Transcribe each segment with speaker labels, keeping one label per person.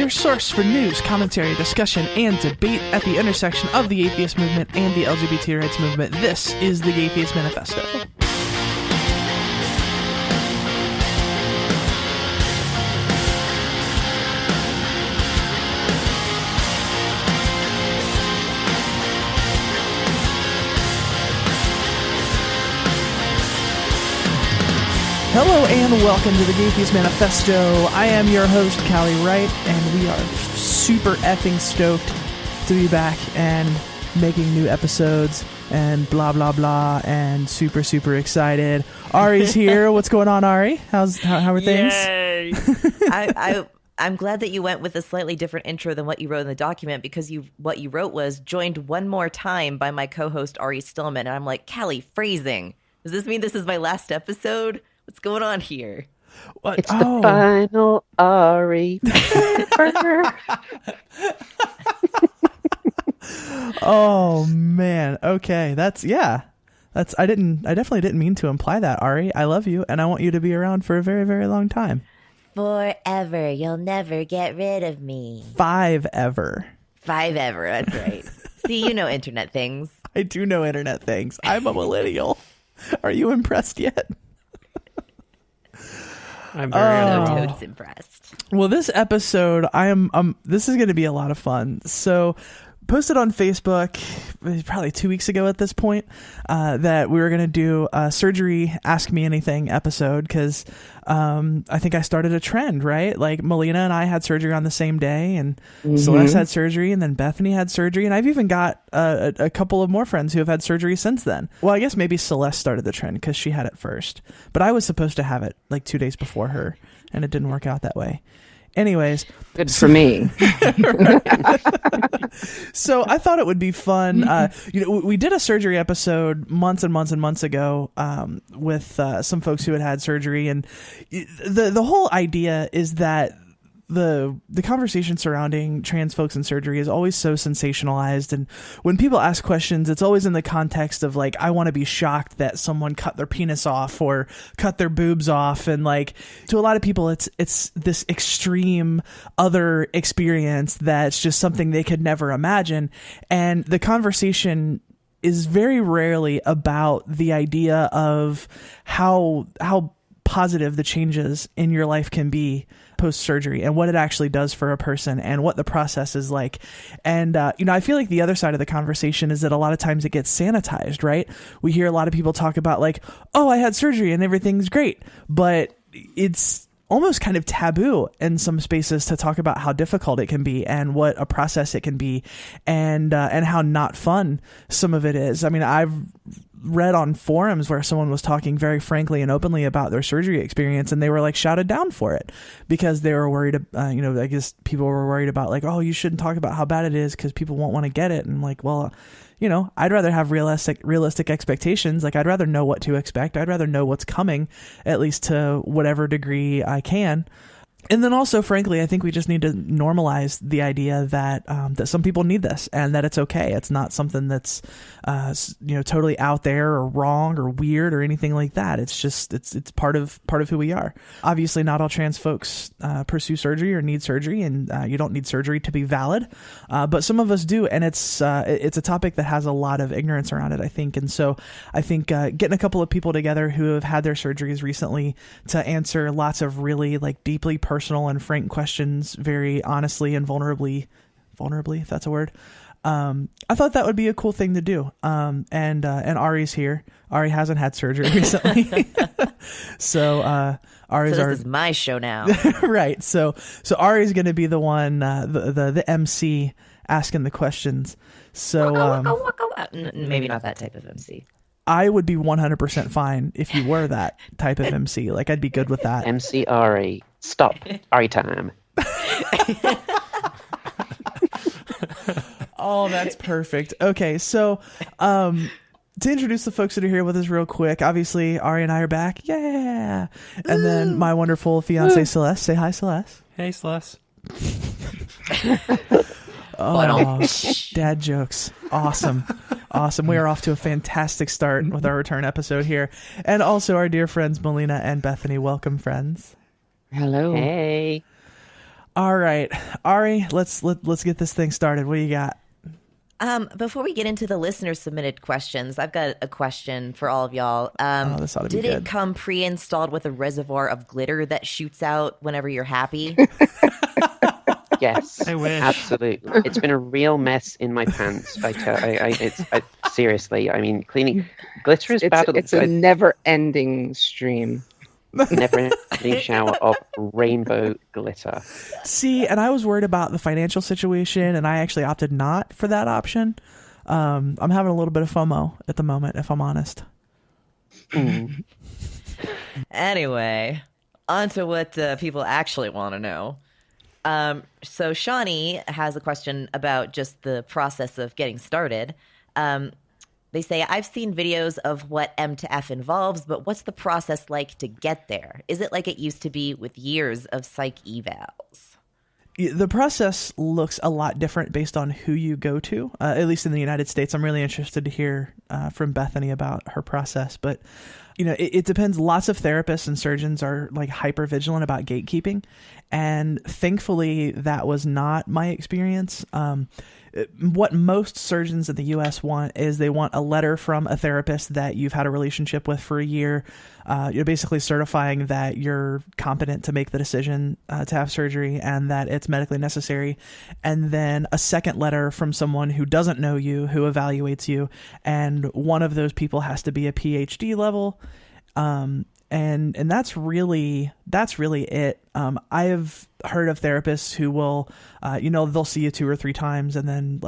Speaker 1: your source for news, commentary, discussion, and debate at the intersection of the atheist movement and the LGBT rights movement. This is the Atheist Manifesto. Hello and welcome to the Atheist Manifesto. I am your host, Callie Wright, and we are super effing stoked to be back and making new episodes and blah, blah, blah, and super, super excited. Ari's here. What's going on, Ari? How are things?
Speaker 2: Yay! I'm glad that you went with a slightly different intro than what you wrote in the document, because what you wrote was joined one more time by my co-host, Ari Stillman. And I'm like, Callie, phrasing. Does this mean this is my last episode? What's going on here?
Speaker 3: What? It's the final Ari.
Speaker 1: Oh man. Okay. I definitely didn't mean to imply that, Ari. I love you and I want you to be around for a very, very long time.
Speaker 2: Forever. You'll never get rid of me.
Speaker 1: 5 ever.
Speaker 2: 5 ever. That's right. See, you know internet things.
Speaker 1: I do know internet things. I'm a millennial. Are you impressed yet?
Speaker 4: I'm very
Speaker 2: totes impressed.
Speaker 1: Well, this episode, this is going to be a lot of fun. So, posted on Facebook probably 2 weeks ago at this point that we were going to do a surgery Ask Me Anything episode because I think I started a trend, right? Like Melina and I had surgery on the same day, and Celeste had surgery, and then Bethany had surgery, and I've even got a couple of more friends who have had surgery since then. Well, I guess maybe Celeste started the trend because she had it first, but I was supposed to have it like 2 days before her, and it didn't work out that way. Anyways,
Speaker 3: good for me.
Speaker 1: So I thought it would be fun. We did a surgery episode months and months and months ago with some folks who had surgery, and the whole idea is that the conversation surrounding trans folks and surgery is always so sensationalized, and when people ask questions, it's always in the context of like, I want to be shocked that someone cut their penis off or cut their boobs off, and like to a lot of people it's this extreme other experience that's just something they could never imagine, and the conversation is very rarely about the idea of how positive the changes in your life can be post-surgery and what it actually does for a person and what the process is like. And, I feel like the other side of the conversation is that a lot of times it gets sanitized, right? We hear a lot of people talk about like, oh, I had surgery and everything's great, but it's almost kind of taboo in some spaces to talk about how difficult it can be and what a process it can be, and how not fun some of it is. I mean, I've read on forums where someone was talking very frankly and openly about their surgery experience, and they were like shouted down for it because they were worried, I guess people were worried about like, oh, you shouldn't talk about how bad it is because people won't want to get it. And like, well, I'd rather have realistic expectations. Like, I'd rather know what to expect. I'd rather know what's coming, at least to whatever degree I can. And then also, frankly, I think we just need to normalize the idea that that some people need this and that it's okay. It's not something that's totally out there or wrong or weird or anything like that. It's just it's part of who we are. Obviously, not all trans folks pursue surgery or need surgery, and you don't need surgery to be valid. But some of us do, and it's a topic that has a lot of ignorance around it, I think. And so I think getting a couple of people together who have had their surgeries recently to answer lots of really like deeply personal and frank questions very honestly and vulnerably, if that's a word, I thought that would be a cool thing to do. And Ari's here. Ari hasn't had surgery recently. So Ari's
Speaker 2: this is my show now.
Speaker 1: Right. So Ari's going to be the one, the MC asking the questions. So
Speaker 2: maybe not that type of MC.
Speaker 1: I would be 100% fine if you were that type of MC. Like, I'd be good with that.
Speaker 3: MC Ari. Stop. Ari time.
Speaker 1: Oh, that's perfect. Okay, so to introduce the folks that are here with us real quick, obviously, Ari and I are back. Yeah. And then my wonderful fiance, Celeste. Say hi, Celeste.
Speaker 4: Hey, Celeste.
Speaker 1: Oh, dad jokes. Awesome. We are off to a fantastic start with our return episode here. And also our dear friends, Melina and Bethany. Welcome, friends.
Speaker 3: Hello. Hey.
Speaker 1: All right, Ari, let's get this thing started. What do you got?
Speaker 2: Before we get into the listener submitted questions, I've got a question for all of y'all.
Speaker 1: This ought to be
Speaker 2: Did
Speaker 1: good.
Speaker 2: it come pre-installed with a reservoir of glitter that shoots out whenever you're happy?
Speaker 3: Yes,
Speaker 4: I wish.
Speaker 3: absolutely. It's been a real mess in my pants. Seriously. I mean, cleaning glitter is bad.
Speaker 5: It's a never-ending stream.
Speaker 3: Never-ending shower of rainbow glitter.
Speaker 1: See, and I was worried about the financial situation, and I actually opted not for that option. I'm having a little bit of FOMO at the moment, if I'm honest.
Speaker 2: Anyway, on to what people actually want to know. So Shawnee has a question about just the process of getting started. They say, I've seen videos of what M to F involves, but what's the process like to get there? Is it like it used to be with years of psych evals?
Speaker 1: The process looks a lot different based on who you go to, at least in the United States. I'm really interested to hear from Bethany about her process, but it depends. Lots of therapists and surgeons are like hyper vigilant about gatekeeping, and thankfully that was not my experience. What most surgeons in the U.S. want is they want a letter from a therapist that you've had a relationship with for a year. You're basically certifying that you're competent to make the decision to have surgery and that it's medically necessary. And then a second letter from someone who doesn't know you, who evaluates you. And one of those people has to be a PhD level. And that's really it. I have heard of therapists who will, they'll see you 2 or 3 times and then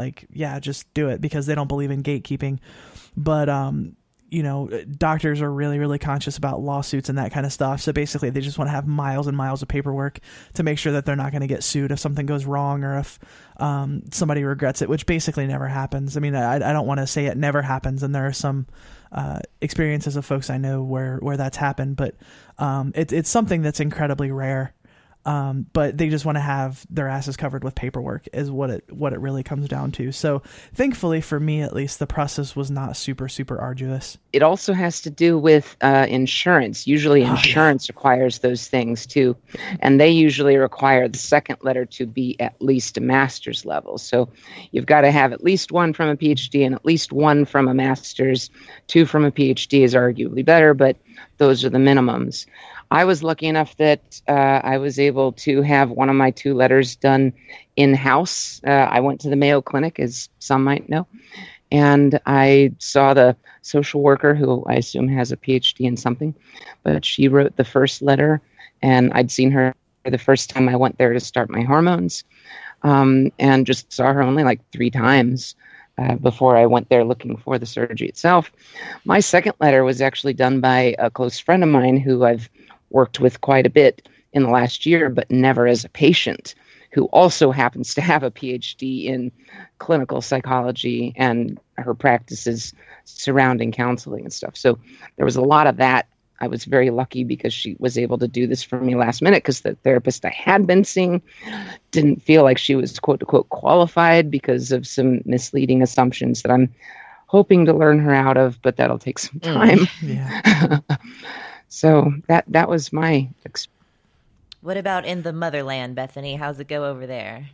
Speaker 1: just do it because they don't believe in gatekeeping. But, doctors are really, really conscious about lawsuits and that kind of stuff. So basically they just want to have miles and miles of paperwork to make sure that they're not going to get sued if something goes wrong or if somebody regrets it, which basically never happens. I mean, I don't want to say it never happens. And there are some experiences of folks I know where that's happened, but it's something that's incredibly rare. But they just want to have their asses covered with paperwork is what it really comes down to. So thankfully for me, at least, the process was not super, super arduous.
Speaker 5: It also has to do with insurance. Usually insurance requires those things too. And they usually require the second letter to be at least a master's level. So you've got to have at least one from a PhD and at least one from a master's. 2 from a PhD is arguably better, but those are the minimums. I was lucky enough that I was able to have one of my 2 letters done in-house. I went to the Mayo Clinic, as some might know, and I saw the social worker, who I assume has a PhD in something, but she wrote the first letter, and I'd seen her the first time I went there to start my hormones, and just saw her only like 3 times. Before I went there looking for the surgery itself. My second letter was actually done by a close friend of mine who I've worked with quite a bit in the last year, but never as a patient, who also happens to have a PhD in clinical psychology and her practices surrounding counseling and stuff. So there was a lot of that. I was very lucky because she was able to do this for me last minute because the therapist I had been seeing didn't feel like she was quote unquote qualified because of some misleading assumptions that I'm hoping to learn her out of, but that'll take some time.
Speaker 1: Yeah.
Speaker 5: So that was my experience.
Speaker 2: What about in the motherland, Bethany? How's it go over there?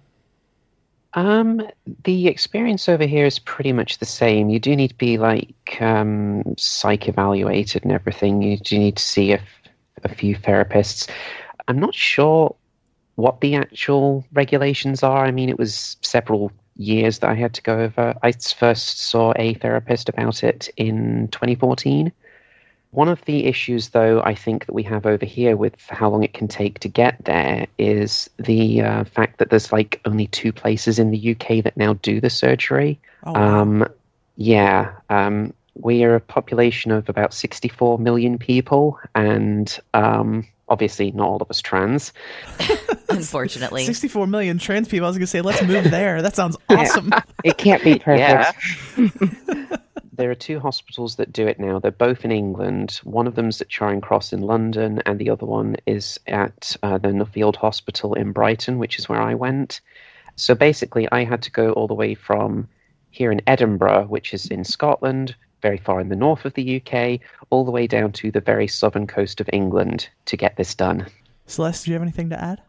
Speaker 3: The experience over here is pretty much the same. You do need to be psych evaluated and everything. You do need to see a few therapists. I'm not sure what the actual regulations are. I mean, it was several years that I had to go over. I first saw a therapist about it in 2014. One of the issues, though, I think that we have over here with how long it can take to get there is the fact that there's only 2 places in the UK that now do the surgery.
Speaker 1: Oh, wow.
Speaker 3: We are a population of about 64 million people, and obviously not all of us trans.
Speaker 2: Unfortunately.
Speaker 1: 64 million trans people. I was going to say, let's move there. That sounds awesome.
Speaker 5: It can't be perfect.
Speaker 3: Yeah. There are 2 hospitals that do it now. They're both in England. One of them's at Charing Cross in London, and the other one is at the Nuffield Hospital in Brighton, which is where I went. So basically, I had to go all the way from here in Edinburgh, which is in Scotland, very far in the north of the UK, all the way down to the very southern coast of England to get this done.
Speaker 1: Celeste, do you have anything to add?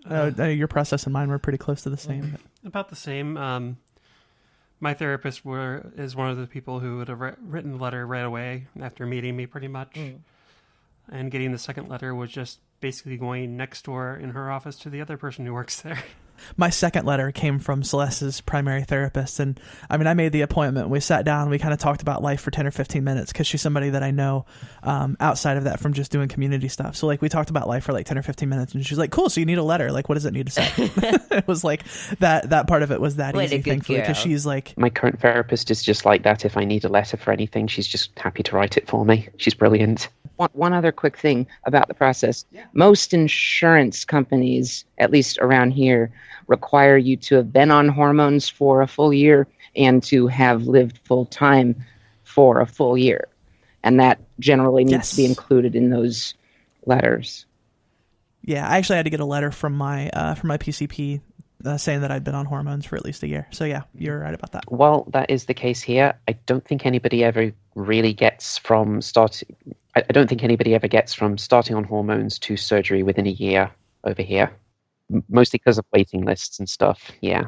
Speaker 1: Your process and mine were pretty close to the same.
Speaker 4: About the same. My therapist is one of the people who would have written the letter right away after meeting me, pretty much. And getting the second letter was just basically going next door in her office to the other person who works there.
Speaker 1: My second letter came from Celeste's primary therapist. And I mean, I made the appointment. We sat down. We kind of talked about life for 10 or 15 minutes because she's somebody that I know outside of that from just doing community stuff. So like we talked about life for like 10 or 15 minutes and she's like, cool. So you need a letter. Like, what does it need to say? It was like that part of it was that easy, thankfully, because she's like.
Speaker 3: My current therapist is just like that. If I need a letter for anything, she's just happy to write it for me. She's brilliant.
Speaker 5: One other quick thing about the process. Most insurance companies, at least around here, require you to have been on hormones for a full year and to have lived full time for a full year. And that generally needs to be included in those letters.
Speaker 1: Yeah, I actually had to get a letter from my PCP saying that I'd been on hormones for at least a year. So yeah, you're right about that.
Speaker 3: Well, that is the case here. I don't think anybody ever really gets from starting. I don't think anybody ever gets from starting on hormones to surgery within a year over here. Mostly because of waiting lists and stuff. Yeah.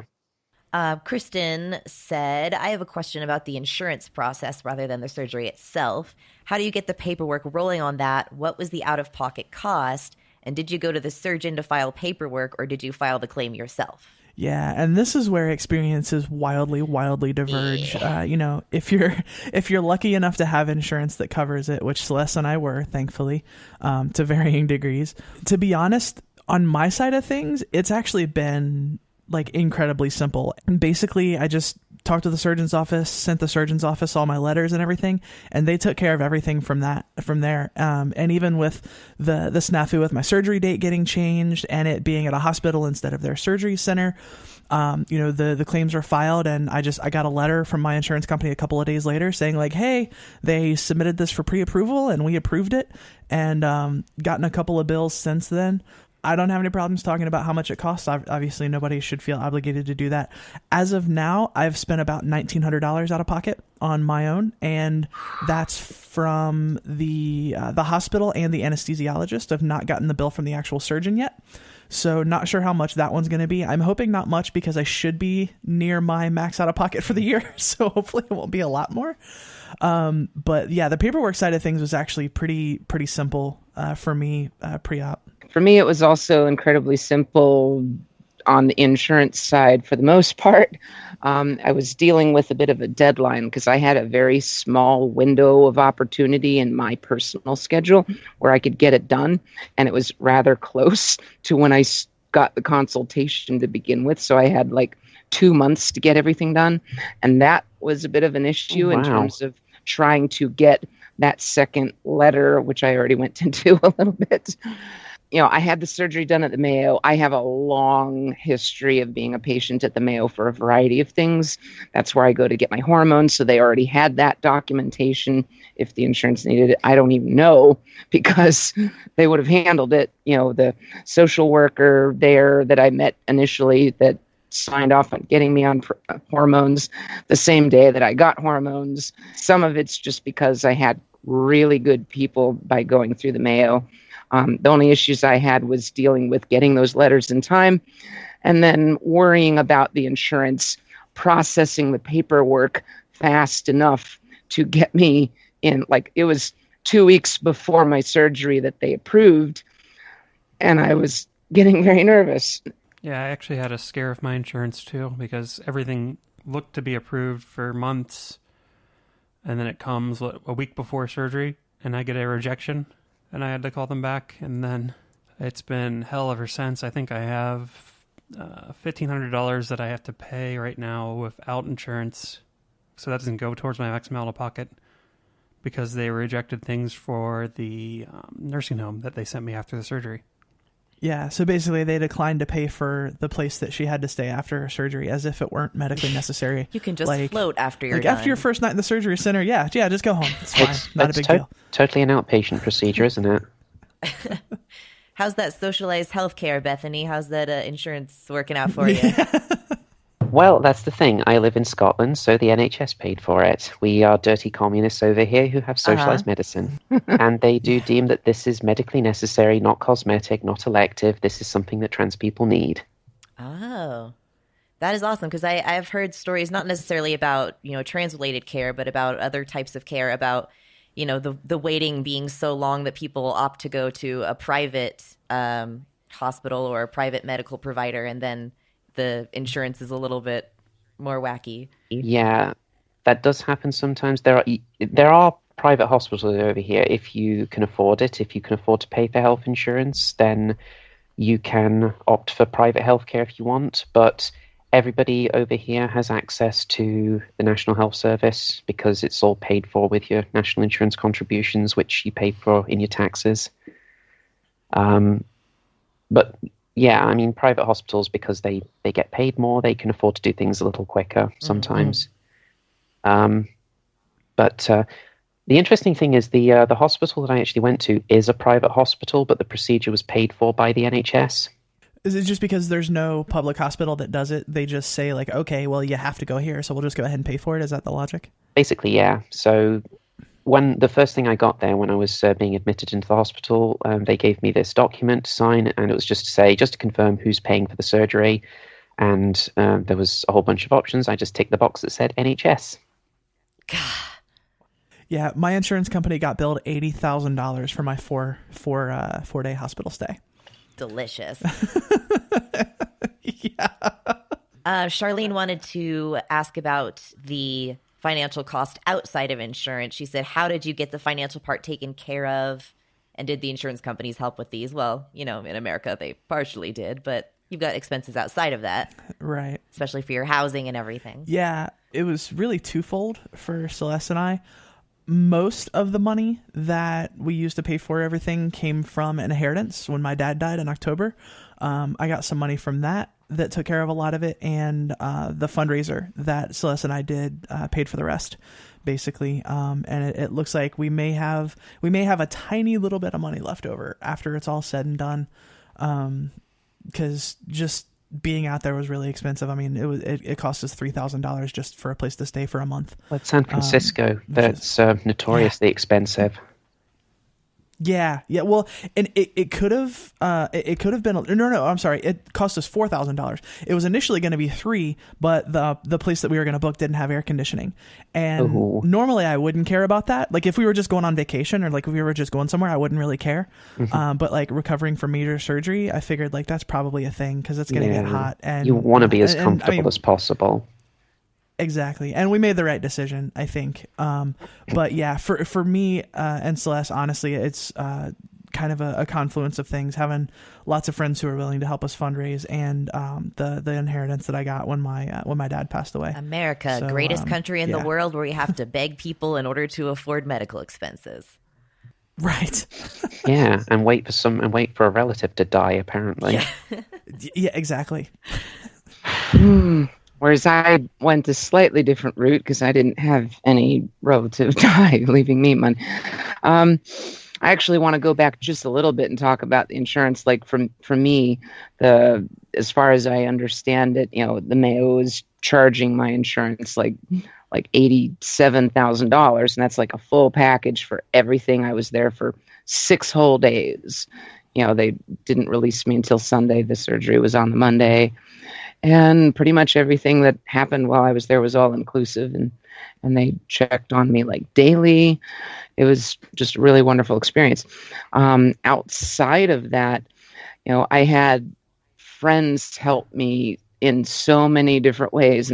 Speaker 2: Kristen said, I have a question about the insurance process rather than the surgery itself. How do you get the paperwork rolling on that? What was the out-of-pocket cost? And did you go to the surgeon to file paperwork or did you file the claim yourself?
Speaker 1: Yeah, and this is where experiences wildly diverge.
Speaker 2: Yeah.
Speaker 1: If you're lucky enough to have insurance that covers it, which Celeste and I were, thankfully, to varying degrees. To be honest, on my side of things, it's actually been like incredibly simple. And basically, I just talked to the surgeon's office, sent the surgeon's office all my letters and everything, and they took care of everything from there. And even with the snafu with my surgery date getting changed and it being at a hospital instead of their surgery center, the claims were filed, and I got a letter from my insurance company a couple of days later saying like, hey, they submitted this for pre-approval and we approved it, and gotten a couple of bills since then. I don't have any problems talking about how much it costs. Obviously, nobody should feel obligated to do that. As of now, I've spent about $1,900 out of pocket on my own, and that's from the hospital and the anesthesiologist. I've not gotten the bill from the actual surgeon yet, so not sure how much that one's going to be. I'm hoping not much because I should be near my max out of pocket for the year, so hopefully it won't be a lot more. But yeah, the paperwork side of things was actually pretty simple for me pre-op.
Speaker 5: For me, it was also incredibly simple on the insurance side for the most part. I was dealing with a bit of a deadline because I had a very small window of opportunity in my personal schedule where I could get it done. And it was rather close to when I got the consultation to begin with. So I had like 2 months to get everything done. And that was a bit of an issue in terms of trying to get that second letter, which I already went into a little bit. I had the surgery done at the Mayo. I have a long history of being a patient at the Mayo for a variety of things. That's where I go to get my hormones. So they already had that documentation if the insurance needed it. I don't even know because they would have handled it. The social worker there that I met initially that signed off on getting me on hormones the same day that I got hormones. Some of it's just because I had really good people by going through the Mayo. The only issues I had was dealing with getting those letters in time and then worrying about the insurance processing the paperwork fast enough to get me in. Like it was 2 weeks before my surgery that they approved, and I was getting very nervous.
Speaker 4: Yeah, I actually had a scare of my insurance too because everything looked to be approved for months, and then it comes a week before surgery and I get a rejection. And I had to call them back, and then it's been hell ever since. I think I have $1,500 that I have to pay right now without insurance. So that doesn't go towards my maximum out of pocket because they rejected things for the nursing home that they sent me after the surgery.
Speaker 1: Yeah, so basically they declined to pay for the place that she had to stay after her surgery as if it weren't medically necessary.
Speaker 2: You can just float after you're done.
Speaker 1: After your first night in the surgery center, yeah, just go home. It's fine. Not a big deal.
Speaker 3: Totally an outpatient procedure, isn't it?
Speaker 2: How's that socialized healthcare, Bethany? How's that insurance working out for you?
Speaker 3: Well, that's the thing. I live in Scotland, so the NHS paid for it. We are dirty communists over here who have socialized medicine. And they do deem that this is medically necessary, not cosmetic, not elective. This is something that trans people need.
Speaker 2: Oh, that is awesome, because I've heard stories not necessarily about, trans-related care, but about other types of care, about, the waiting being so long that people opt to go to a private hospital or a private medical provider, and then the insurance is a little bit more wacky.
Speaker 3: Yeah, that does happen sometimes. There are private hospitals over here. If you can afford it, if you can afford to pay for health insurance, then you can opt for private healthcare if you want. But everybody over here has access to the National Health Service because it's all paid for with your national insurance contributions, which you pay for in your taxes. But yeah, I mean, private hospitals, because they get paid more, they can afford to do things a little quicker sometimes. But the interesting thing is the hospital that I actually went to is a private hospital, but the procedure was paid for by the NHS.
Speaker 1: Is it just because there's no public hospital that does it? They just say like, okay, well, you have to go here, so we'll just go ahead and pay for it. Is that the logic?
Speaker 3: Basically, yeah. So when the first thing I got there, when I was being admitted into the hospital, they gave me this document to sign, and it was just to confirm who's paying for the surgery. And there was a whole bunch of options. I just ticked the box that said NHS.
Speaker 1: Yeah, my insurance company got billed $80,000 for my four-day hospital stay.
Speaker 2: Delicious.
Speaker 1: Yeah.
Speaker 2: Charlene wanted to ask about the financial cost outside of insurance. She said, how did you get the financial part taken care of? And did the insurance companies help with these? Well, in America, they partially did, but you've got expenses outside of that.
Speaker 1: Right.
Speaker 2: Especially for your housing and everything.
Speaker 1: Yeah, it was really twofold for Celeste and I. Most of the money that we used to pay for everything came from inheritance when my dad died in October. I got some money from that took care of a lot of it, and the fundraiser that Celeste and I did paid for the rest, basically. And it looks like we may have a tiny little bit of money left over after it's all said and done, because just being out there was really expensive. I mean, it cost us $3,000 just for a place to stay for a month.
Speaker 3: Like San Francisco, that's notoriously expensive.
Speaker 1: Yeah. Well, and it could have been no. I'm sorry. It cost us $4,000. It was initially going to be $3,000, but the place that we were going to book didn't have air conditioning. And normally I wouldn't care about that. Like if we were just going on vacation or like if we were just going somewhere, I wouldn't really care. But like recovering from major surgery, I figured like that's probably a thing because it's going to get hot. And
Speaker 3: you want to be as comfortable as possible.
Speaker 1: Exactly. And we made the right decision, I think. But yeah, for me and Celeste, honestly, it's kind of a confluence of things, having lots of friends who are willing to help us fundraise, and the inheritance that I got when my dad passed away.
Speaker 2: America,
Speaker 1: So,
Speaker 2: greatest country in the
Speaker 1: yeah.
Speaker 2: world where you have to beg people in order to afford medical expenses.
Speaker 1: Right.
Speaker 3: Yeah, and wait for a relative to die, apparently.
Speaker 1: Yeah, exactly.
Speaker 5: Whereas I went a slightly different route because I didn't have any relative die, leaving me money. I actually want to go back just a little bit and talk about the insurance. Like for me, as far as I understand it, the Mayo is charging my insurance like $87,000, and that's like a full package for everything. I was there for 6 whole days. They didn't release me until Sunday. The surgery was on the Monday. And pretty much everything that happened while I was there was all inclusive, and they checked on me like daily. It was just a really wonderful experience. Outside of that, I had friends help me in so many different ways,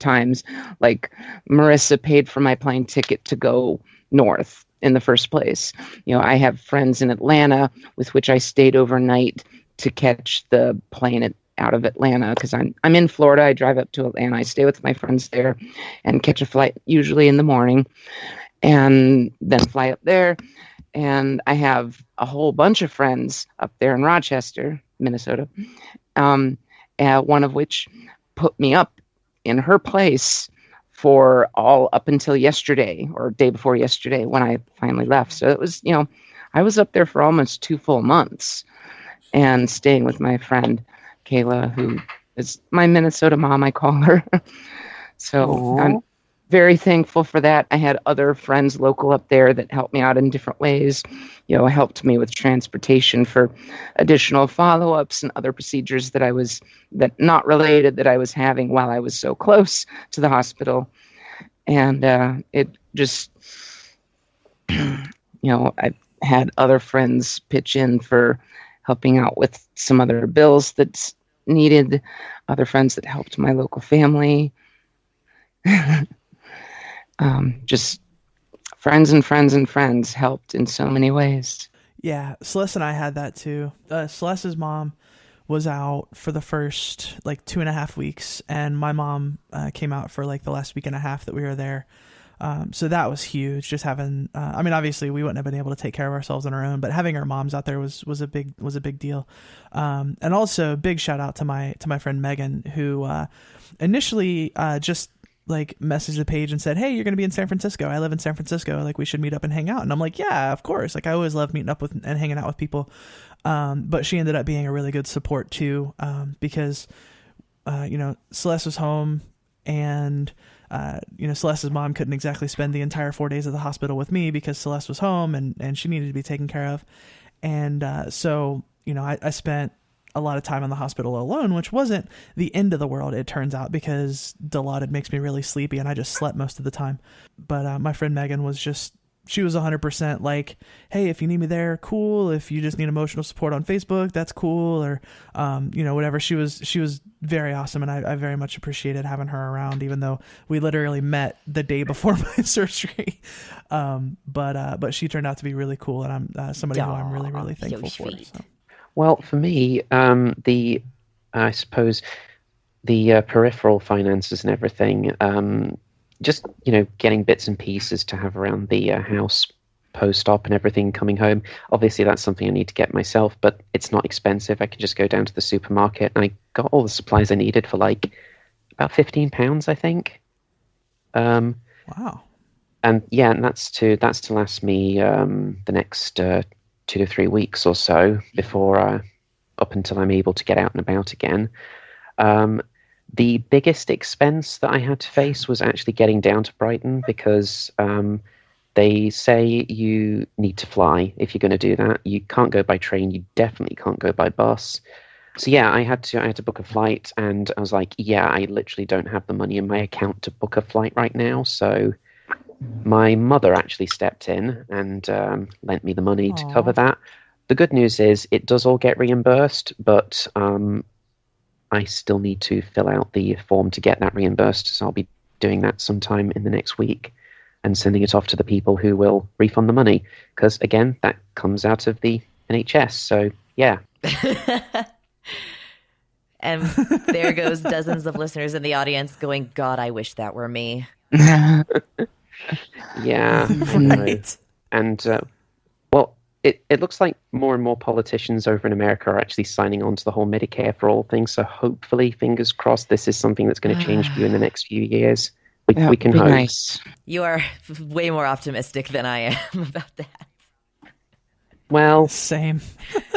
Speaker 5: times. Like Marissa paid for my plane ticket to go north in the first place. I have friends in Atlanta with which I stayed overnight to catch the plane out of Atlanta, because I'm in Florida. I drive up to Atlanta. I stay with my friends there and catch a flight usually in the morning and then fly up there. And I have a whole bunch of friends up there in Rochester, Minnesota, one of which put me up in her place for all up until yesterday or day before yesterday when I finally left. So it was, I was up there for almost 2 full months and staying with my friend Kayla, who It's my Minnesota mom, I call her. So
Speaker 3: Aw.
Speaker 5: I'm very thankful for that. I had other friends local up there that helped me out in different ways. Helped me with transportation for additional follow-ups and other procedures that not related that I was having while I was so close to the hospital. And it just, I had other friends pitch in for helping out with some other bills that's needed, other friends that helped my local family. Just friends and friends and friends helped in so many ways.
Speaker 1: Yeah, Celeste and I had that too. Celeste's mom was out for the first 2.5 weeks, and my mom came out for the last week and a half that we were there. So that was huge. Just having, obviously we wouldn't have been able to take care of ourselves on our own, but having our moms out there was a big deal. And also big shout out to my friend Megan, who initially just messaged the page and said, "Hey, you're going to be in San Francisco. I live in San Francisco. We should meet up and hang out." And I'm like, "Yeah, of course." I always love meeting up with and hanging out with people. But she ended up being a really good support too, because Celeste was home, and Celeste's mom couldn't exactly spend the entire 4 days at the hospital with me because Celeste was home and she needed to be taken care of. And so I spent a lot of time in the hospital alone, which wasn't the end of the world, it turns out, because Dilaudid makes me really sleepy and I just slept most of the time. But my friend Megan was 100% "Hey, if you need me there, cool. If you just need emotional support on Facebook, that's cool," or whatever. She was very awesome, and I very much appreciated having her around, even though we literally met the day before my surgery. But she turned out to be really cool, and I'm somebody who I'm really, really thankful for. So.
Speaker 3: Well, for me, I suppose the peripheral finances and everything, just getting bits and pieces to have around the house post-op and everything coming home. Obviously, that's something I need to get myself, but it's not expensive. I can just go down to the supermarket, and I got all the supplies I needed for about £15, I think.
Speaker 1: Wow.
Speaker 3: And yeah, and that's to last me the next 2 to 3 weeks or so before up until I'm able to get out and about again. The biggest expense that I had to face was actually getting down to Brighton, because they say you need to fly if you're going to do that. You can't go by train. You definitely can't go by bus. So yeah, I had to book a flight, and I was like, yeah, I literally don't have the money in my account to book a flight right now. So my mother actually stepped in and lent me the money to cover that. The good news is it does all get reimbursed, but I still need to fill out the form to get that reimbursed. So I'll be doing that sometime in the next week and sending it off to the people who will refund the money. Because again, that comes out of the NHS. So yeah.
Speaker 2: And there goes dozens of listeners in the audience going, "God, I wish that were me."
Speaker 3: Yeah.
Speaker 1: Right.
Speaker 3: And well, it looks like more and more politicians over in America are actually signing on to the whole Medicare for all thing. So hopefully, fingers crossed, this is something that's going to change for you in the next few years. We can hope.
Speaker 5: Nice.
Speaker 2: You are way more optimistic than I am about that.
Speaker 3: Well,
Speaker 1: Same.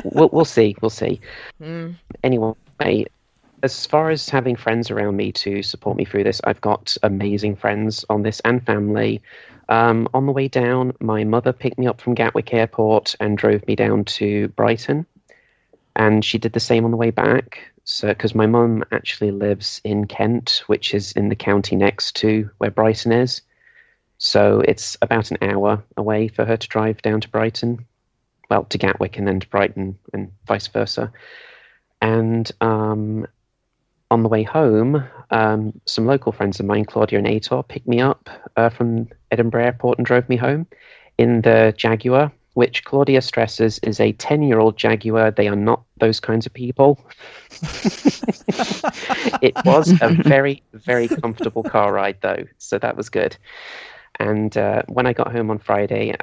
Speaker 3: we'll see. We'll see.
Speaker 2: Mm.
Speaker 3: Anyway, as far as having friends around me to support me through this, I've got amazing friends on this and family. On the way down, my mother picked me up from Gatwick Airport and drove me down to Brighton. And she did the same on the way back. So, because my mum actually lives in Kent, which is in the county next to where Brighton is. So it's about an hour away for her to drive down to Brighton. Well, to Gatwick and then to Brighton and vice versa. And on the way home, some local friends of mine, Claudia and Aitor, picked me up from Edinburgh Airport and drove me home in the Jaguar, which Claudia stresses is a 10-year-old Jaguar. They are not those kinds of people. It was a very, very comfortable car ride, though, so that was good. And when I got home on Friday,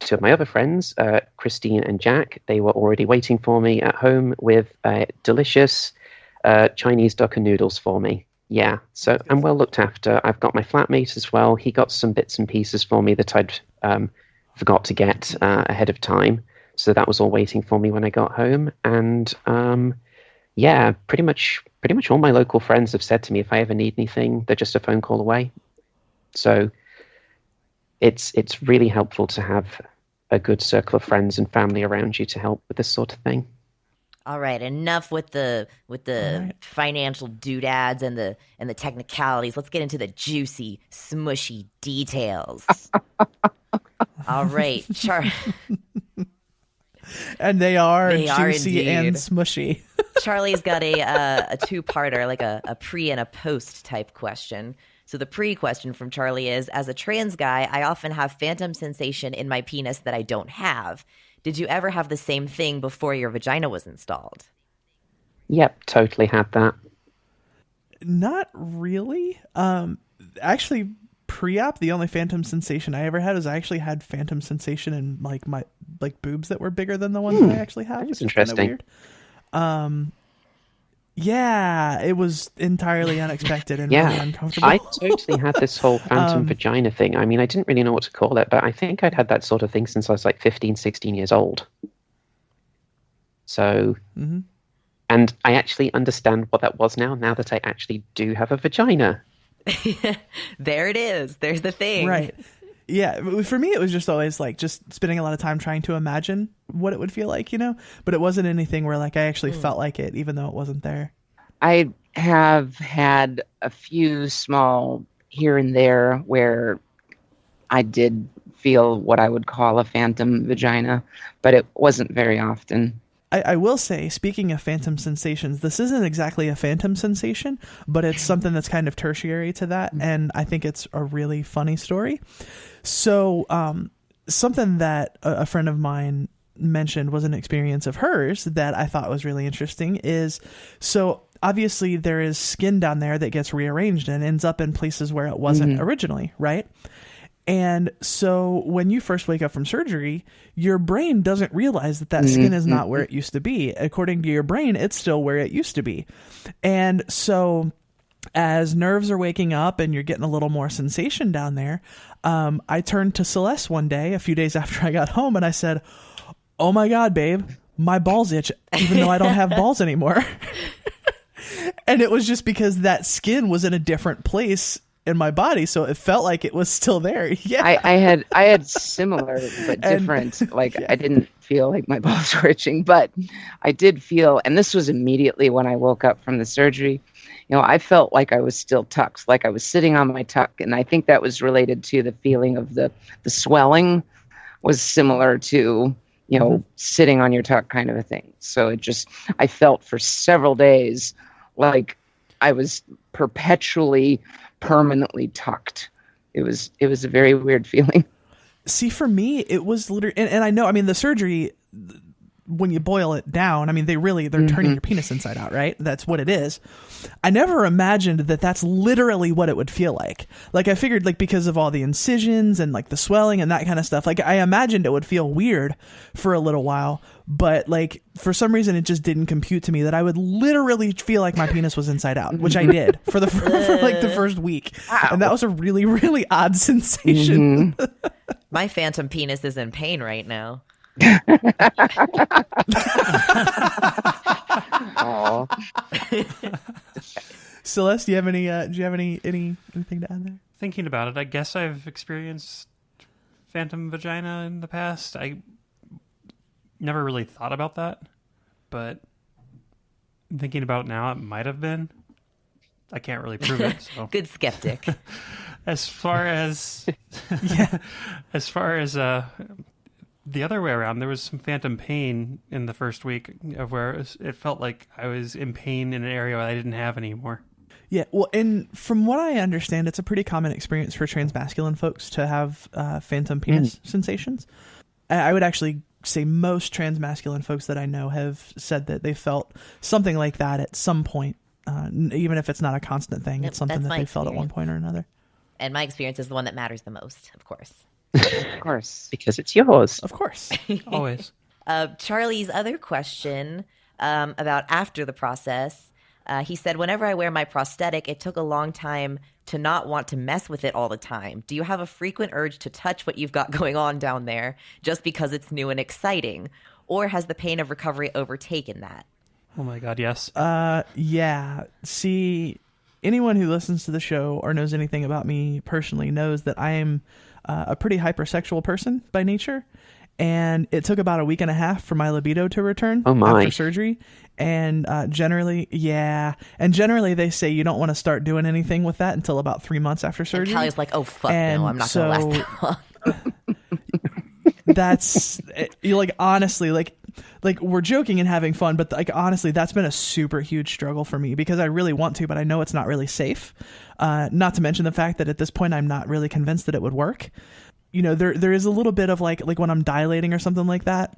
Speaker 3: two of my other friends, Christine and Jack, they were already waiting for me at home with delicious Chinese duck and noodles for me. Yeah, so I'm well looked after. I've got my flatmate as well. He got some bits and pieces for me that I'd forgot to get ahead of time. So that was all waiting for me when I got home. And Yeah, pretty much all my local friends have said to me if I ever need anything, they're just a phone call away. So it's really helpful to have a good circle of friends and family around you to help with this sort of thing.
Speaker 2: All right, enough with the financial doodads and the technicalities. Let's get into the juicy, smushy details. All right,
Speaker 1: And they are
Speaker 2: They are
Speaker 1: juicy and
Speaker 2: indeed.
Speaker 1: smushy.
Speaker 2: Charlie's got a two-parter, like a pre and a post type question. So the pre-question from Charlie is, as a trans guy, I often have phantom sensation in my penis that I don't have. Did you ever have the same thing before your vagina was installed?
Speaker 3: Yep, totally had that.
Speaker 1: Not really. Actually, pre-op, the only phantom sensation I ever had is I actually had phantom sensation in like my boobs that were bigger than the ones that I actually have.
Speaker 3: That's
Speaker 1: Which is kind of
Speaker 3: interesting.
Speaker 1: weird. Yeah, it was entirely unexpected and really
Speaker 3: Yeah,
Speaker 1: uncomfortable.
Speaker 3: I totally had this whole phantom vagina thing. I mean, I didn't really know what to call it, but I think I'd had that sort of thing since I was like 15, 16 years old. So, and I actually understand what that was now that I actually do have a vagina.
Speaker 2: There it is. There's the thing.
Speaker 1: Right. Yeah, for me it was just always like just spending a lot of time trying to imagine what it would feel like, but it wasn't anything where like I actually felt like it even though it wasn't there.
Speaker 5: I have had a few small here and there where I did feel what I would call a phantom vagina, but it wasn't very often.
Speaker 1: I will say, speaking of phantom sensations, this isn't exactly a phantom sensation, but it's something that's kind of tertiary to that, and I think it's a really funny story. So, something that a friend of mine mentioned was an experience of hers that I thought was really interesting is, so obviously there is skin down there that gets rearranged and ends up in places where it wasn't originally, right? And so when you first wake up from surgery, your brain doesn't realize that skin is not where it used to be. According to your brain, it's still where it used to be. And so as nerves are waking up and you're getting a little more sensation down there, I turned to Celeste one day, a few days after I got home, and I said, "Oh my God, babe, my balls itch, even though I don't have balls anymore." And it was just because that skin was in a different place in my body, so it felt like it was still there. Yeah,
Speaker 5: I had similar but different. I didn't feel like my balls were itching, but I did feel, and this was immediately when I woke up from the surgery. I felt like I was still tucked, like I was sitting on my tuck, and I think that was related to the feeling of the swelling was similar to sitting on your tuck kind of a thing. So I felt for several days like I was permanently tucked. It was a very weird feeling.
Speaker 1: See, for me, it was literally, and I know, I mean, the surgery, when you boil it down, I mean, they're turning your penis inside out, right? That's what it is. I never imagined that that's literally what it would feel like. Like, I figured, like, because of all the incisions and, like, the swelling and that kind of stuff, like, I imagined it would feel weird for a little while, but, like, for some reason, it just didn't compute to me that I would literally feel like my penis was inside out, which I did for like, the first week. Wow. And that was a really, really odd sensation.
Speaker 2: My phantom penis is in pain right now.
Speaker 1: Celeste, do you have anything to add there?
Speaker 4: Thinking about it, I guess I've experienced phantom vagina in the past. I never really thought about that, but thinking about it now, it might have been. I can't really prove it. So.
Speaker 2: Good skeptic.
Speaker 4: As far as the other way around, there was some phantom pain in the first week of where it felt like I was in pain in an area I didn't have anymore.
Speaker 1: Yeah, well, and from what I understand, it's a pretty common experience for transmasculine folks to have phantom penis sensations. I would actually say most transmasculine folks that I know have said that they felt something like that at some point, even if it's not a constant thing. It's something that they felt at one point or another.
Speaker 2: And my experience is the one that matters the most, of course.
Speaker 5: Of course.
Speaker 3: Because it's yours.
Speaker 1: Of course.
Speaker 4: Always.
Speaker 2: Charlie's other question about after the process, he said, whenever I wear my prosthetic, it took a long time to not want to mess with it all the time. Do you have a frequent urge to touch what you've got going on down there just because it's new and exciting? Or has the pain of recovery overtaken that?
Speaker 4: Oh my God, yes.
Speaker 1: Yeah. See, anyone who listens to the show or knows anything about me personally knows that I am a pretty hypersexual person by nature. And it took about a week and a half for my libido to return after surgery. And generally they say you don't want to start doing anything with that until about 3 months after surgery.
Speaker 2: And Callie's like, oh, fuck no, I'm not going to last that long.
Speaker 1: That's, you like, honestly, like we're joking and having fun, but like, honestly, that's been a super huge struggle for me because I really want to, but I know it's not really safe. Not to mention the fact that at this point, I'm not really convinced that it would work. You know, there is a little bit of like when I'm dilating or something like that,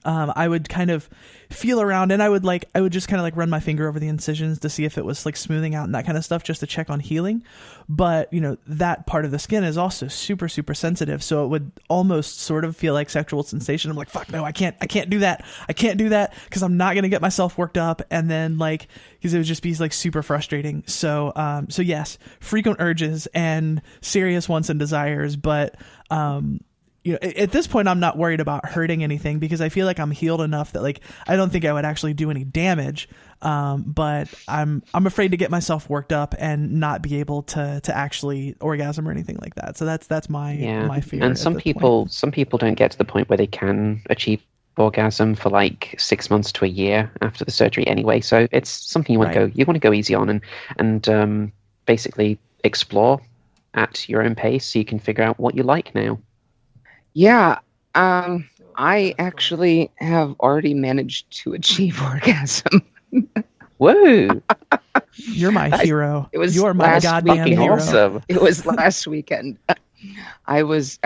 Speaker 1: I would kind of feel around and I would just kind of like run my finger over the incisions to see if it was like smoothing out and that kind of stuff just to check on healing. But, you know, that part of the skin is also super, super sensitive. So it would almost sort of feel like sexual sensation. I'm like, fuck no, I can't do that. I can't do that because I'm not going to get myself worked up. And then like, because it would just be like super frustrating. So yes, frequent urges and serious wants and desires. But, you know, at this point, I'm not worried about hurting anything because I feel like I'm healed enough that like I don't think I would actually do any damage. But I'm afraid to get myself worked up and not be able to actually orgasm or anything like that. So that's my fear.
Speaker 3: And some people don't get to the point where they can achieve orgasm for like 6 months to a year after the surgery anyway. So it's something you want to go easy on and basically explore at your own pace so you can figure out what you like now.
Speaker 5: Yeah, I actually have already managed to achieve orgasm.
Speaker 3: Whoa!
Speaker 1: You're my hero. You're my
Speaker 5: last
Speaker 1: goddamn hero.
Speaker 3: Awesome.
Speaker 5: It was last weekend. I was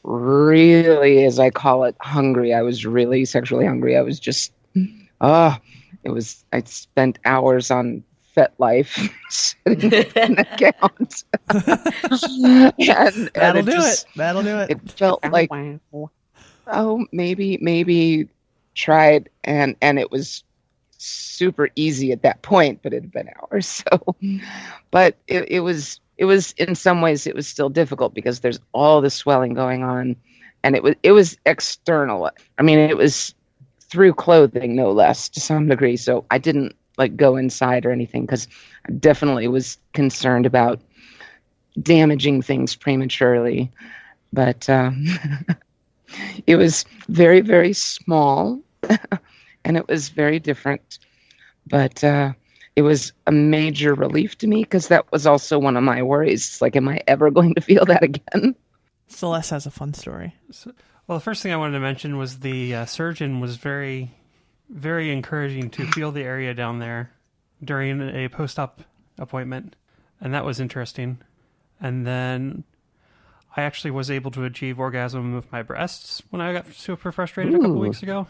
Speaker 5: really, as I call it, hungry. I was really sexually hungry. I was just, I spent hours on FetLife sitting in an account.
Speaker 1: That'll do it.
Speaker 5: It felt like, maybe try it. And it was super easy at that point, but it had been hours. So, but it was in some ways, it was still difficult because there's all the swelling going on and it was external. I mean, it was through clothing, no less to some degree. So I didn't like go inside or anything because I definitely was concerned about damaging things prematurely. But it was very, very small and it was very different. But it was a major relief to me because that was also one of my worries. It's like, am I ever going to feel that again?
Speaker 1: Celeste has a fun story.
Speaker 4: Well, the first thing I wanted to mention was the surgeon was very, very encouraging to feel the area down there during a post-op appointment, and that was interesting. And then I actually was able to achieve orgasm with my breasts when I got super frustrated a couple weeks ago,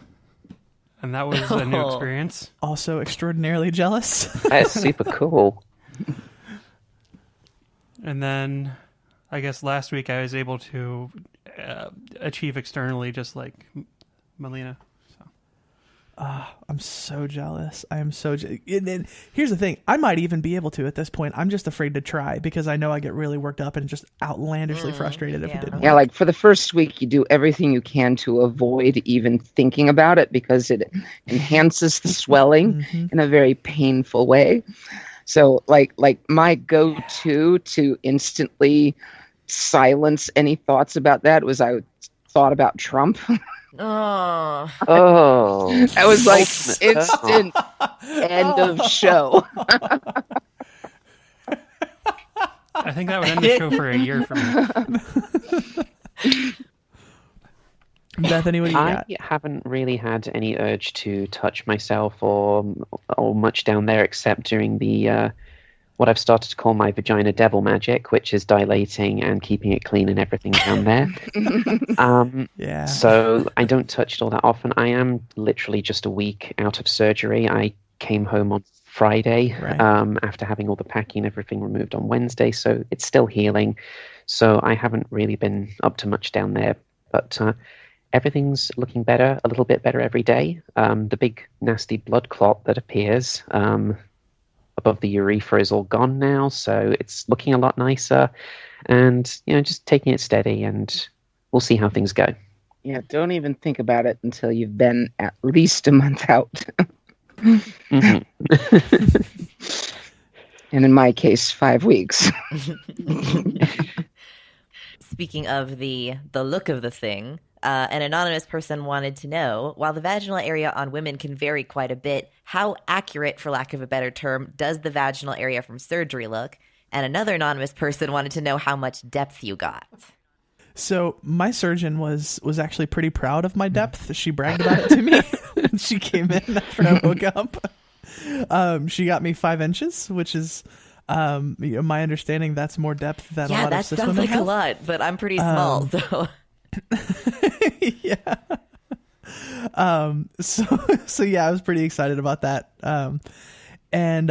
Speaker 4: and that was a new experience.
Speaker 1: Also extraordinarily jealous.
Speaker 3: That's super cool.
Speaker 4: And then I guess last week I was able to achieve externally, just like Melina.
Speaker 1: I'm so jealous. I am so and here's the thing. I might even be able to at this point. I'm just afraid to try because I know I get really worked up and just outlandishly frustrated if it didn't work.
Speaker 5: Yeah, like for the first week, you do everything you can to avoid even thinking about it because it enhances the swelling in a very painful way. So like my go-to to instantly silence any thoughts about that was I thought about Trump.
Speaker 2: Oh,
Speaker 5: that was like instant end of show.
Speaker 4: I think that would end the show for a year for me.
Speaker 1: Bethany, what do you got?
Speaker 3: I haven't really had any urge to touch myself or much down there except during the what I've started to call my vagina devil magic, which is dilating and keeping it clean and everything down there.
Speaker 1: Yeah.
Speaker 3: So I don't touch it all that often. I am literally just a week out of surgery. I came home on Friday after having all the packing and everything removed on Wednesday, so it's still healing. So I haven't really been up to much down there, but everything's looking better, a little bit better every day. The big nasty blood clot that appears above the urethra is all gone now, so it's looking a lot nicer. And just taking it steady, and we'll see how things go.
Speaker 5: Yeah, don't even think about it until you've been at least a month out.
Speaker 3: Mhm.
Speaker 5: And in my case, 5 weeks.
Speaker 2: Speaking of the look of the thing, an anonymous person wanted to know, while the vaginal area on women can vary quite a bit, how accurate, for lack of a better term, does the vaginal area from surgery look? And another anonymous person wanted to know how much depth you got.
Speaker 1: So my surgeon was actually pretty proud of my depth. She bragged about it to me when she came in after I woke up. She got me 5 inches, which is, my understanding, that's more depth than a
Speaker 2: Yeah,
Speaker 1: lot
Speaker 2: that
Speaker 1: of cis
Speaker 2: sounds
Speaker 1: women
Speaker 2: like a
Speaker 1: have.
Speaker 2: lot, but I'm pretty small, so...
Speaker 1: Yeah. So yeah, I was pretty excited about that. And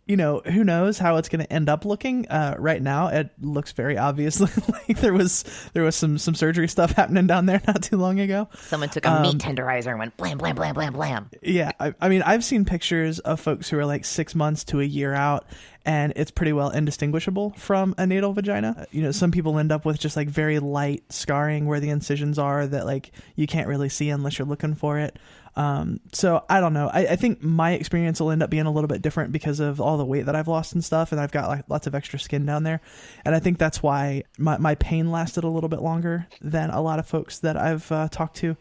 Speaker 1: who knows how it's going to end up looking. Right now, it looks very obviously like there was some surgery stuff happening down there not too long ago.
Speaker 2: Someone took a meat tenderizer and went blam, blam, blam, blam, blam.
Speaker 1: Yeah, I mean, I've seen pictures of folks who are like 6 months to a year out, and it's pretty well indistinguishable from a natal vagina. Some people end up with just like very light scarring where the incisions are that like you can't really see unless you're looking for it. So I don't know. I think my experience will end up being a little bit different because of all the weight that I've lost and stuff, and I've got like lots of extra skin down there. And I think that's why my pain lasted a little bit longer than a lot of folks that I've talked to.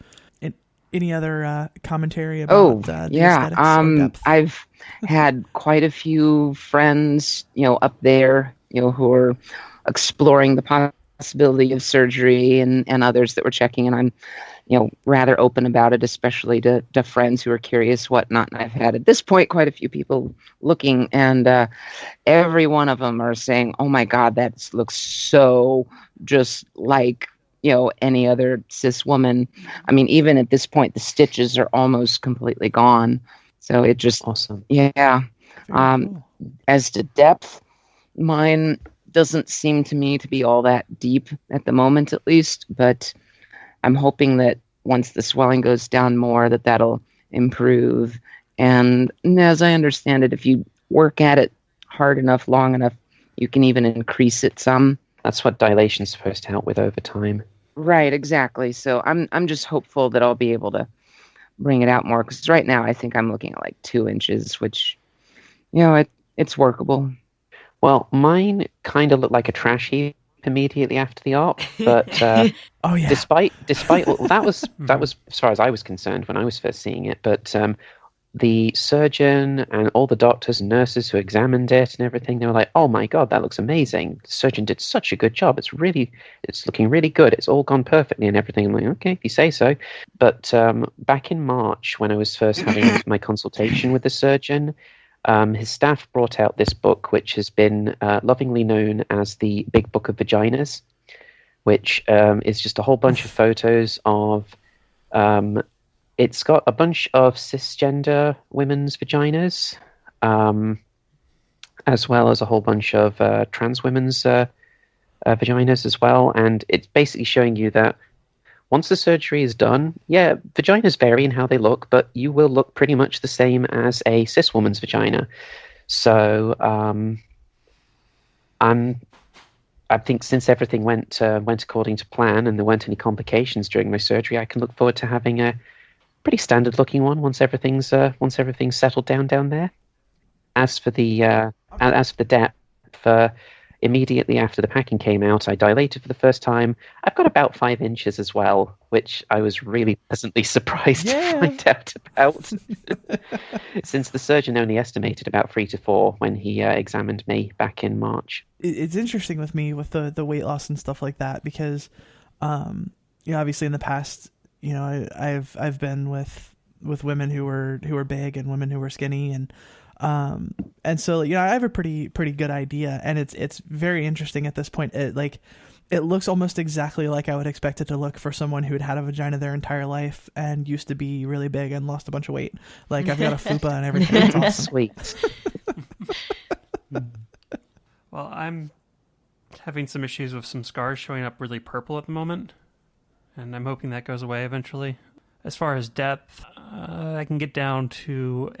Speaker 1: Any other commentary about the aesthetics or depth?
Speaker 5: I've had quite a few friends, up there, who are exploring the possibility of surgery, and others that were checking, and I'm rather open about it, especially to friends who are curious, whatnot. And I've had at this point quite a few people looking, and every one of them are saying, "Oh my God, that looks so just like any other cis woman." I mean, even at this point, the stitches are almost completely gone. So it just
Speaker 3: Awesome.
Speaker 5: Yeah.
Speaker 1: Cool.
Speaker 5: As to depth, mine doesn't seem to me to be all that deep at the moment, at least, but I'm hoping that once the swelling goes down more, that'll improve. And as I understand it, if you work at it hard enough, long enough, you can even increase it some.
Speaker 3: That's what dilation's supposed to help with over time.
Speaker 5: Right, exactly. So I'm just hopeful that I'll be able to bring it out more, because right now I think I'm looking at like 2 inches, which, it's workable.
Speaker 3: Well, mine kind of looked like a trash heap immediately after the op, but
Speaker 1: Oh yeah.
Speaker 3: despite that was as far as I was concerned when I was first seeing it. But the surgeon and all the doctors and nurses who examined it and everything, they were like, "Oh my God, that looks amazing. The surgeon did such a good job. It's looking really good. It's all gone perfectly and everything." I'm like, "Okay, if you say so." But back in March, when I was first having my consultation with the surgeon, his staff brought out this book, which has been lovingly known as the Big Book of Vaginas, which is just a whole bunch of photos of it's got a bunch of cisgender women's vaginas, as well as a whole bunch of trans women's vaginas as well. And it's basically showing you that once the surgery is done, yeah, vaginas vary in how they look, but you will look pretty much the same as a cis woman's vagina. So I think since everything went according to plan and there weren't any complications during my surgery, I can look forward to having a pretty standard looking one once everything's settled down there. As for the depth, immediately after the packing came out, I dilated for the first time. I've got about 5 inches as well, which I was really pleasantly surprised to find out about. Since the surgeon only estimated about 3 to 4 when he examined me back in March.
Speaker 1: It's interesting with me with the weight loss and stuff like that, because obviously in the past, I've been with women who were big and women who were skinny, and so I have a pretty good idea, and it's very interesting at this point. It looks almost exactly like I would expect it to look for someone who had a vagina their entire life and used to be really big and lost a bunch of weight. Like, I've got a fupa and everything. It's awesome.
Speaker 3: Sweet.
Speaker 4: Well, I'm having some issues with some scars showing up really purple at the moment, and I'm hoping that goes away eventually. As far as depth, I can get down to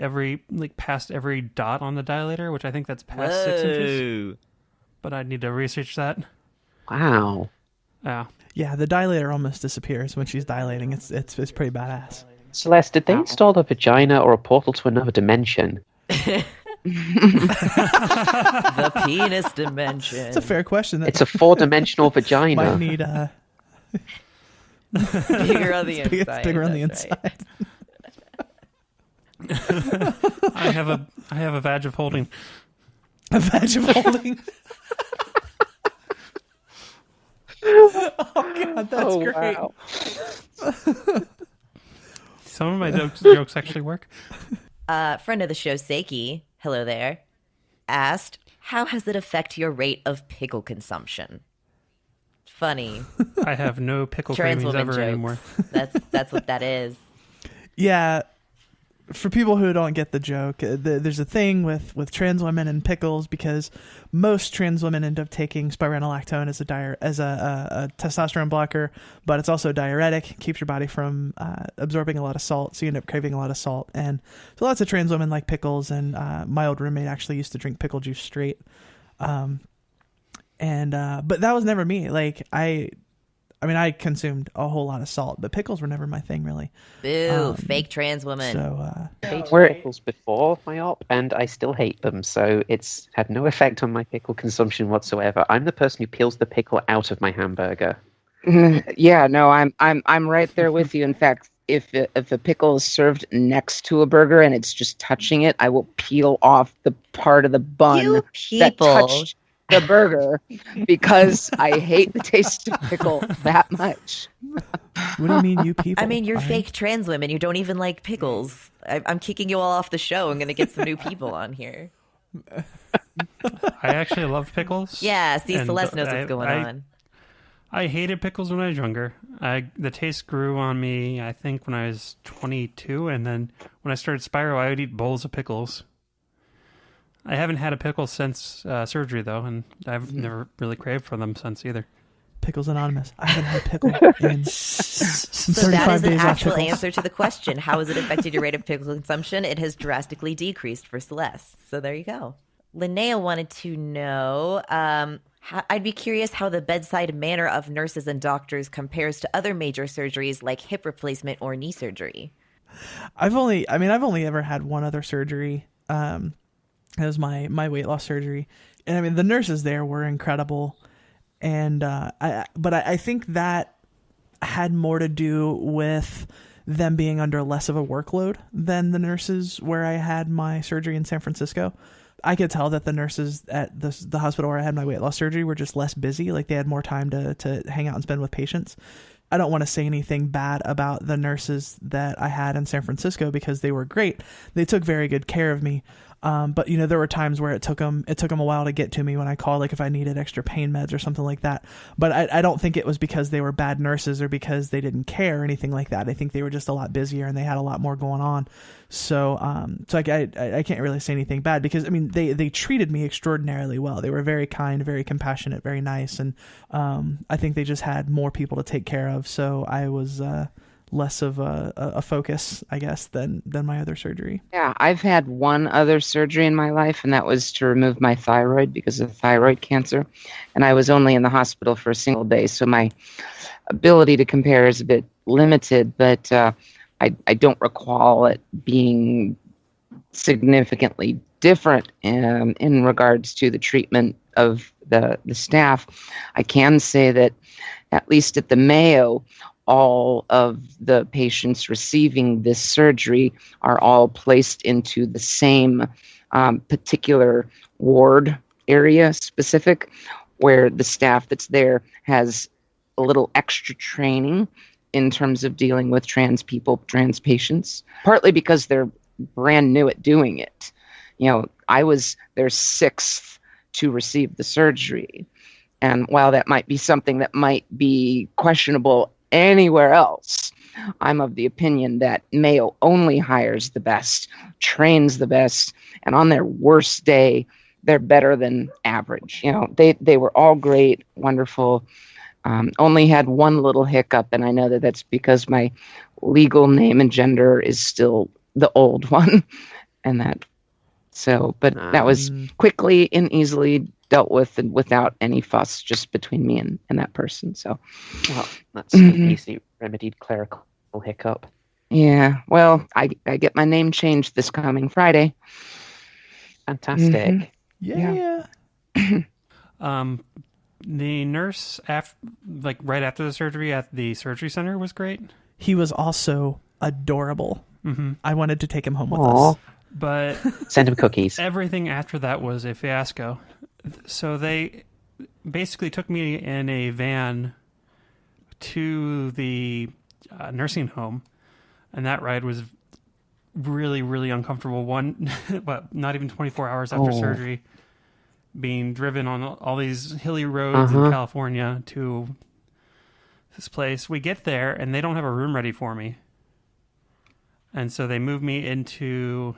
Speaker 4: past every dot on the dilator, which I think that's past 6 inches. But I need to research that.
Speaker 3: Wow.
Speaker 4: Yeah.
Speaker 1: Yeah, the dilator almost disappears when she's dilating. It's pretty badass.
Speaker 3: Celeste, did they install a vagina or a portal to another dimension?
Speaker 2: The penis dimension.
Speaker 1: It's a fair question.
Speaker 3: It's a 4-dimensional vagina.
Speaker 1: Might need
Speaker 2: bigger on the
Speaker 1: it's
Speaker 2: inside.
Speaker 1: bigger on the
Speaker 2: that's
Speaker 1: inside.
Speaker 2: right.
Speaker 4: I have a vag of holding.
Speaker 1: A vag of holding. Oh god, that's great.
Speaker 3: Wow.
Speaker 4: Some of my jokes actually work.
Speaker 2: Friend of the show, Seiki, hello there, asked, how has it affect your rate of pickle consumption? Funny.
Speaker 4: I have no pickle
Speaker 2: Trans
Speaker 4: cravings
Speaker 2: woman
Speaker 4: ever
Speaker 2: jokes.
Speaker 4: anymore.
Speaker 2: That's what that is.
Speaker 1: Yeah, for people who don't get the joke, there's a thing with trans women and pickles because most trans women end up taking spironolactone as a testosterone blocker, but it's also diuretic, keeps your body from absorbing a lot of salt, so you end up craving a lot of salt. And so lots of trans women like pickles, and my old roommate actually used to drink pickle juice straight. But that was never me. Like I consumed a whole lot of salt, but pickles were never my thing, really.
Speaker 2: Boo, fake trans woman.
Speaker 1: So,
Speaker 3: I hated pickles before my op, and I still hate them, so it's had no effect on my pickle consumption whatsoever. I'm the person who peels the pickle out of my hamburger.
Speaker 5: Yeah, no, I'm right there with you. In fact, if a pickle is served next to a burger and it's just touching it, I will peel off the part of the bun
Speaker 2: You
Speaker 5: that
Speaker 2: people.
Speaker 5: touched the burger because I hate the taste of pickle that much.
Speaker 1: what do you mean, you people?
Speaker 2: I mean, you're
Speaker 1: Fine.
Speaker 2: fake trans women. You don't even like pickles. I'm kicking you all off the show. I'm going to get some new people on here.
Speaker 4: I actually love pickles.
Speaker 2: Yeah, see,
Speaker 4: and
Speaker 2: Celeste knows what's going on.
Speaker 4: I hated pickles when I was younger. The taste grew on me, I think, when I was 22, and then when I started Spyro, I would eat bowls of pickles. I haven't had a pickle since surgery, though, and I've never really craved for them since either.
Speaker 1: Pickles Anonymous. I haven't had pickle in
Speaker 2: So
Speaker 1: 35
Speaker 2: that is an
Speaker 1: days off
Speaker 2: actual
Speaker 1: pickles.
Speaker 2: answer to the question. How has it affected your rate of pickle consumption? It has drastically decreased for Celeste. So there you go. Linnea wanted to know, I'd be curious how the bedside manner of nurses and doctors compares to other major surgeries like hip replacement or knee surgery.
Speaker 1: I've only ever had one other surgery. It was my weight loss surgery. And I mean, the nurses there were incredible. And I think that had more to do with them being under less of a workload than the nurses where I had my surgery in San Francisco. I could tell that the nurses at the hospital where I had my weight loss surgery were just less busy. Like they had more time to hang out and spend with patients. I don't want to say anything bad about the nurses that I had in San Francisco because they were great. They took very good care of me. But you know, there were times where it took them a while to get to me when I called, like if I needed extra pain meds or something like that. But I don't think it was because they were bad nurses or because they didn't care or anything like that. I think they were just a lot busier and they had a lot more going on. So I can't really say anything bad because I mean, they treated me extraordinarily well. They were very kind, very compassionate, very nice. And, I think they just had more people to take care of. So I was, less of a focus, I guess, than my other surgery.
Speaker 5: Yeah, I've had one other surgery in my life, and that was to remove my thyroid because of thyroid cancer. And I was only in the hospital for a single day, so my ability to compare is a bit limited, but I don't recall it being significantly different in regards to the treatment of the staff. I can say that at least at the Mayo, all of the patients receiving this surgery are all placed into the same particular ward area specific, where the staff that's there has a little extra training in terms of dealing with trans people, trans patients, partly because they're brand new at doing it. You know, I was their sixth to receive the surgery. And while that might be something that might be questionable anywhere else, I'm of the opinion that Mayo only hires the best, trains the best, and on their worst day, they're better than average. You know, they were all great, wonderful. Only had one little hiccup, and I know that that's because my legal name and gender is still the old one, and that. So, but that was quickly and easily dealt with and without any fuss, just between me and that person. So,
Speaker 3: Well, that's an easily remedied clerical hiccup.
Speaker 5: yeah. Well, I get my name changed this coming Friday.
Speaker 3: Fantastic.
Speaker 1: Yeah.
Speaker 4: The nurse, right after the surgery at the surgery center, was great.
Speaker 1: He was also adorable.
Speaker 4: Mm-hmm.
Speaker 1: I wanted to take him home with
Speaker 3: Aw.
Speaker 1: us.
Speaker 4: But
Speaker 3: Send him cookies.
Speaker 4: everything after that was a fiasco. So they basically took me in a van to the nursing home, and that ride was really, really uncomfortable. Not even 24 hours after surgery, being driven on all these hilly roads in California to this place. We get there, and they don't have a room ready for me. And so they move me into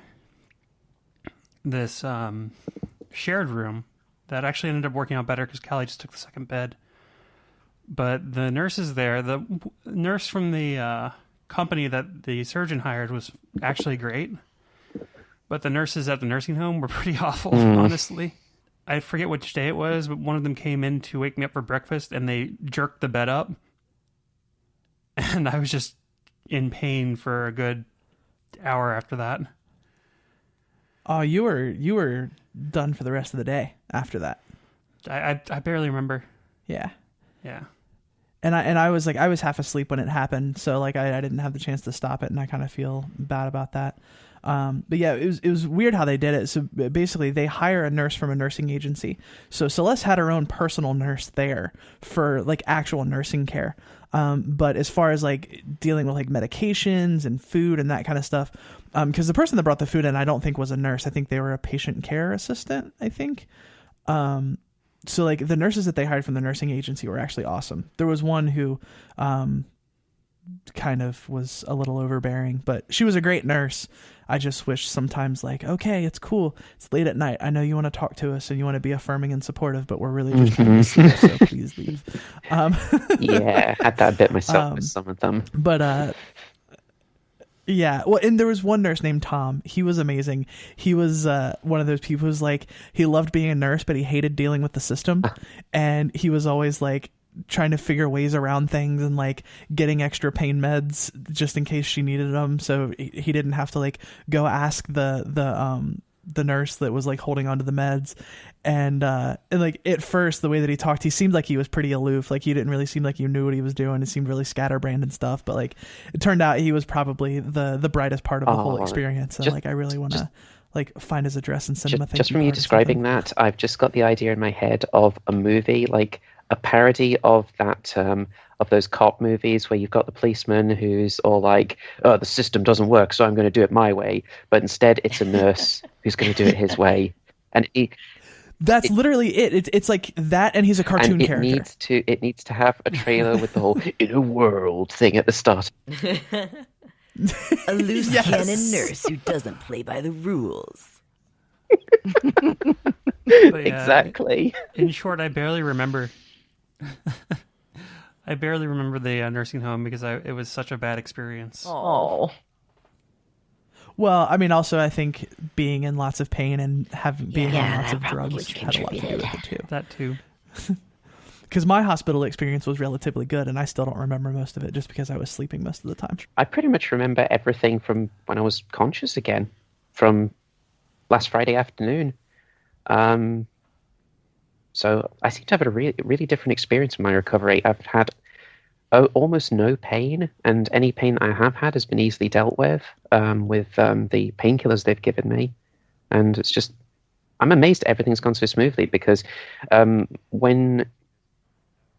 Speaker 4: this shared room that actually ended up working out better because Callie just took the second bed. But the nurses there, the nurse from the company that the surgeon hired was actually great. But the nurses at the nursing home were pretty awful, honestly. I forget which day it was, but one of them came in to wake me up for breakfast, and they jerked the bed up. And I was just in pain for a good hour after that.
Speaker 1: Oh, you were done for the rest of the day after that.
Speaker 4: I barely remember.
Speaker 1: Yeah.
Speaker 4: Yeah.
Speaker 1: And I was half asleep when it happened, so like I didn't have the chance to stop it, and I kind of feel bad about that. But yeah, it was weird how they did it. So basically, they hire a nurse from a nursing agency. So Celeste had her own personal nurse there for like actual nursing care. But as far as like dealing with like medications and food and that kind of stuff, because the person that brought the food in, I don't think was a nurse. I think they were a patient care assistant, I think. So like the nurses that they hired from the nursing agency were actually awesome. There was one who kind of was a little overbearing, but she was a great nurse. I just wish sometimes like, okay, it's cool. It's late at night. I know you want to talk to us and you want to be affirming and supportive, but we're really just trying to sleep, so please leave.
Speaker 3: Yeah, had that bit myself with some of them.
Speaker 1: But yeah, well, and there was one nurse named Tom. He was amazing. He was one of those people who's like, he loved being a nurse, but he hated dealing with the system. And he was always like trying to figure ways around things and like getting extra pain meds just in case she needed them. So he didn't have to like go ask the nurse that was like holding onto the meds. And like at first, the way that he talked, he seemed like he was pretty aloof. Like he didn't really seem like he knew what he was doing. It seemed really scatterbrained and stuff. But like it turned out he was probably the brightest part of the whole experience. And like I really want to like find his address and send him a thank you
Speaker 3: just from you
Speaker 1: card or
Speaker 3: describing
Speaker 1: something.
Speaker 3: that, I've just got the idea in my head of a movie, like a parody of that of those cop movies where you've got the policeman who's all like, oh, the system doesn't work, so I'm going to do it my way. But instead it's a nurse who's going to do it his way. And
Speaker 1: That's literally it. It's like that, and he's a cartoon
Speaker 3: and it
Speaker 1: character.
Speaker 3: It needs to have a trailer with the whole "in a world" thing at the start.
Speaker 2: A loose
Speaker 1: Yes.
Speaker 2: cannon nurse who doesn't play by the rules.
Speaker 4: But, yeah,
Speaker 3: Exactly.
Speaker 4: In short, I barely remember. I barely remember the nursing home because it was such a bad experience.
Speaker 2: Oh.
Speaker 1: Well, I mean, also I think being in lots of pain and being on lots of
Speaker 2: that
Speaker 1: drugs
Speaker 2: probably
Speaker 1: had a lot to do with it too.
Speaker 4: That too.
Speaker 1: Because my hospital experience was relatively good, and I still don't remember most of it just because I was sleeping most of the time.
Speaker 3: I pretty much remember everything from when I was conscious again, from last Friday afternoon. So I seem to have had a really different experience in my recovery. I've had almost no pain, and any pain I have had has been easily dealt with the painkillers they've given me. And it's just, I'm amazed everything's gone so smoothly because when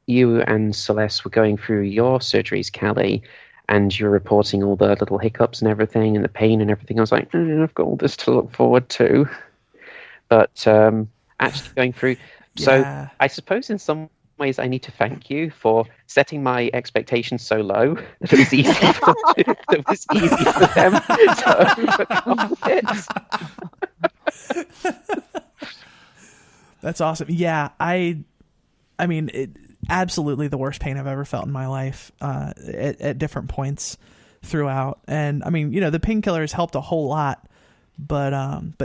Speaker 3: you and Celeste were going through your surgeries, Callie, and you're reporting all the little hiccups and everything and the pain and everything, I was like, I've got all this to look forward to. But actually going through... So
Speaker 1: Yeah.
Speaker 3: I suppose in some ways I need to thank you for setting my expectations so low that it was easy for them to overcome it.
Speaker 1: That's awesome. Yeah, I mean, absolutely the worst pain I've ever felt in my life at different points throughout. And I mean, the painkillers helped a whole lot, but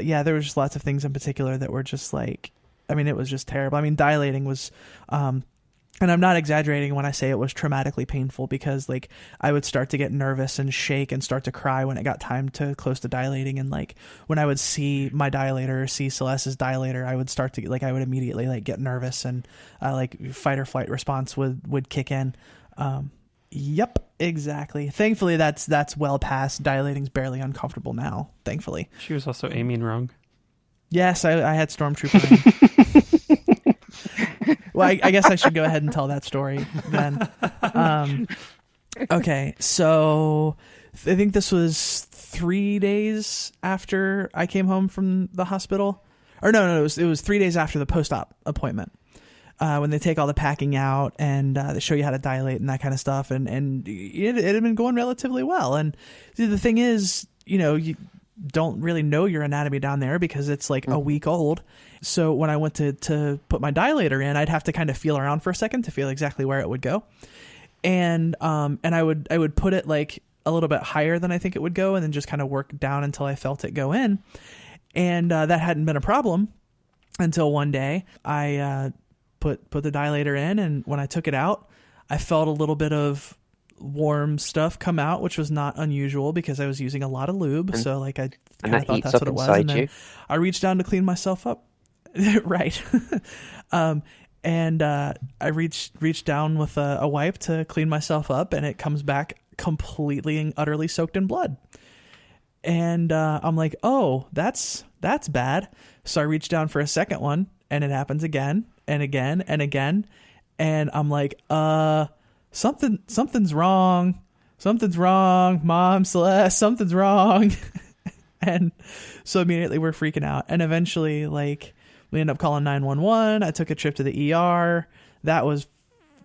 Speaker 1: yeah, there was just lots of things in particular that were just like, I mean, it was just terrible. I mean, dilating was, and I'm not exaggerating when I say it was traumatically painful, because like I would start to get nervous and shake and start to cry when it got time to close to dilating. And like when I would see my dilator or see Celeste's dilator, I would start to I would immediately like get nervous, and like fight or flight response would kick in. Yep, exactly. Thankfully, that's well past. Dilating's barely uncomfortable now, thankfully.
Speaker 4: She was also aiming wrong.
Speaker 1: Yes, I had Stormtrooper. Well, I guess I should go ahead and tell that story then. Okay, so I think this was 3 days after I came home from the hospital. Or no, it was 3 days after the post-op appointment. When they take all the packing out and they show you how to dilate and that kind of stuff. And it had been going relatively well. And the thing is, you don't really know your anatomy down there because it's like a week old. So when I went to put my dilator in, I'd have to kind of feel around for a second to feel exactly where it would go. And I would put it like a little bit higher than I think it would go, and then just kind of work down until I felt it go in. And that hadn't been a problem until one day I put the dilator in, and when I took it out, I felt a little bit of warm stuff come out, which was not unusual because I was using a lot of lube. So like I kind of thought that's what it was. And then I reached down to clean myself up. Right. And I reached down with a wipe to clean myself up, and it comes back completely and utterly soaked in blood. And I'm like, oh, that's bad. So I reach down for a second one, and it happens again and again and again. And I'm like, something's wrong. Something's wrong. Mom, Celeste, something's wrong. And so immediately we're freaking out. And eventually, like, we end up calling 911. I took a trip to the ER. That was,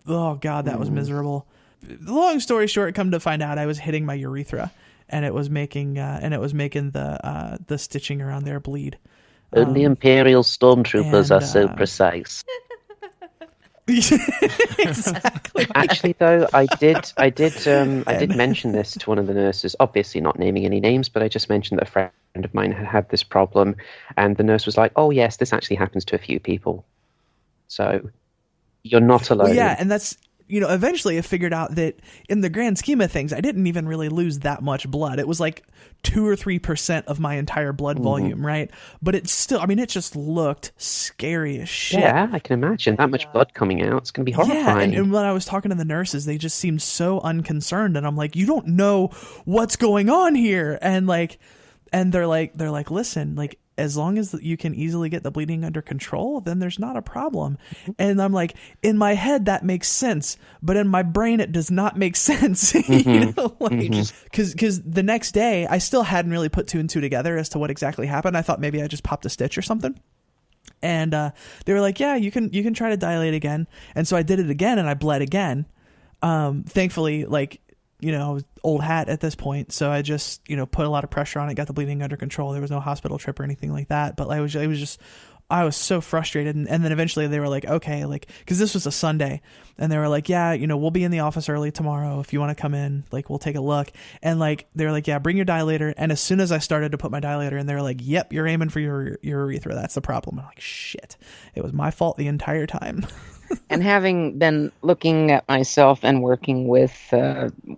Speaker 1: oh God, that was miserable. Long story short, come to find out, I was hitting my urethra, and it was making the stitching around there bleed.
Speaker 3: Only Imperial stormtroopers are so precise.
Speaker 1: Exactly.
Speaker 3: Actually, though, I did mention this to one of the nurses. Obviously, not naming any names, but I just mentioned that a friend of mine had this problem, and the nurse was like, "Oh, yes, this actually happens to a few people, so you're not alone."
Speaker 1: Well, yeah, and that's. Eventually I figured out that in the grand scheme of things, I didn't even really lose that much blood. It was like 2 or 3% of my entire blood volume, right? But it's still, it just looked scary as shit.
Speaker 3: Yeah, I can imagine. That much blood coming out. It's going to be horrifying.
Speaker 1: Yeah, and when I was talking to the nurses, they just seemed so unconcerned. And I'm like, you don't know what's going on here. And they're like, listen, like, as long as you can easily get the bleeding under control, then there's not a problem. And I'm like, in my head, that makes sense. But in my brain, it does not make sense. Because the next day, I still hadn't really put 2 and 2 together as to what exactly happened. I thought maybe I just popped a stitch or something. And they were like, yeah, you can try to dilate again. And so I did it again, and I bled again. Thankfully, like, old hat at this point. So I just, put a lot of pressure on it, got the bleeding under control. There was no hospital trip or anything like that. But I was so frustrated. And then eventually they were like, okay, like, cause this was a Sunday, and they were like, yeah, we'll be in the office early tomorrow. If you want to come in, like, we'll take a look. And like, they were like, yeah, bring your dilator. And as soon as I started to put my dilator in, they were like, yep, you're aiming for your urethra. That's the problem. I'm like, shit, it was my fault the entire time.
Speaker 5: And having been looking at myself and working with,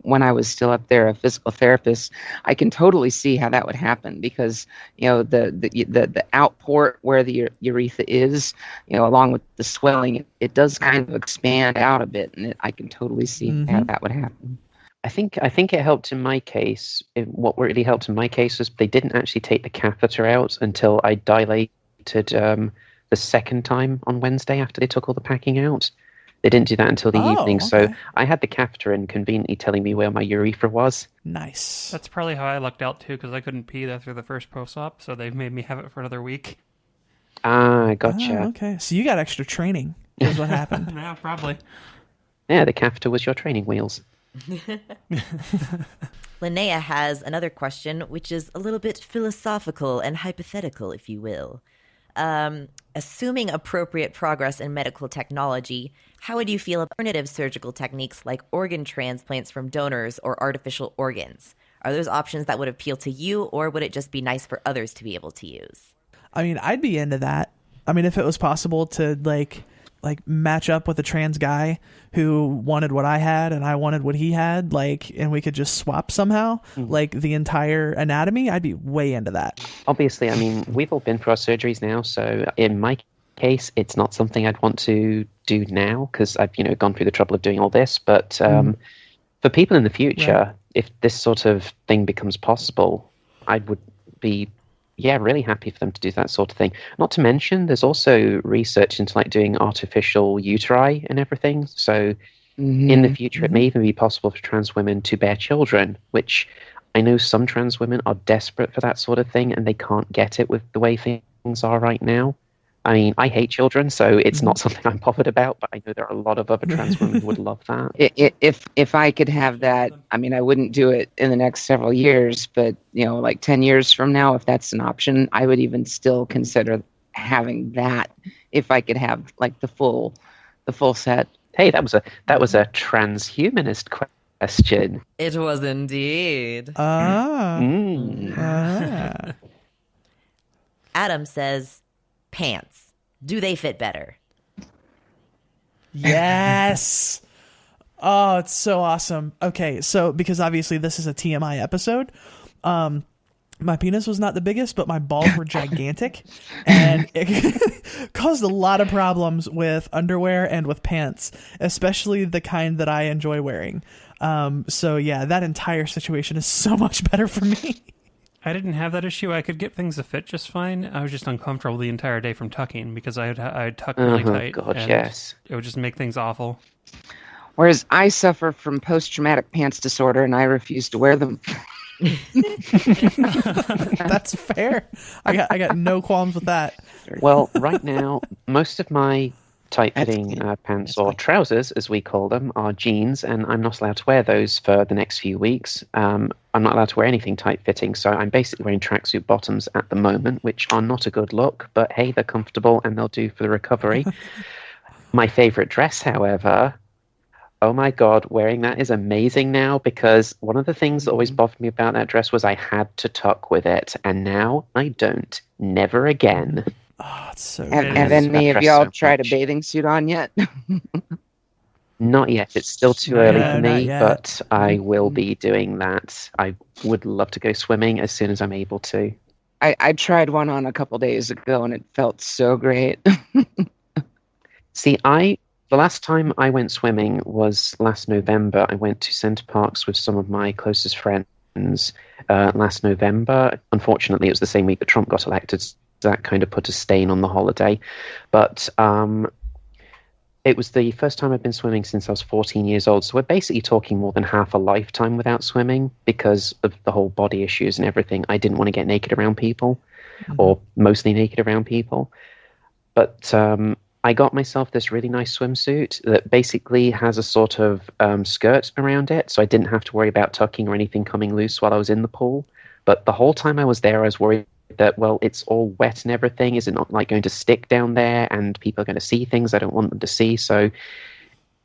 Speaker 5: when I was still up there, a physical therapist, I can totally see how that would happen because, the outport where the urethra is, along with the swelling, it does kind of expand out a bit, and I can totally see how that would happen.
Speaker 3: I think it helped in my case. What really helped in my case was they didn't actually take the catheter out until I dilated the second time on Wednesday after they took all the packing out. They didn't do that until the evening,
Speaker 1: okay.
Speaker 3: So I had the catheter in conveniently telling me where my urethra was.
Speaker 1: Nice.
Speaker 4: That's probably how I lucked out too, because I couldn't pee after the first post-op, so they made me have it for another week.
Speaker 3: Ah, gotcha.
Speaker 1: Oh, okay, so you got extra training is what happened.
Speaker 4: Yeah, probably.
Speaker 3: Yeah, the catheter was your training wheels.
Speaker 2: Linnea has another question, which is a little bit philosophical and hypothetical, if you will. Assuming appropriate progress in medical technology, how would you feel alternative surgical techniques like organ transplants from donors or artificial organs? Are those options that would appeal to you, or would it just be nice for others to be able to use?
Speaker 1: I'd be into that. I mean, if it was possible to like match up with a trans guy who wanted what I had and I wanted what he had, like, and we could just swap somehow, like the entire anatomy, I'd be way into that.
Speaker 3: Obviously, I mean, we've all been through our surgeries now, so in my case, it's not something I'd want to do now because I've, gone through the trouble of doing all this. But for people in the future, if this sort of thing becomes possible, I would be really happy for them to do that sort of thing. Not to mention, there's also research into like doing artificial uteri and everything. So in the future, it may even be possible for trans women to bear children, which I know some trans women are desperate for that sort of thing and they can't get it with the way things are right now. I mean, I hate children, so it's not something I'm bothered about, but I know there are a lot of other trans women who would love that.
Speaker 5: If I could have that, I mean, I wouldn't do it in the next several years, but, like 10 years from now, if that's an option, I would even still consider having that if I could have like the full set.
Speaker 3: Hey, that was a transhumanist question.
Speaker 2: It was indeed. Adam says, pants. Do they fit better?
Speaker 1: Yes. Oh, it's so awesome. Okay, so because obviously this is a TMI episode, my penis was not the biggest, but my balls were gigantic, and it caused a lot of problems with underwear and with pants, especially the kind that I enjoy wearing. So yeah, that entire situation is so much better for me.
Speaker 4: I didn't have that issue. I could get things to fit just fine. I was just uncomfortable the entire day from tucking because I'd tuck really tight.
Speaker 3: God,
Speaker 4: and
Speaker 3: yes.
Speaker 4: It would just make things awful.
Speaker 5: Whereas I suffer from post-traumatic pants disorder and I refuse to wear them.
Speaker 1: That's fair. I got no qualms with that.
Speaker 3: Well, right now, most of my tight-fitting pants or trousers, as we call them, are jeans, and I'm not allowed to wear those for the next few weeks. I'm not allowed to wear anything tight-fitting, so I'm basically wearing tracksuit bottoms at the moment, which are not a good look, but hey, they're comfortable and they'll do for the recovery. My favorite dress, however, oh my God, wearing that is amazing now, because one of the things that always bothered me about that dress was I had to tuck with it, and now I don't. Never again.
Speaker 1: Oh, it's so
Speaker 5: Have
Speaker 1: good.
Speaker 5: any of y'all tried a bathing suit on yet?
Speaker 3: Not yet. It's still too early for
Speaker 1: not
Speaker 3: me,
Speaker 1: yet.
Speaker 3: but I will be doing that. I would love to go swimming as soon as I'm able to.
Speaker 5: I tried one on a couple days ago and it felt so great.
Speaker 3: See, the last time I went swimming was last November. I went to Center Parcs with some of my closest friends last November. Unfortunately, it was the same week that Trump got elected. So that kind of put a stain on the holiday. But it was the first time I've been swimming since I was 14 years old. So we're basically talking more than half a lifetime without swimming because of the whole body issues and everything. I didn't want to get naked around people, or mostly naked around people. But I got myself this really nice swimsuit that basically has a sort of skirt around it. So I didn't have to worry about tucking or anything coming loose while I was in the pool. But the whole time I was there, I was worried that, well, it's all wet and everything. Is it not like going to stick down there and people are going to see things I don't want them to see? So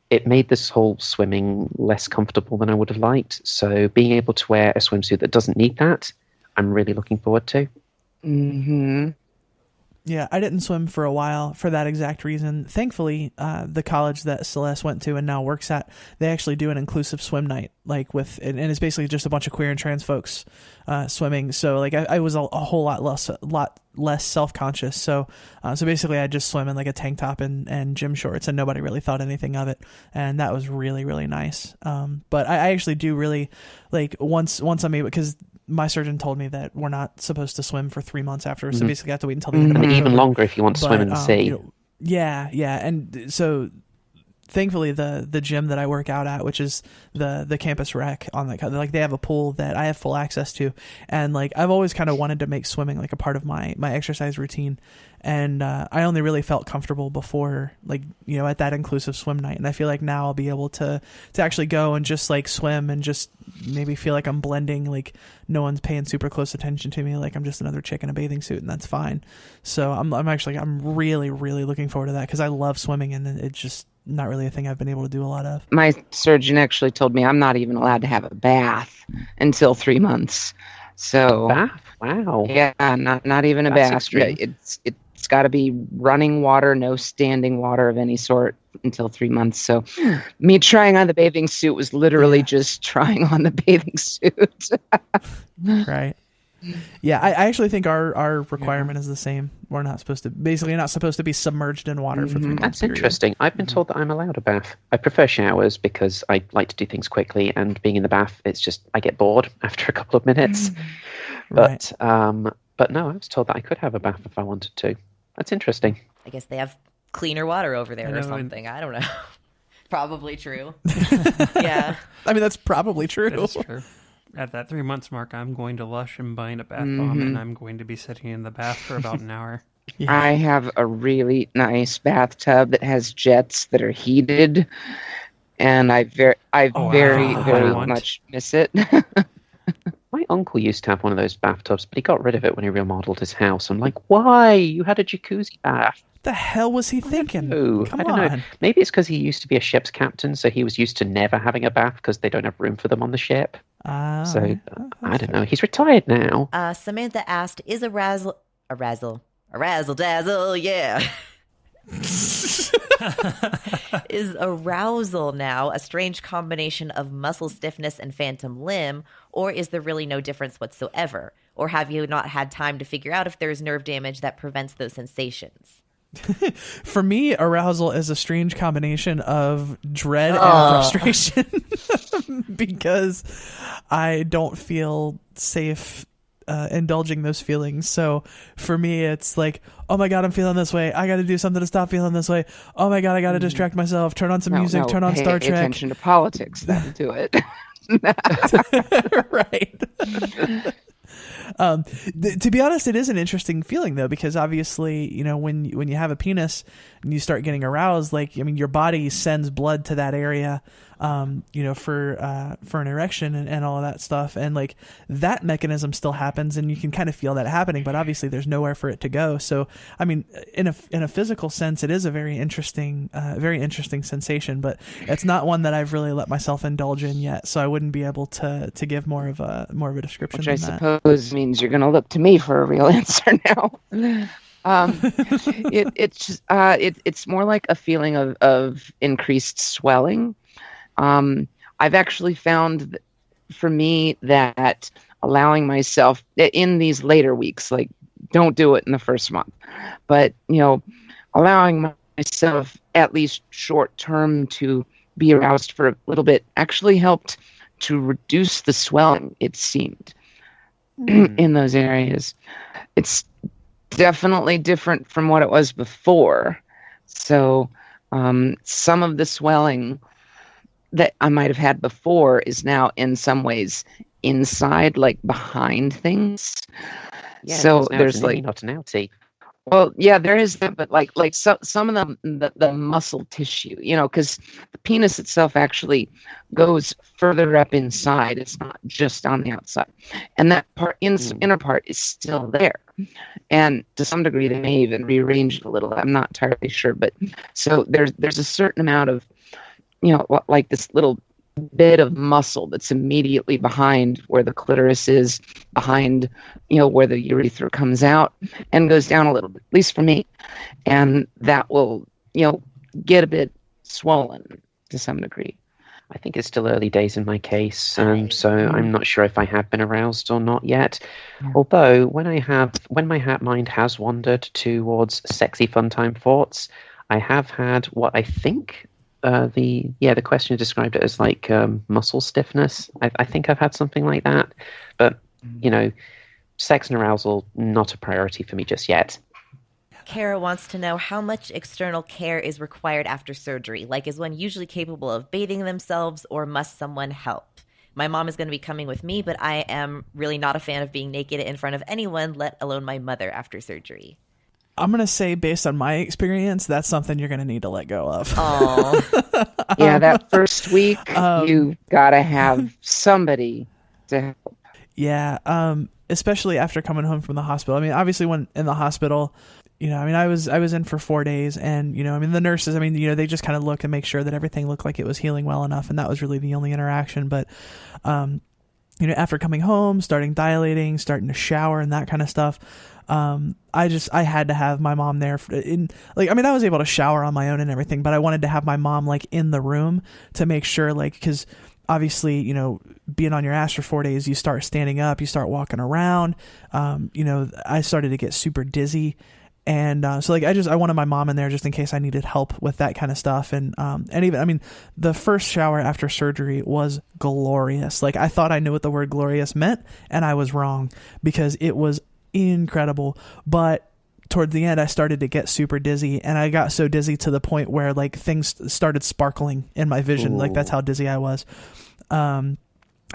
Speaker 3: it made this whole swimming less comfortable than I would have liked. So being able to wear a swimsuit that doesn't need that, I'm really looking forward to.
Speaker 5: Mm-hmm.
Speaker 1: Yeah, I didn't swim for a while for that exact reason. Thankfully, the college that Celeste went to and now works at, they actually do an inclusive swim night, like and it's basically just a bunch of queer and trans folks swimming. So like I was a whole lot less self-conscious. So basically I just swim in like a tank top and gym shorts, and nobody really thought anything of it, and that was really, really nice. But I actually do really like once I'm able, because my surgeon told me that we're not supposed to swim for 3 months after, so basically I have to wait until the end of
Speaker 3: And
Speaker 1: October.
Speaker 3: even longer if you want to swim in the sea.
Speaker 1: Yeah, and so thankfully the gym that I work out at, which is the campus rec on that, like they have a pool that I have full access to, and like I've always kind of wanted to make swimming like a part of my exercise routine, and I only really felt comfortable before, like, you know, at that inclusive swim night, and I feel like now I'll be able to actually go and just like swim and just maybe feel like I'm blending, like no one's paying super close attention to me, like I'm just another chick in a bathing suit, and that's fine. So I'm really, really looking forward to that, because I love swimming, and it's just not really a thing I've been able to do a lot of.
Speaker 5: My surgeon actually told me I'm not even allowed to have a bath until 3 months. So
Speaker 3: Bath? Wow.
Speaker 5: yeah, not even a
Speaker 3: That's
Speaker 5: bath.
Speaker 3: extreme.
Speaker 5: Yeah, it's it's got to be running water, no standing water of any sort until 3 months. So me trying on the bathing suit was literally just trying on the bathing suit.
Speaker 1: Right. Yeah, I actually think our requirement is the same. We're not supposed to be submerged in water for 3 months.
Speaker 3: That's interesting. I've been told that I'm allowed a bath. I prefer showers because I like to do things quickly, and being in the bath, it's just I get bored after a couple of minutes.
Speaker 1: Right.
Speaker 3: But no, I was told that I could have a bath if I wanted to. That's interesting.
Speaker 2: I guess they have cleaner water over there or something. I don't know. Probably true. Yeah.
Speaker 1: I mean, that's probably true.
Speaker 4: That's true. At that 3 months mark, I'm going to Lush and buying a bath bomb, and I'm going to be sitting in the bath for about an hour.
Speaker 1: Yeah.
Speaker 5: I have a really nice bathtub that has jets that are heated, and I very much miss it.
Speaker 3: My uncle used to have one of those bathtubs, but he got rid of it when he remodeled his house. I'm like, why? You had a jacuzzi bath.
Speaker 1: The hell was he thinking?
Speaker 3: I don't know. Maybe it's because he used to be a ship's captain, so he was used to never having a bath because they don't have room for them on the ship. I don't know. He's retired now.
Speaker 2: Samantha asked, "Is a razzle dazzle? Yeah." Is arousal now a strange combination of muscle stiffness and phantom limb, or is there really no difference whatsoever? Or have you not had time to figure out if there is nerve damage that prevents those sensations?
Speaker 1: For me, arousal is a strange combination of dread and frustration because I don't feel safe indulging those feelings. So for me, it's like, oh my God, I'm feeling this way. I got to do something to stop feeling this way. Oh my God, I got to distract myself. Turn on some music. Turn on Star Trek.
Speaker 5: Pay attention to politics. That'll do it.
Speaker 1: Right. To be honest, it is an interesting feeling though, because obviously, you know, when you have a penis and you start getting aroused, like, I mean, your body sends blood to that area, you know, for an erection and all of that stuff. And like that mechanism still happens and you can kind of feel that happening, but obviously there's nowhere for it to go. So, I mean, in a physical sense, it is a very interesting sensation, but it's not one that I've really let myself indulge in yet. So I wouldn't be able to give more of a description.
Speaker 5: Which I suppose means you're going to look to me for a real answer now. It's more like a feeling of increased swelling. I've actually found for me that allowing myself in these later weeks, like don't do it in the first month, but you know, allowing myself at least short term to be aroused for a little bit actually helped to reduce the swelling, it seemed, in those areas. It's definitely different from what it was before. So some of the swelling that I might have had before is now in some ways inside, like behind things.
Speaker 3: Yeah,
Speaker 5: so there's like
Speaker 3: not an outie.
Speaker 5: Well, yeah, there is that, but like some of the muscle tissue, you know, because the penis itself actually goes further up inside. It's not just on the outside, and that inner part is still there. And to some degree, they may even rearrange it a little. I'm not entirely sure, but so there's a certain amount of, you know, like this little bit of muscle that's immediately behind where the clitoris is, behind, you know, where the urethra comes out and goes down a little bit, at least for me. And that will, you know, get a bit swollen to some degree.
Speaker 3: I think it's still early days in my case, so I'm not sure if I have been aroused or not yet. Yeah. Although when my mind has wandered towards sexy fun time thoughts, I have had what I think the question described it as like muscle stiffness. I think I've had something like that, but you know, sex and arousal not a priority for me just yet.
Speaker 2: Kara wants to know how much external care is required after surgery. Like, is one usually capable of bathing themselves, or must someone help? My mom is going to be coming with me, but I am really not a fan of being naked in front of anyone, let alone my mother, after surgery.
Speaker 1: I'm going to say, based on my experience, that's something you're going to need to let go of.
Speaker 2: Oh,
Speaker 5: yeah, that first week, you got to have somebody to help.
Speaker 1: Yeah, especially after coming home from the hospital. I mean, obviously when in the hospital, you know, I mean, I was in for 4 days, and, you know, I mean, the nurses, I mean, you know, they just kind of look and make sure that everything looked like it was healing well enough. And that was really the only interaction. But, you know, after coming home, starting dilating, starting to shower and that kind of stuff, I had to have my mom there I was able to shower on my own and everything, but I wanted to have my mom like in the room to make sure, like, because obviously, you know, being on your ass for 4 days, you start standing up, you start walking around. You know, I started to get super dizzy. And so like I wanted my mom in there just in case I needed help with that kind of stuff. And even, I mean, the first shower after surgery was glorious. Like I thought I knew what the word glorious meant, and I was wrong, because it was incredible. But towards the end, I started to get super dizzy, and I got so dizzy to the point where like things started sparkling in my vision. Ooh. Like that's how dizzy I was.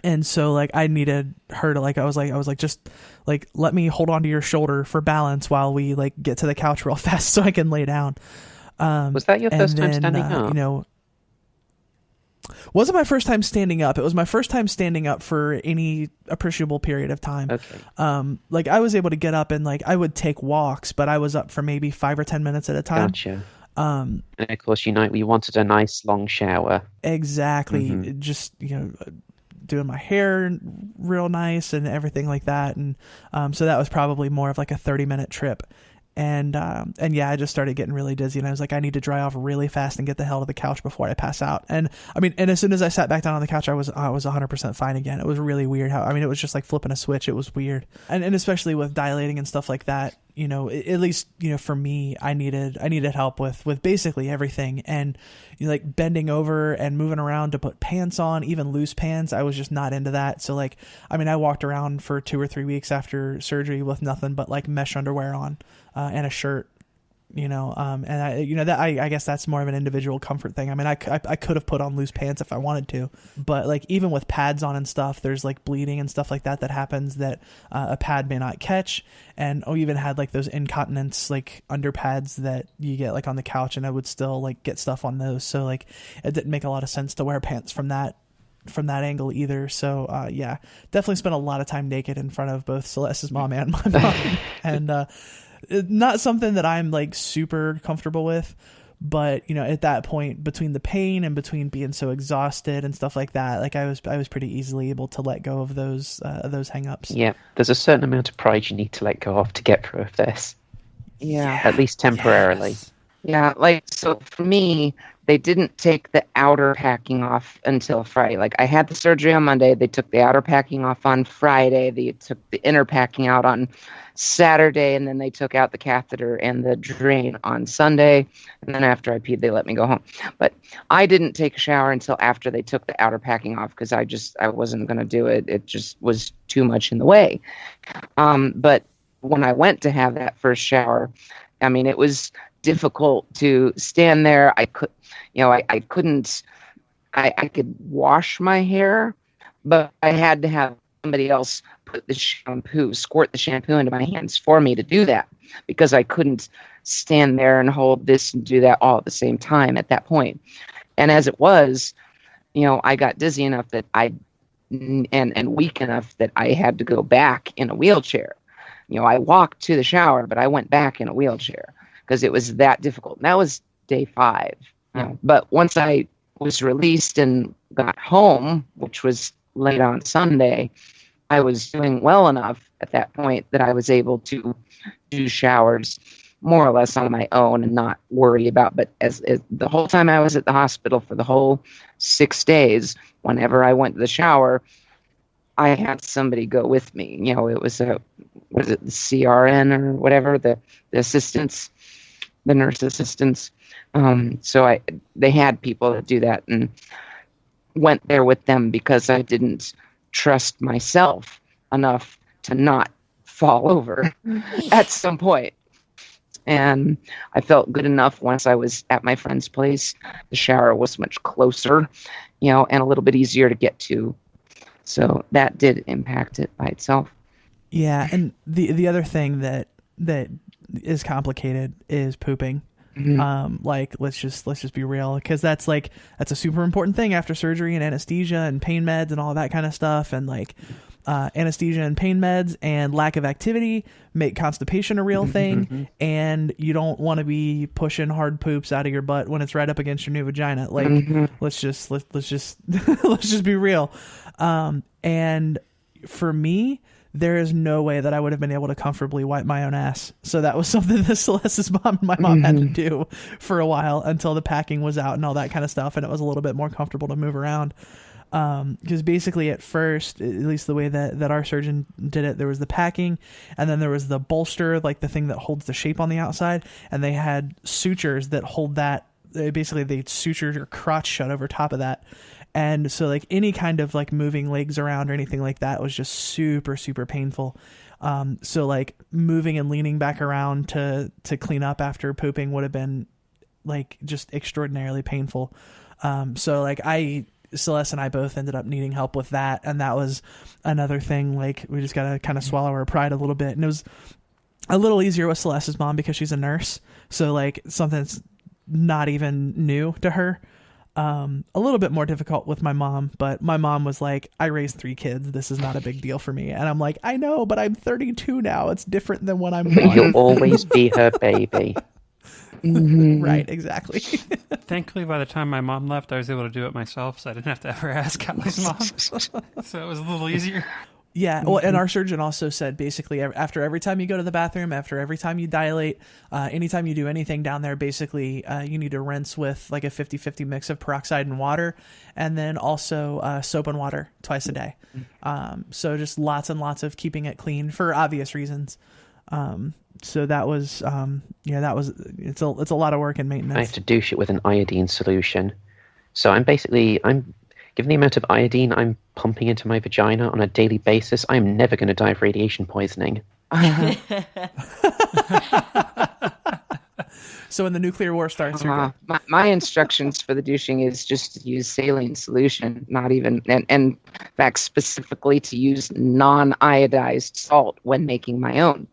Speaker 1: And so like I needed her to like, I was like, just like, let me hold onto your shoulder for balance while we like get to the couch real fast so I can lay down.
Speaker 3: Was that your first time standing up?
Speaker 1: You know, wasn't my first time standing up. It was my first time standing up for any appreciable period of time.
Speaker 3: Okay.
Speaker 1: Like I was able to get up and like I would take walks, but I was up for maybe 5 or 10 minutes at a time.
Speaker 3: Gotcha. And of course, you wanted a nice long shower.
Speaker 1: Exactly. Mm-hmm. Just, you know, doing my hair real nice and everything like that. And so that was probably more of like a 30-minute trip. And yeah, I just started getting really dizzy, and I was like, I need to dry off really fast and get the hell to the couch before I pass out. And I mean, and as soon as I sat back down on the couch, I was 100% fine again. It was really weird it was just like flipping a switch. It was weird. And especially with dilating and stuff like that, you know, at least, you know, for me, I needed help with basically everything. And you know, like bending over and moving around to put pants on, even loose pants, I was just not into that. So like, I mean, I walked around for 2 or 3 weeks after surgery with nothing but like mesh underwear on, and a shirt, you know, and I guess that's more of an individual comfort thing. I mean, I could have put on loose pants if I wanted to, but like even with pads on and stuff, there's like bleeding and stuff like that happens that a pad may not catch. And I even had like those incontinence like underpads that you get like on the couch, and I would still like get stuff on those. So like it didn't make a lot of sense to wear pants from that angle either. So yeah, definitely spent a lot of time naked in front of both Celeste's mom and my mom. And not something that I'm like super comfortable with, but you know, at that point, between the pain and between being so exhausted and stuff like that, like I was pretty easily able to let go of those hang-ups.
Speaker 3: Yeah, there's a certain amount of pride you need to let go of to get through this.
Speaker 5: Yeah,
Speaker 3: at least temporarily.
Speaker 1: Yes.
Speaker 5: Yeah, like so for me, they didn't take the outer packing off until Friday. Like I had the surgery on Monday, they took the outer packing off on Friday, they took the inner packing out on Saturday, and then they took out the catheter and the drain on Sunday. And then after I peed, they let me go home. But I didn't take a shower until after they took the outer packing off, because I wasn't going to do it. It just was too much in the way. But when I went to have that first shower, I mean, it was difficult to stand there. I could wash my hair, but I had to have somebody else squirt the shampoo into my hands for me to do that, because I couldn't stand there and hold this and do that all at the same time at that point. And as it was, you know, I got dizzy enough that and weak enough that I had to go back in a wheelchair. You know, I walked to the shower, but I went back in a wheelchair because it was that difficult. And that was day 5. You know, but once I was released and got home, which was late on Sunday, I was doing well enough at that point that I was able to do showers more or less on my own and not worry about. But as the whole time I was at the hospital for the whole 6 days, whenever I went to the shower, I had somebody go with me. You know, it was the CRN or whatever, the assistants, the nurse assistants. So they had people that do that, and went there with them because I didn't trust myself enough to not fall over at some point. And I felt good enough once I was at my friend's place. The shower was much closer, you know, and a little bit easier to get to. So that did impact it by itself. Yeah,
Speaker 1: and the other thing that is complicated is pooping. Mm-hmm. Like let's just be real, because that's a super important thing after surgery and anesthesia and pain meds and all that kind of stuff. And like anesthesia and pain meds and lack of activity make constipation a real thing. Mm-hmm. And you don't want to be pushing hard poops out of your butt when it's right up against your new vagina. Like let's just let's just be real. And for me, there is no way that I would have been able to comfortably wipe my own ass. So that was something that Celeste's mom and my mom had to do for a while until the packing was out and all that kind of stuff, and it was a little bit more comfortable to move around. Because basically at first, at least the way that our surgeon did it, there was the packing, and then there was the bolster, like the thing that holds the shape on the outside, and they had sutures that hold that. Basically, they sutured your crotch shut over top of that. And so like any kind of like moving legs around or anything like that was just super, super painful. So like moving and leaning back around to clean up after pooping would have been like just extraordinarily painful. So like Celeste and I both ended up needing help with that. And that was another thing. Like we just got to kind of swallow our pride a little bit. And it was a little easier with Celeste's mom because she's a nurse. So like something's not even new to her. A little bit more difficult with my mom, but my mom was like, I raised 3 kids. This is not a big deal for me. And I'm like, I know, but I'm 32 now. It's different than when I'm 1.
Speaker 3: You'll always be her baby.
Speaker 1: Right, exactly.
Speaker 4: Thankfully, by the time my mom left, I was able to do it myself, so I didn't have to ever ask Callie's mom. So it was a little easier.
Speaker 1: Yeah, well, and our surgeon also said basically after every time you go to the bathroom, after every time you dilate, anytime you do anything down there, basically you need to rinse with like a 50-50 mix of peroxide and water, and then also soap and water twice a day. So just lots and lots of keeping it clean for obvious reasons. So that was, it's a lot of work and maintenance.
Speaker 3: I have to douche it with an iodine solution. So I'm given the amount of iodine I'm pumping into my vagina on a daily basis, I'm never going to die of radiation poisoning.
Speaker 1: So when the nuclear war starts, you're good.
Speaker 5: My instructions for the douching is just to use saline solution, not even, and in fact, specifically to use non-iodized salt when making my own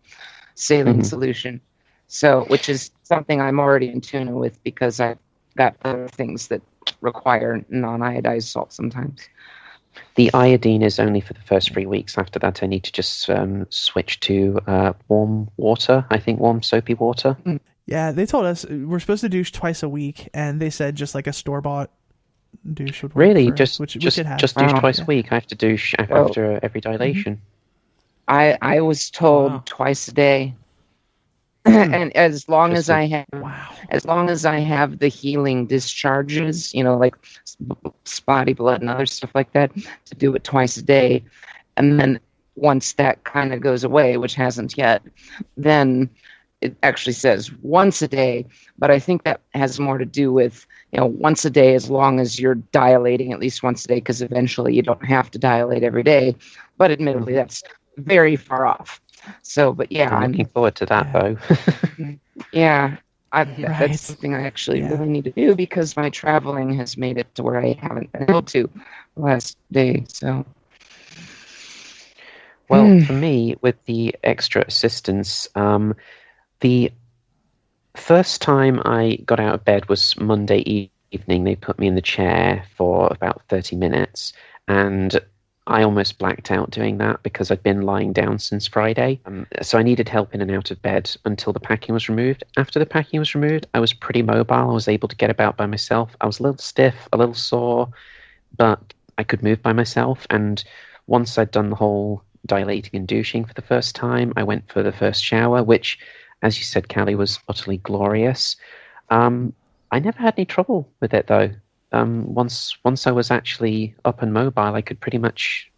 Speaker 5: saline solution. So, which is something I'm already in tune with because I've got other things that require non-iodized salt sometimes.
Speaker 3: The iodine is only for the first 3 weeks. After that, I need to just switch to warm water. I think warm soapy water.
Speaker 1: Yeah, they told us we're supposed to douche twice a week, and they said just like a store-bought douche would work.
Speaker 3: Really,
Speaker 1: for us, which
Speaker 3: just
Speaker 1: we could have.
Speaker 3: douche twice a week. I have to douche after every dilation.
Speaker 5: I was told twice a day. And as long as I have the healing discharges, like spotty blood and other stuff like that, to do it twice a day. And then once that kind of goes away, which hasn't yet, then it actually says once a day. But I think that has more to do with, once a day as long as you're dilating at least once a day, because eventually you don't have to dilate every day. But admittedly, that's very far off. So, but yeah,
Speaker 3: I'm looking forward to that though.
Speaker 5: Yeah, that's something I actually really need to do because my traveling has made it to where I haven't been able to the last day. So,
Speaker 3: well, for me, with the extra assistance, the first time I got out of bed was Monday evening. They put me in the chair for about 30 minutes, and I almost blacked out doing that because I'd been lying down since Friday. So I needed help in and out of bed until the packing was removed. After the packing was removed, I was pretty mobile. I was able to get about by myself. I was a little stiff, a little sore, but I could move by myself. And once I'd done the whole dilating and douching for the first time, I went for the first shower, which, as you said, Callie, was utterly glorious. I never had any trouble with it, though. Once I was actually up and mobile, I could pretty much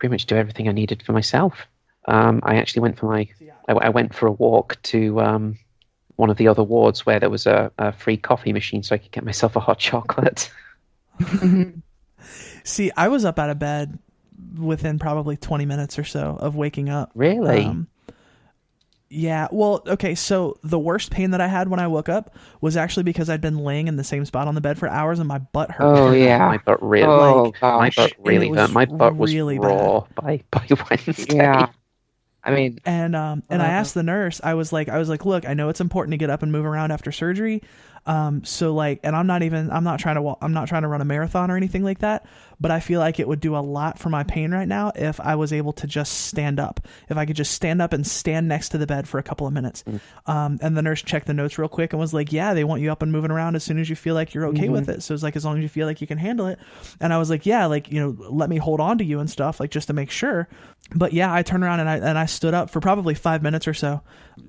Speaker 3: do everything I needed for myself. I actually went for I went for a walk to one of the other wards where there was a free coffee machine, so I could get myself a hot chocolate.
Speaker 1: See, I was up out of bed within probably 20 minutes or so of waking up.
Speaker 3: Really?
Speaker 1: Yeah, well, okay, so the worst pain that I had when I woke up was actually because I'd been laying in the same spot on the bed for hours and my butt hurt.
Speaker 5: Oh, yeah.
Speaker 3: My butt really,
Speaker 5: gosh.
Speaker 3: My butt really hurt. My butt was
Speaker 1: really
Speaker 3: raw by Wednesday.
Speaker 5: Yeah. I mean,
Speaker 1: and I asked the nurse, I was like, look, I know it's important to get up and move around after surgery. So like, and I'm not trying to run a marathon or anything like that, but I feel like it would do a lot for my pain right now if I was able to just stand up. If I could just stand up and stand next to the bed for a couple of minutes. And the nurse checked the notes real quick and was like, yeah, they want you up and moving around as soon as you feel like you're okay with it. So it's like, as long as you feel like you can handle it. And I was like, yeah, like, let me hold on to you and stuff, like just to make sure. But yeah, I turned around and I stood up for probably 5 minutes or so.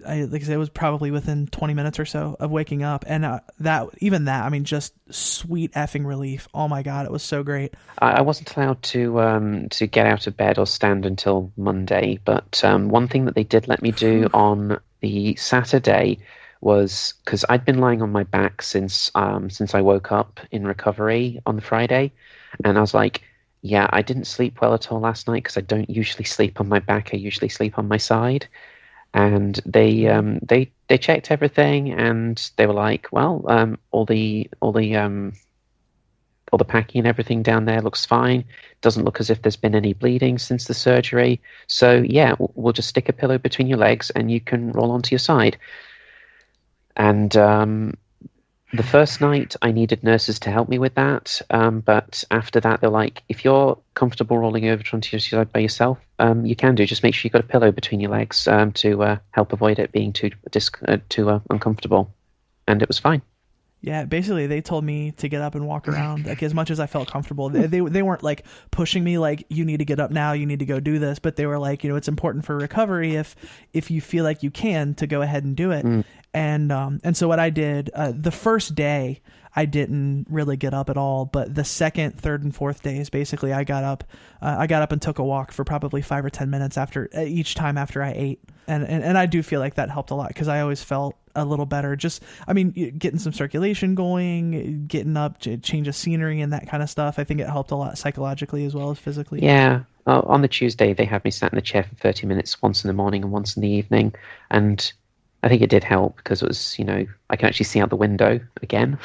Speaker 1: Like I said, it was probably within 20 minutes or so of waking up, and I mean, just sweet effing relief. Oh my God, it was so great.
Speaker 3: I wasn't allowed to get out of bed or stand until Monday, but one thing that they did let me do on the Saturday was, because I'd been lying on my back since I woke up in recovery on the Friday, and I was like, yeah, I didn't sleep well at all last night because I don't usually sleep on my back. I usually sleep on my side. And they checked everything, and they were like, well, all the packing and everything down there looks fine. Doesn't look as if there's been any bleeding since the surgery. So yeah, we'll just stick a pillow between your legs and you can roll onto your side. And the first night, I needed nurses to help me with that, but after that, they're like, if you're comfortable rolling over onto your side by yourself, you can do. Just make sure you've got a pillow between your legs to help avoid it being too uncomfortable. And it was fine.
Speaker 1: Yeah, basically they told me to get up and walk around, like, as much as I felt comfortable. They weren't like pushing me like, you need to get up now, you need to go do this, but they were like, it's important for recovery if you feel like you can, to go ahead and do it. And so what I did, the first day I didn't really get up at all, but the second, third, and fourth days, basically I got up and took a walk for probably 5 or 10 minutes each time after I ate. And I do feel like that helped a lot, because I always felt a little better. Just, I mean, getting some circulation going, getting up, change of scenery and that kind of stuff. I think it helped a lot psychologically as well as physically.
Speaker 3: Yeah. On the Tuesday, they had me sat in the chair for 30 minutes, once in the morning and once in the evening. And I think it did help, because it was, I can actually see out the window again.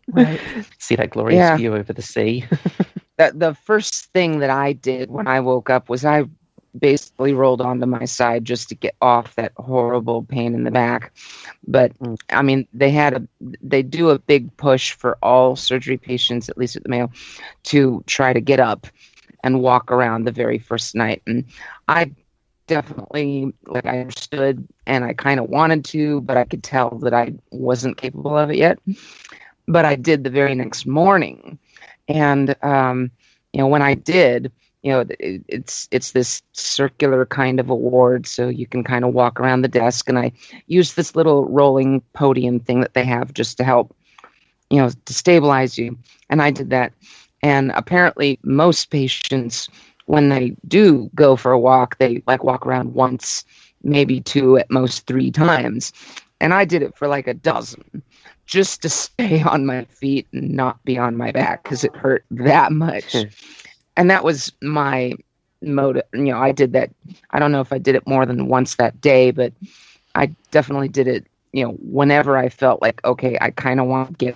Speaker 1: Right.
Speaker 3: See that glorious view over the sea.
Speaker 5: The first thing that I did when I woke up was I basically rolled onto my side just to get off that horrible pain in the back. But I mean, they do a big push for all surgery patients, at least at the Mayo, to try to get up and walk around the very first night. And I definitely, I understood and I kind of wanted to, but I could tell that I wasn't capable of it yet. But I did the very next morning. And, when I did, it's this circular kind of a ward, so you can kind of walk around the desk. And I used this little rolling podium thing that they have just to help, to stabilize you. And I did that. And apparently most patients, when they do go for a walk, they walk around once, maybe 2, at most 3 times. And I did it for a dozen, just to stay on my feet and not be on my back, because it hurt that much. And that was my motive. I did that. I don't know if I did it more than once that day, but I definitely did it, whenever I felt like, okay, I kind of want to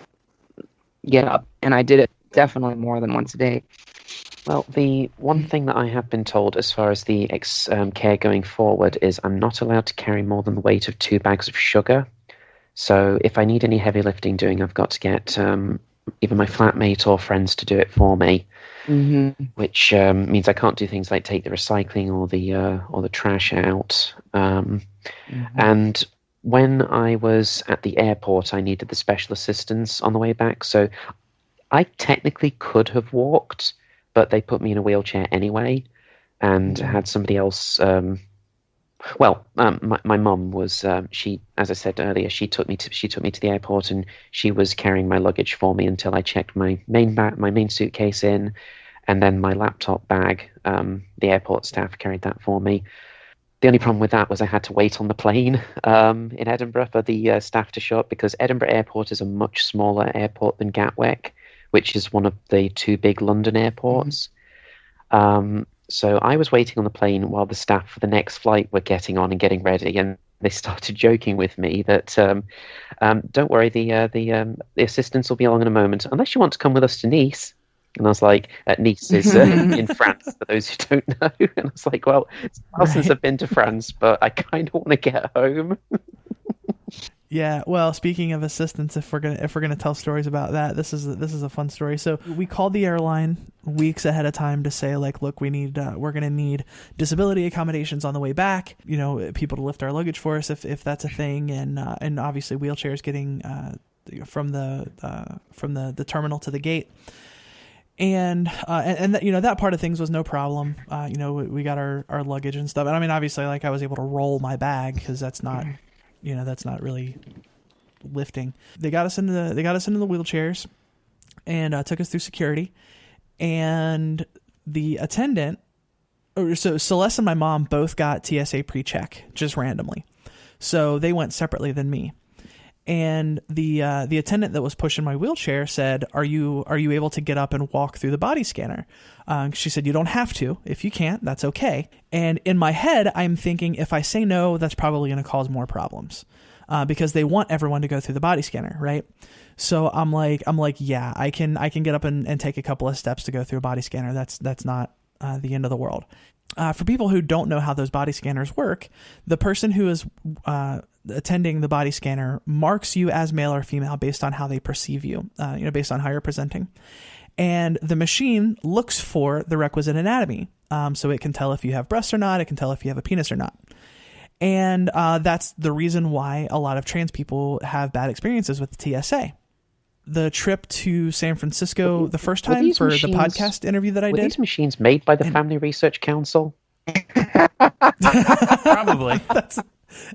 Speaker 5: get up. And I did it definitely more than once a day.
Speaker 3: Well, the one thing that I have been told as far as the care going forward is I'm not allowed to carry more than the weight of 2 bags of sugar. So if I need any heavy lifting doing, I've got to get either my flatmate or friends to do it for me, which means I can't do things like take the recycling or the trash out. And when I was at the airport, I needed the special assistance on the way back. So I technically could have walked, but they put me in a wheelchair anyway, and had somebody else. My mum was. She, as I said earlier, she took me to the airport, and she was carrying my luggage for me until I checked my main suitcase in, and then my laptop bag. The airport staff carried that for me. The only problem with that was I had to wait on the plane in Edinburgh for the staff to show up, because Edinburgh Airport is a much smaller airport than Gatwick, which is one of the 2 big London airports. So I was waiting on the plane while the staff for the next flight were getting on and getting ready, and they started joking with me that, don't worry, the assistants will be along in a moment, unless you want to come with us to Nice. And I was like, Nice is in France, for those who don't know. And I was like, well, it's a while since I've been to France, but I kind of want to get home.
Speaker 1: Yeah, well, speaking of assistants, if we're gonna tell stories about that, this is a fun story. So we called the airline weeks ahead of time to say, look, we're gonna need disability accommodations on the way back. People to lift our luggage for us if that's a thing, and obviously wheelchairs getting from the terminal to the gate. And that, that part of things was no problem. We got our luggage and stuff. And I mean, obviously, like, I was able to roll my bag because that's not, that's not really lifting. They got us into the wheelchairs and took us through security. And the attendant, so Celeste and my mom both got TSA pre-check just randomly. So they went separately than me. And the attendant that was pushing my wheelchair said, "Are you able to get up and walk through the body scanner?" She said, "You don't have to. If you can't, that's okay." And in my head, I'm thinking, if I say no, that's probably going to cause more problems, because they want everyone to go through the body scanner, right? So I'm like, yeah, I can get up and take a couple of steps to go through a body scanner. That's not the end of the world. For people who don't know how those body scanners work, the person who is attending the body scanner marks you as male or female based on how they perceive you, based on how you're presenting. And the machine looks for the requisite anatomy. So it can tell if you have breasts or not. It can tell if you have a penis or not. And that's the reason why a lot of trans people have bad experiences with the TSA. The trip to San Francisco the first time for the podcast interview that I did.
Speaker 3: Were these machines made by the Family Research Council?
Speaker 4: Probably.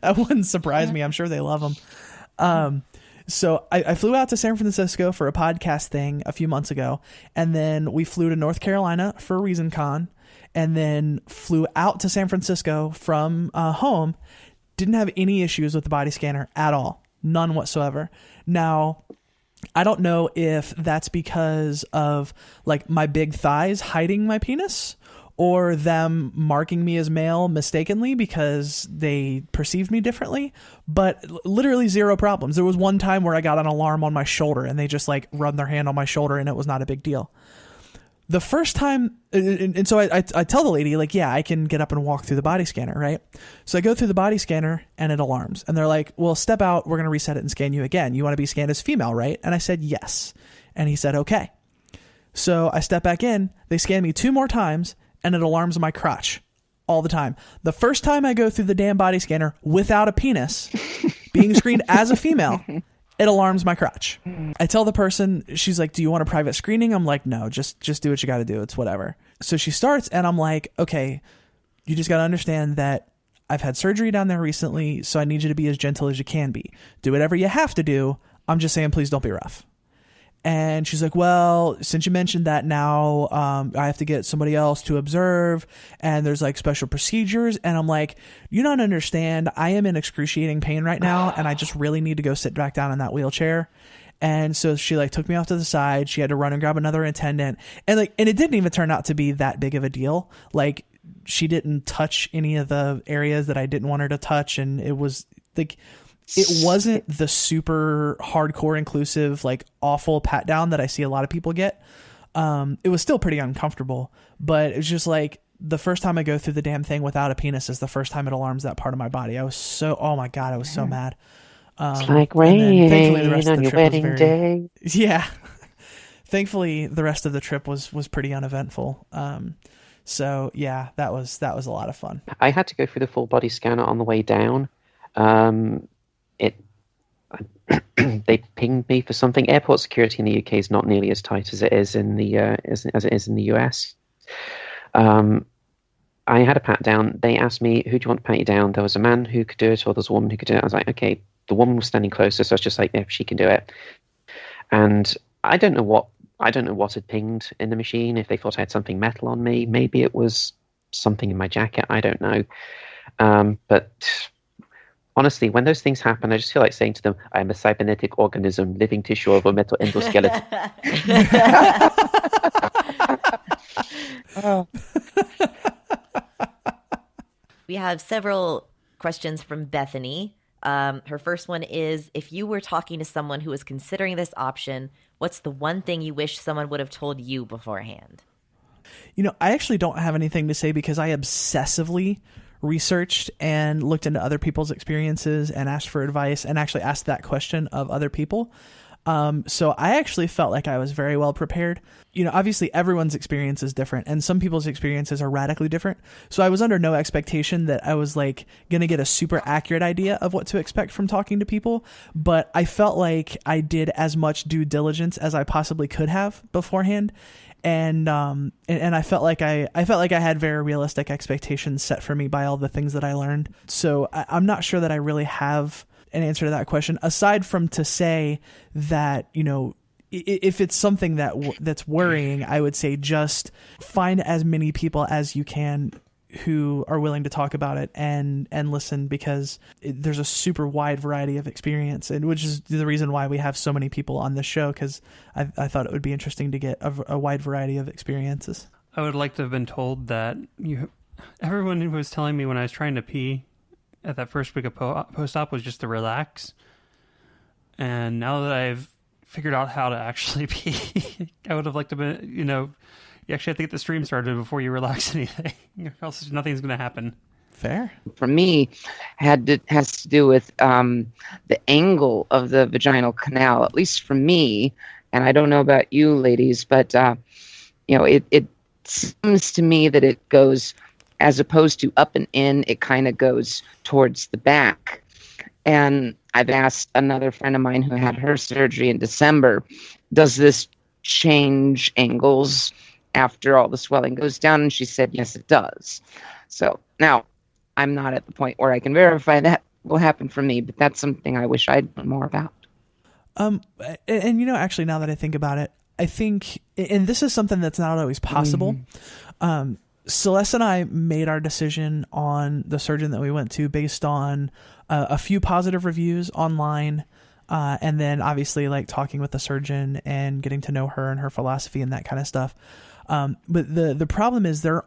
Speaker 1: That wouldn't surprise me. I'm sure they love them. So I flew out to San Francisco for a podcast thing a few months ago, and then we flew to North Carolina for ReasonCon, and then flew out to San Francisco from home. Didn't have any issues with the body scanner at all. None whatsoever. Now, I don't know if that's because of like my big thighs hiding my penis, or them marking me as male mistakenly because they perceived me differently, but literally zero problems. There was one time where I got an alarm on my shoulder and they just like run their hand on my shoulder and it was not a big deal. The first time, and so I tell the lady, like, yeah, I can get up and walk through the body scanner, right? So I go through the body scanner and it alarms. And they're like, well, step out. We're going to reset it and scan you again. You want to be scanned as female, right? And I said, yes. And he said, okay. So I step back in. They scan me 2 more times and it alarms my crotch all the time. The first time I go through the damn body scanner without a penis, being screened as a female, it alarms my crotch. I tell the person, she's like, do you want a private screening? I'm like, no, just do what you got to do. It's whatever. So she starts and I'm like, okay, you just got to understand that I've had surgery down there recently, so I need you to be as gentle as you can be. Do whatever you have to do. I'm just saying, please don't be rough. And she's like, well, since you mentioned that now, I have to get somebody else to observe, and there's like special procedures. And I'm like, you don't understand. I am in excruciating pain right now, and I just really need to go sit back down in that wheelchair. And so she like took me off to the side. She had to run and grab another attendant. And it didn't even turn out to be that big of a deal. Like, she didn't touch any of the areas that I didn't want her to touch. And it was like, it wasn't the super hardcore inclusive, like awful pat down that I see a lot of people get. It was still pretty uncomfortable, but it was just like the first time I go through the damn thing without a penis is the first time it alarms that part of my body. I was so, oh my God, I was so mad.
Speaker 3: It's like rain on your wedding day.
Speaker 1: Yeah. Thankfully the rest of the trip was pretty uneventful. So yeah, that was a lot of fun.
Speaker 3: I had to go through the full body scanner on the way down. They pinged me for something. Airport security in the UK is not nearly as tight as it is in the as it is in the US. I had a pat down. They asked me, who do you want to pat you down? There was a man who could do it, or there's a woman who could do it. I was like, okay. The woman was standing closer, so I was just like, yeah, she can do it. And I don't know what had pinged in the machine. If they thought I had something metal on me, maybe it was something in my jacket. I don't know. But honestly, when those things happen, I just feel like saying to them, I am a cybernetic organism, living tissue of a metal endoskeleton.
Speaker 2: We have several questions from Bethany. Her first one is, if you were talking to someone who was considering this option, what's the one thing you wish someone would have told you beforehand?
Speaker 1: I actually don't have anything to say because I obsessively researched and looked into other people's experiences and asked for advice and actually asked that question of other people. So I actually felt like I was very well prepared. Obviously everyone's experience is different, and some people's experiences are radically different. So I was under no expectation that I was like going to get a super accurate idea of what to expect from talking to people. But I felt like I did as much due diligence as I possibly could have beforehand. And I felt like I had very realistic expectations set for me by all the things that I learned. So I'm not sure that I really have an answer to that question, aside from to say that, if it's something that's worrying, I would say just find as many people as you can who are willing to talk about it and listen, because there's a super wide variety of experience, and which is the reason why we have so many people on this show, because I thought it would be interesting to get a wide variety of experiences.
Speaker 4: I would like to have been told that everyone who was telling me when I was trying to pee at that first week of post-op was just to relax. And now that I've figured out how to actually pee, I would have liked to be, you actually have to get the stream started before you relax anything, or else nothing's going to happen.
Speaker 1: Fair.
Speaker 5: For me, has to do with the angle of the vaginal canal, at least for me. And I don't know about you ladies, but it seems to me that it goes, as opposed to up and in, it kind of goes towards the back. And I've asked another friend of mine who had her surgery in December, does this change angles after all the swelling goes down? And she said, yes, it does. So now I'm not at the point where I can verify that will happen for me, but that's something I wish I'd known more about.
Speaker 1: And actually, now that I think about it, I think, and this is something that's not always possible. Mm-hmm. Celeste and I made our decision on the surgeon that we went to based on a few positive reviews online, and then obviously like talking with the surgeon and getting to know her and her philosophy and that kind of stuff. But the problem is there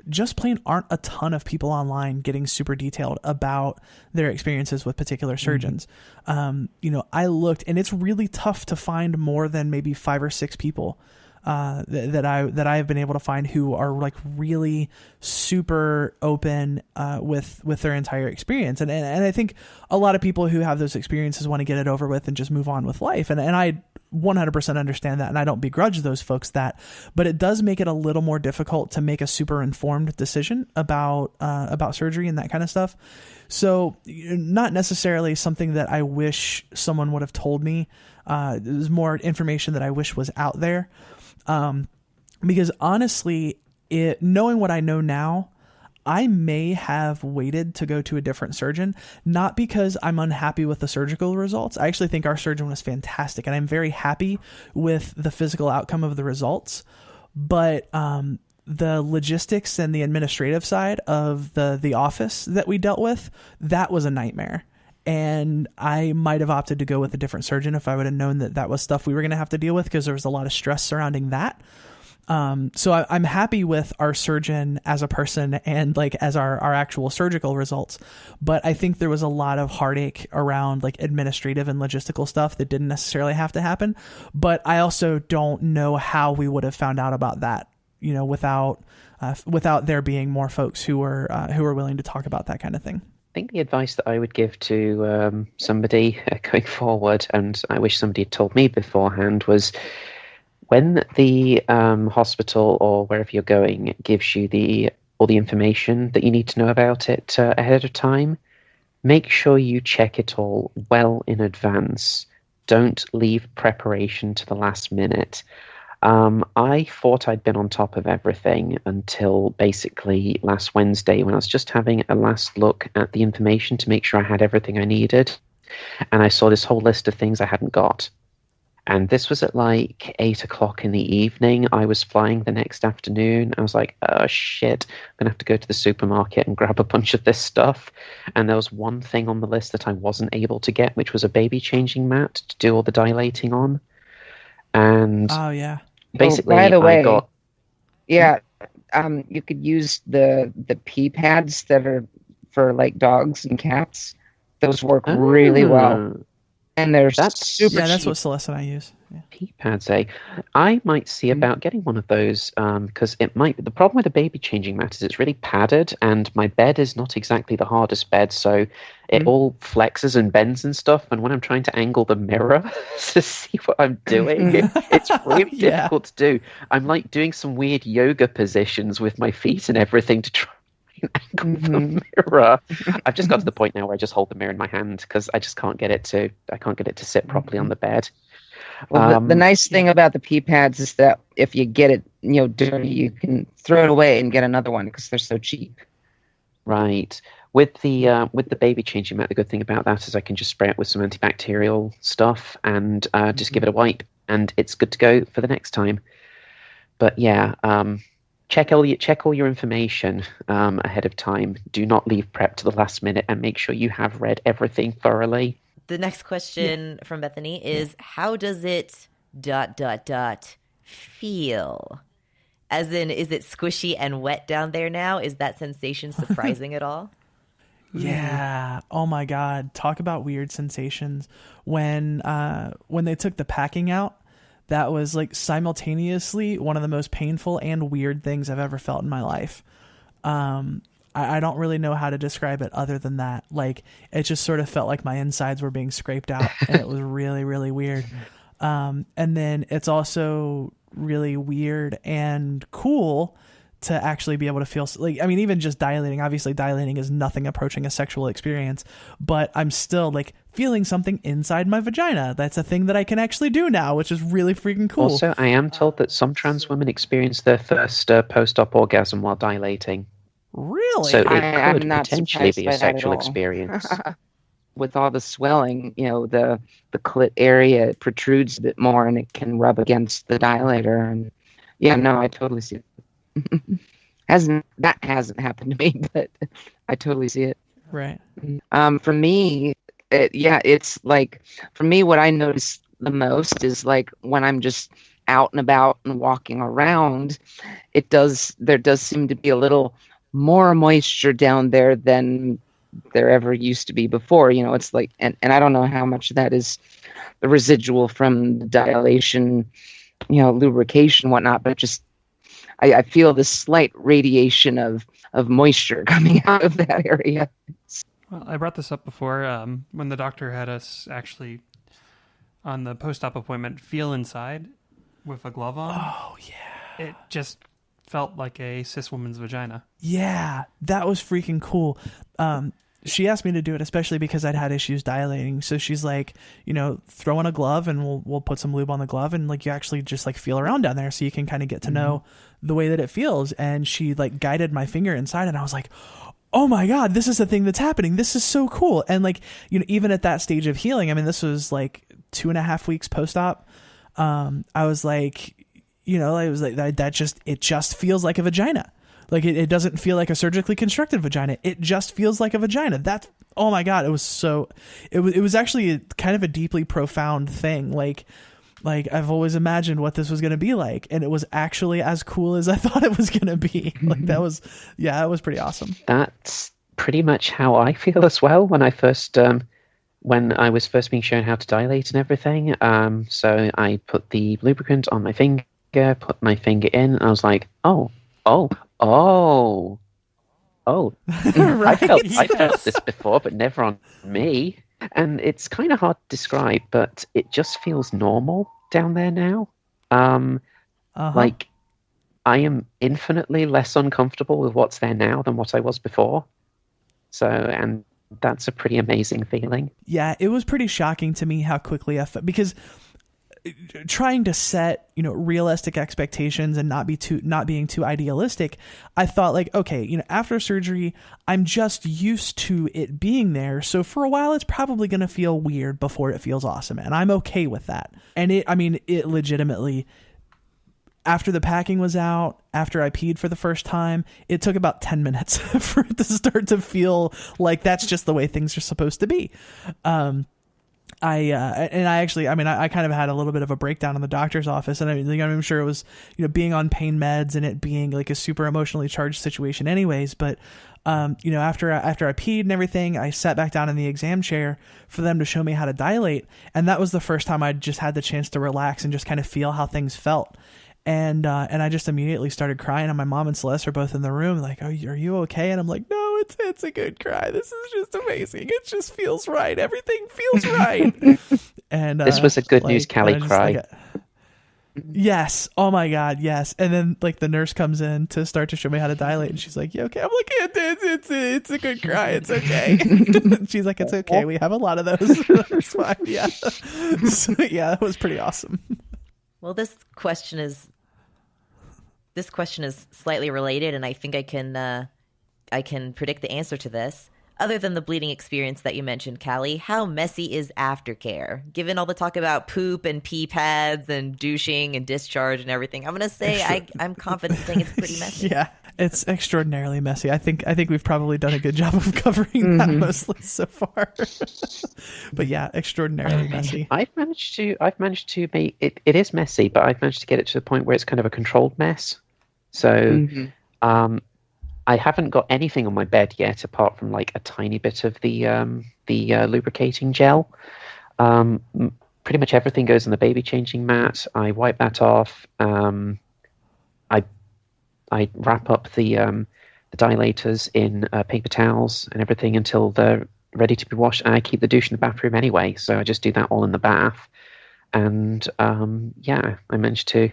Speaker 1: just plain aren't a ton of people online getting super detailed about their experiences with particular surgeons. Mm-hmm. I looked, and it's really tough to find more than maybe 5 or 6 people that I have been able to find who are like really super open with their entire experience, and I think a lot of people who have those experiences want to get it over with and just move on with life, and I 100% understand that, and I don't begrudge those folks that, but it does make it a little more difficult to make a super informed decision about surgery and that kind of stuff. So not necessarily something that I wish someone would have told me. There's more information that I wish was out there. Because honestly, knowing what I know now, I may have waited to go to a different surgeon, not because I'm unhappy with the surgical results. I actually think our surgeon was fantastic, and I'm very happy with the physical outcome of the results. But the logistics and the administrative side of the office that we dealt with, that was a nightmare. And I might have opted to go with a different surgeon if I would have known that was stuff we were going to have to deal with, because there was a lot of stress surrounding that. So I'm happy with our surgeon as a person and like as our actual surgical results. But I think there was a lot of heartache around like administrative and logistical stuff that didn't necessarily have to happen. But I also don't know how we would have found out about that, without there being more folks who were willing to talk about that kind of thing.
Speaker 3: I think the advice that I would give to somebody going forward, and I wish somebody had told me beforehand, was when the hospital or wherever you're going gives you all the information that you need to know about it ahead of time, make sure you check it all well in advance. Don't leave preparation to the last minute. I thought I'd been on top of everything until basically last Wednesday, when I was just having a last look at the information to make sure I had everything I needed. And I saw this whole list of things I hadn't got. And this was at like 8 o'clock in the evening. I was flying the next afternoon. I was like, oh shit, I'm going to have to go to the supermarket and grab a bunch of this stuff. And there was one thing on the list that I wasn't able to get, which was a baby changing mat to do all the dilating on. And
Speaker 1: oh yeah,
Speaker 5: Oh,
Speaker 3: basically
Speaker 5: by the way,
Speaker 3: I got...
Speaker 5: Yeah, you could use the pee pads that are for like dogs and cats. Those work really well. And they're super cheap.
Speaker 1: That's what Celeste and I use. Yeah.
Speaker 3: pee pads, eh? I might see about getting one of those because the problem with the baby changing mat is it's really padded, and my bed is not exactly the hardest bed, so it all flexes and bends and stuff. And when I'm trying to angle the mirror to see what I'm doing, it's really difficult to do. I'm like doing some weird yoga positions with my feet and everything to try and angle the mirror. I've just got to the point now where I just hold the mirror in my hand because I just can't get it to sit properly on the bed.
Speaker 5: Well, the nice thing about the pee pads is that if you get it, dirty, you can throw it away and get another one because they're so cheap.
Speaker 3: Right. With the baby changing mat, the good thing about that is I can just spray it with some antibacterial stuff and just give it a wipe, and it's good to go for the next time. But yeah, check all your information ahead of time. Do not leave prep to the last minute, and make sure you have read everything thoroughly.
Speaker 2: The next question from Bethany is, how does it ... feel? As in, is it squishy and wet down there now? Is that sensation surprising at all?
Speaker 1: Yeah. Oh my God. Talk about weird sensations. When they took the packing out, that was like simultaneously one of the most painful and weird things I've ever felt in my life. I don't really know how to describe it other than that. Like, it just sort of felt like my insides were being scraped out, and it was really, really weird. And then it's also really weird and cool to actually be able to feel, like, I mean, even just dilating, obviously dilating is nothing approaching a sexual experience, but I'm still like feeling something inside my vagina. That's a thing that I can actually do now, which is really freaking cool.
Speaker 3: Also, I am told that some trans women experience their first post-op orgasm while dilating.
Speaker 1: Really?
Speaker 3: So it
Speaker 5: I'm
Speaker 3: could
Speaker 5: not
Speaker 3: potentially be a
Speaker 5: surprised by that at
Speaker 3: sexual
Speaker 5: all.
Speaker 3: experience.
Speaker 5: With all the swelling, the clit area protrudes a bit more, and it can rub against the dilator. And yeah, no, I totally see it. That hasn't happened to me, but I totally see it.
Speaker 1: Right.
Speaker 5: For me, it's like, for me, what I notice the most is like when I'm just out and about and walking around, there does seem to be a little more moisture down there than there ever used to be before. It's like, and I don't know how much of that is the residual from the dilation, lubrication, whatnot, but just I feel this slight radiation of moisture coming out of that area.
Speaker 4: Well, I brought this up before when the doctor had us actually on the post-op appointment feel inside with a glove on.
Speaker 1: Oh, yeah.
Speaker 4: It just felt like a cis woman's vagina.
Speaker 1: Yeah, that was freaking cool. She asked me to do it, especially because I'd had issues dilating. So she's like, throw on a glove and we'll put some lube on the glove, and like you actually just like feel around down there so you can kind of get to know the way that it feels. And she like guided my finger inside, and I was like, oh my God, this is the thing that's happening. This is so cool. And like, even at that stage of healing, I mean, this was like 2.5 weeks post-op. I was like, it just feels like a vagina. Like it doesn't feel like a surgically constructed vagina. It just feels like a vagina. That's, oh my God. It was actually kind of a deeply profound thing. Like I've always imagined what this was going to be like, and it was actually as cool as I thought it was going to be. Like that was pretty awesome.
Speaker 3: That's pretty much how I feel as well when I was first being shown how to dilate and everything. So I put the lubricant on my finger, put my finger in, and I was like, oh.
Speaker 1: Right?
Speaker 3: I felt this before, but never on me. And it's kind of hard to describe, but it just feels normal down there now. Like I am infinitely less uncomfortable with what's there now than what I was before. So, and that's a pretty amazing feeling.
Speaker 1: Yeah, it was pretty shocking to me how quickly I felt, because trying to set, realistic expectations and not being too idealistic, I thought like, okay, after surgery, I'm just used to it being there. So for a while, it's probably going to feel weird before it feels awesome. And I'm okay with that. And it legitimately, after the packing was out, after I peed for the first time, it took about 10 minutes for it to start to feel like that's just the way things are supposed to be. I kind of had a little bit of a breakdown in the doctor's office, and I'm sure it was, being on pain meds and it being like a super emotionally charged situation anyways. But, after I peed and everything, I sat back down in the exam chair for them to show me how to dilate. And that was the first time I just had the chance to relax and just kind of feel how things felt. And I just immediately started crying, and my mom and Celeste are both in the room like, are you okay? And I'm like, no, it's a good cry. This is just amazing. It just feels right. Everything feels right. And
Speaker 3: this was a good news Callie cry.
Speaker 1: Yes. Oh my God. Yes. And then like the nurse comes in to start to show me how to dilate, and she's like, "You okay?" I'm like, "It's a good cry. It's okay." She's like, "It's okay. We have a lot of those." It's fine. Yeah. So yeah, that was pretty awesome.
Speaker 2: Well, this question is slightly related, and I think I can predict the answer to this. Other than the bleeding experience that you mentioned, Callie, how messy is aftercare? Given all the talk about poop and pee pads and douching and discharge and everything, I'm going to say I'm confident saying it's pretty messy.
Speaker 1: Yeah, it's extraordinarily messy. I think we've probably done a good job of covering that mostly so far. But yeah, extraordinarily messy.
Speaker 3: I've managed to make it is messy, but I've managed to get it to the point where it's kind of a controlled mess. So, I haven't got anything on my bed yet, apart from like a tiny bit of the lubricating gel. Pretty much everything goes on the baby changing mat. I wipe that off. I wrap up the dilators in paper towels and everything until they're ready to be washed. And I keep the douche in the bathroom anyway, so I just do that all in the bath. And I managed to.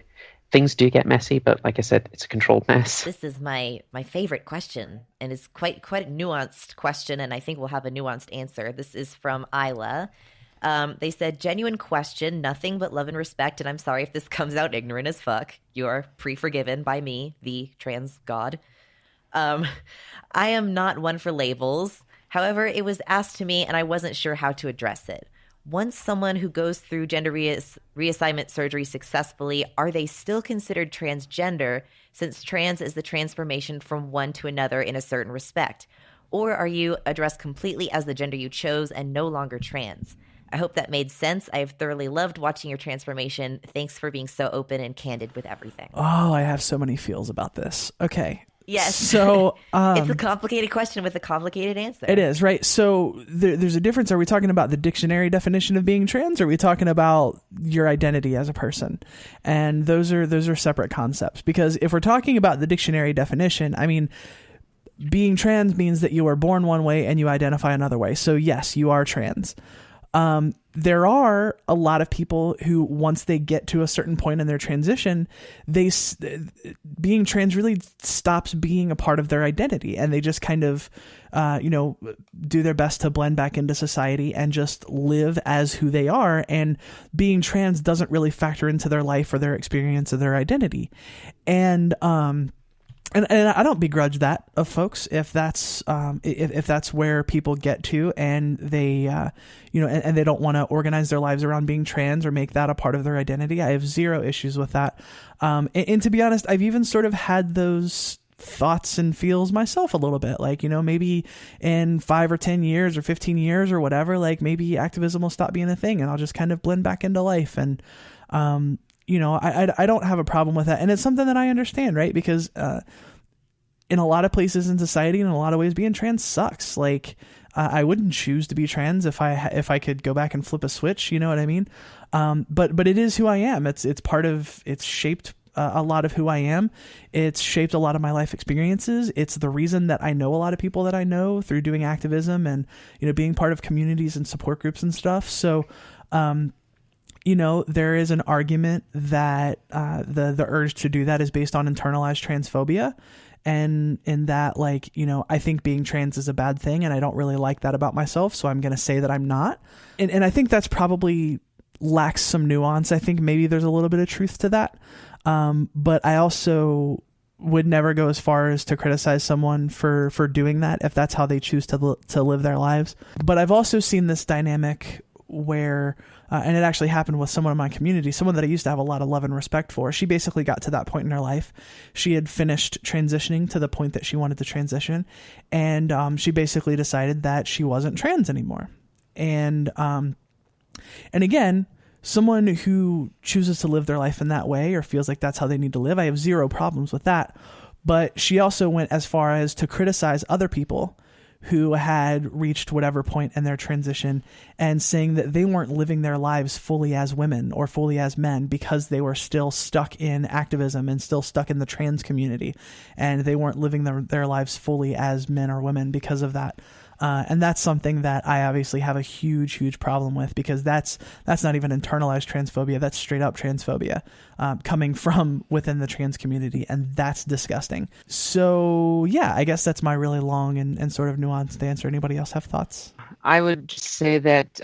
Speaker 3: Things do get messy, but like I said, it's a controlled mess.
Speaker 2: This is my favorite question, and it's quite a nuanced question, and I think we'll have a nuanced answer. This is from Isla. They said, genuine question, nothing but love and respect, and I'm sorry if this comes out ignorant as fuck. You're pre-forgiven by me, the trans god. I am not one for labels. However, it was asked to me, and I wasn't sure how to address it. Once someone who goes through gender reassignment surgery successfully, are they still considered transgender, since trans is the transformation from one to another in a certain respect? Or are you addressed completely as the gender you chose and no longer trans? I hope that made sense. I have thoroughly loved watching your transformation. Thanks for being so open and candid with everything.
Speaker 1: Oh, I have so many feels about this. Okay.
Speaker 2: Yes.
Speaker 1: So
Speaker 2: it's a complicated question with a complicated answer.
Speaker 1: It is, right? So there's a difference. Are we talking about the dictionary definition of being trans, or are we talking about your identity as a person? And those are separate concepts, because if we're talking about the dictionary definition, I mean, being trans means that you were born one way and you identify another way. So yes, you are trans. There are a lot of people who, once they get to a certain point in their transition, being trans really stops being a part of their identity, and they just kind of, do their best to blend back into society and just live as who they are. And being trans doesn't really factor into their life or their experience of their identity. And I don't begrudge that of folks if that's if that's where people get to, and they and they don't want to organize their lives around being trans or make that a part of their identity. I have zero issues with that. And to be honest, I've even sort of had those thoughts and feels myself a little bit, like, maybe in 5 or 10 years or 15 years or whatever, like maybe activism will stop being a thing and I'll just kind of blend back into life. And I don't have a problem with that. And it's something that I understand, right? Because in a lot of places in society, in a lot of ways, being trans sucks. Like, I wouldn't choose to be trans if I could go back and flip a switch, you know what I mean? But it is who I am. It's shaped a lot of who I am. It's shaped a lot of my life experiences. It's the reason that I know a lot of people that I know through doing activism and, being part of communities and support groups and stuff. So, there is an argument that the urge to do that is based on internalized transphobia. And in that, like, I think being trans is a bad thing, and I don't really like that about myself, so I'm going to say that I'm not. And I think that's probably lacks some nuance. I think maybe there's a little bit of truth to that. But I also would never go as far as to criticize someone for doing that if that's how they choose to live their lives. But I've also seen this dynamic where, and it actually happened with someone in my community, someone that I used to have a lot of love and respect for. She basically got to that point in her life. She had finished transitioning to the point that she wanted to transition. And she basically decided that she wasn't trans anymore. And And again, someone who chooses to live their life in that way or feels like that's how they need to live, I have zero problems with that. But she also went as far as to criticize other people who had reached whatever point in their transition and saying that they weren't living their lives fully as women or fully as men because they were still stuck in activism and still stuck in the trans community, and they weren't living their lives fully as men or women because of that. And that's something that I obviously have a huge problem with, because that's not even internalized transphobia. That's straight up transphobia coming from within the trans community. And that's disgusting. So yeah, I guess that's my really long and sort of nuanced answer. Anybody else have thoughts?
Speaker 5: I would just say that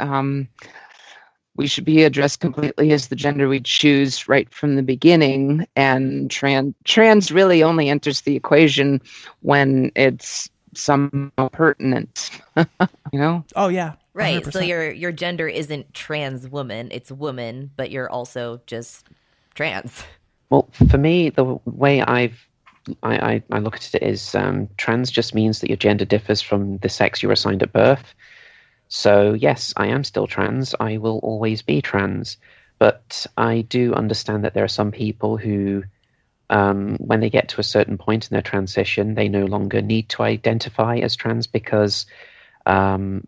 Speaker 5: we should be addressed completely as the gender we choose right from the beginning. And trans really only enters the equation when it's somehow pertinent, you know?
Speaker 1: Oh yeah.
Speaker 2: Right.
Speaker 1: 100%.
Speaker 2: So your gender isn't trans woman, it's woman, but you're also just trans.
Speaker 3: Well, for me, the way I look at it is trans just means that your gender differs from the sex you were assigned at birth. So yes, I am still trans. I will always be trans. But I do understand that there are some people who when they get to a certain point in their transition, they no longer need to identify as trans because, for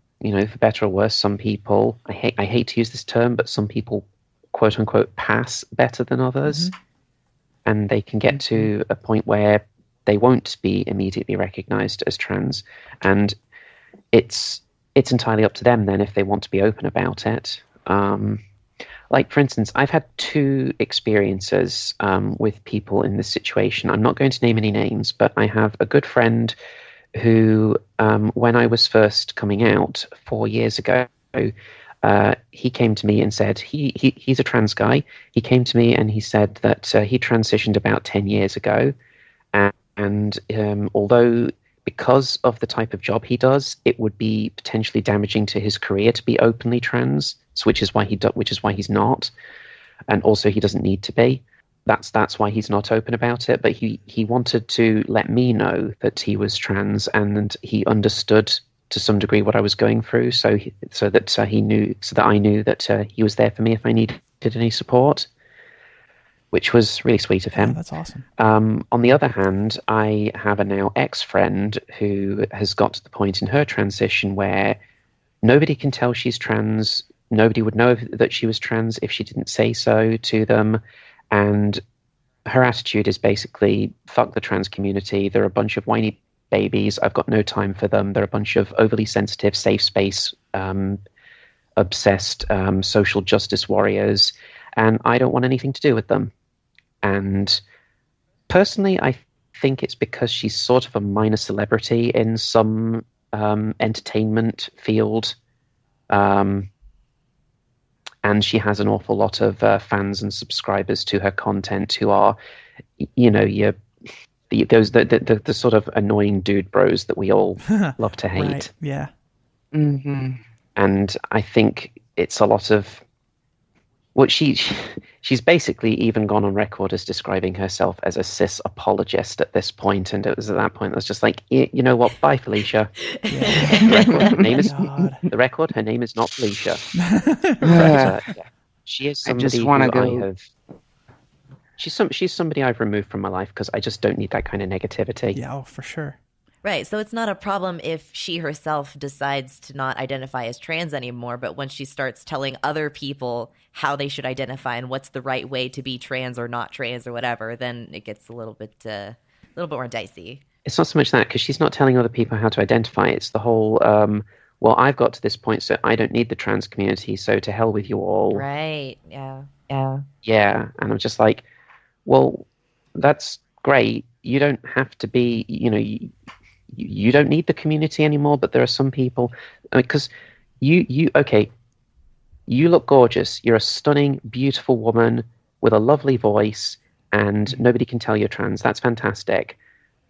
Speaker 3: better or worse, some people, I hate to use this term, but some people, quote unquote, pass better than others. Mm-hmm. And they can get to a point where they won't be immediately recognized as trans. And it's entirely up to them then if they want to be open about it. Like, for instance, I've had 2 experiences with people in this situation. I'm not going to name any names, but I have a good friend who, when I was first coming out 4 years ago, he came to me and said, he's a trans guy. He came to me and he said that he transitioned about 10 years ago. And although because of the type of job he does, it would be potentially damaging to his career to be openly trans, which is why he's not, and also he doesn't need to be. That's why he's not open about it. But he wanted to let me know that he was trans, and he understood to some degree what I was going through, so that I knew that he was there for me if I needed any support, which was really sweet of him.
Speaker 1: Yeah, that's awesome.
Speaker 3: On the other hand, I have a now ex-friend who has got to the point in her transition where nobody can tell she's trans. Nobody would know that she was trans if she didn't say so to them. And her attitude is basically, fuck the trans community. They're a bunch of whiny babies. I've got no time for them. They're a bunch of overly sensitive, safe space, obsessed social justice warriors. And I don't want anything to do with them. And personally, I think it's because she's sort of a minor celebrity in some entertainment field. And she has an awful lot of fans and subscribers to her content who are, the sort of annoying dude bros that we all love to hate.
Speaker 1: Right. Yeah.
Speaker 5: Mm-hmm.
Speaker 3: And I think it's a lot of... Well, she's basically even gone on record as describing herself as a cis apologist at this point, and it was at that point I was just like, you know what? Bye, Felicia. Yeah. The record. Her name is not Felicia. But, she is somebody she's somebody I've removed from my life because I just don't need that kind of negativity.
Speaker 1: Yeah, oh, for sure.
Speaker 2: Right. So it's not a problem if she herself decides to not identify as trans anymore, but when she starts telling other people how they should identify and what's the right way to be trans or not trans or whatever, then it gets a little bit more dicey.
Speaker 3: It's not so much that, because she's not telling other people how to identify. It's the whole, well, I've got to this point, so I don't need the trans community, so to hell with you all.
Speaker 2: Right. Yeah.
Speaker 3: Yeah. And I'm just like, well, that's great. You don't have to be, you don't need the community anymore, but there are some people, because you look gorgeous. You're a stunning, beautiful woman with a lovely voice, and nobody can tell you're trans. That's fantastic.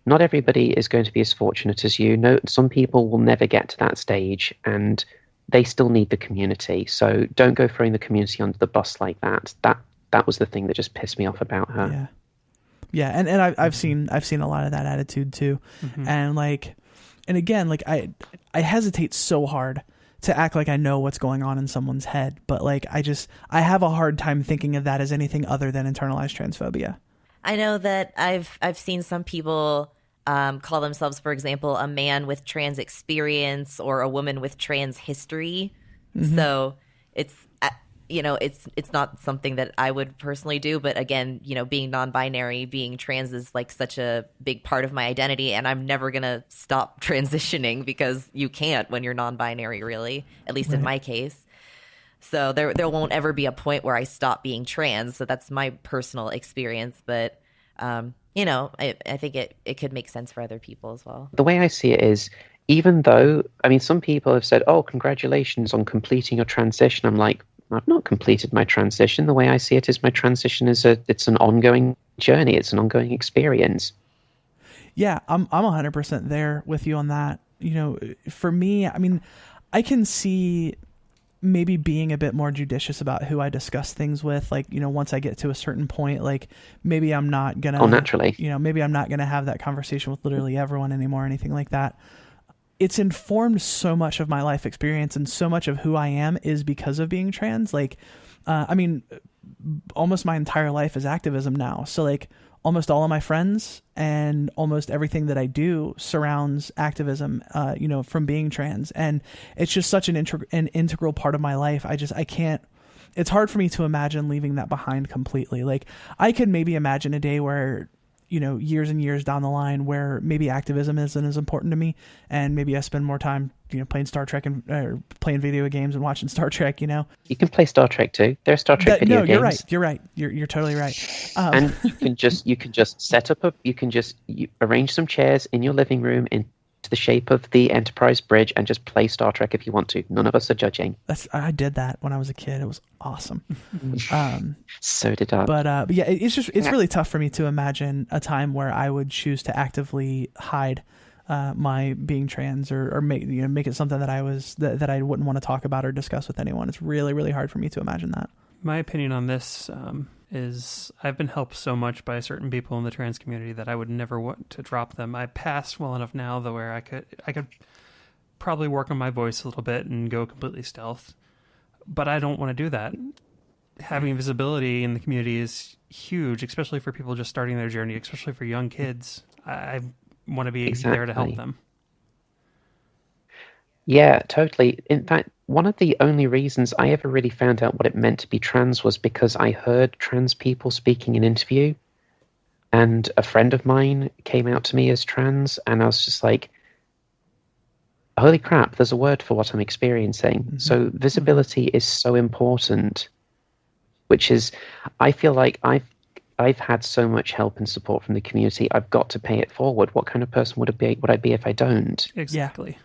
Speaker 3: Not everybody is going to be as fortunate as you. No, some people will never get to that stage, and they still need the community. So don't go throwing the community under the bus like that. That was the thing that just pissed me off about her.
Speaker 1: Yeah. Yeah, and I've seen a lot of that attitude too, and again, I hesitate so hard to act like I know what's going on in someone's head, but like I have a hard time thinking of that as anything other than internalized transphobia.
Speaker 2: I know that I've seen some people call themselves, for example, a man with trans experience or a woman with trans history. So it's it's not something that I would personally do, but again, being non-binary, being trans is like such a big part of my identity, and I'm never gonna stop transitioning because you can't when you're non-binary, really, at least in my case. So there won't ever be a point where I stop being trans. So that's my personal experience, but I think it could make sense for other people as well.
Speaker 3: The way I see it is, even though, I mean, some people have said, "Oh, congratulations on completing your transition." I'm like, I've not completed my transition. The way I see it is my transition is it's an ongoing journey. It's an ongoing experience.
Speaker 1: Yeah, I'm 100% there with you on that. For me, I mean, I can see maybe being a bit more judicious about who I discuss things with. Like, once I get to a certain point, like maybe I'm not going to,
Speaker 3: naturally,
Speaker 1: maybe I'm not going to have that conversation with literally everyone anymore or anything like that. It's informed so much of my life experience, and so much of who I am is because of being trans. Like, I mean, almost my entire life is activism now. So like almost all of my friends and almost everything that I do surrounds activism, from being trans. And it's just such an integral part of my life. I can't, it's hard for me to imagine leaving that behind completely. Like I could maybe imagine a day where, years and years down the line where maybe activism isn't as important to me, and maybe I spend more time, playing Star Trek or playing video games and watching Star Trek. You
Speaker 3: can play Star Trek too. There are Star Trek video games.
Speaker 1: No, you're right. You're totally right.
Speaker 3: And you can just set up you arrange some chairs in your living room into the shape of the Enterprise bridge and just play Star Trek if you want to. None of us are judging.
Speaker 1: I did that when I was a kid. It was awesome.
Speaker 3: So did I.
Speaker 1: But yeah, it's really tough for me to imagine a time where I would choose to actively hide my being trans or make it something that I wouldn't want to talk about or discuss with anyone. It's really, really hard for me to imagine that.
Speaker 4: My opinion on this is I've been helped so much by certain people in the trans community that I would never want to drop them. I passed well enough now though where I could probably work on my voice a little bit and go completely stealth, but I don't want to do that. Having visibility in the community is huge, especially for people just starting their journey, especially for young kids. I want to be there to help them.
Speaker 3: Yeah, totally. In fact, one of the only reasons I ever really found out what it meant to be trans was because I heard trans people speaking in an interview, and a friend of mine came out to me as trans, and I was just like, holy crap, there's a word for what I'm experiencing. Mm-hmm. So visibility is so important, which is, I feel like I've had so much help and support from the community. I've got to pay it forward. What kind of person would I be if I don't?
Speaker 4: Exactly.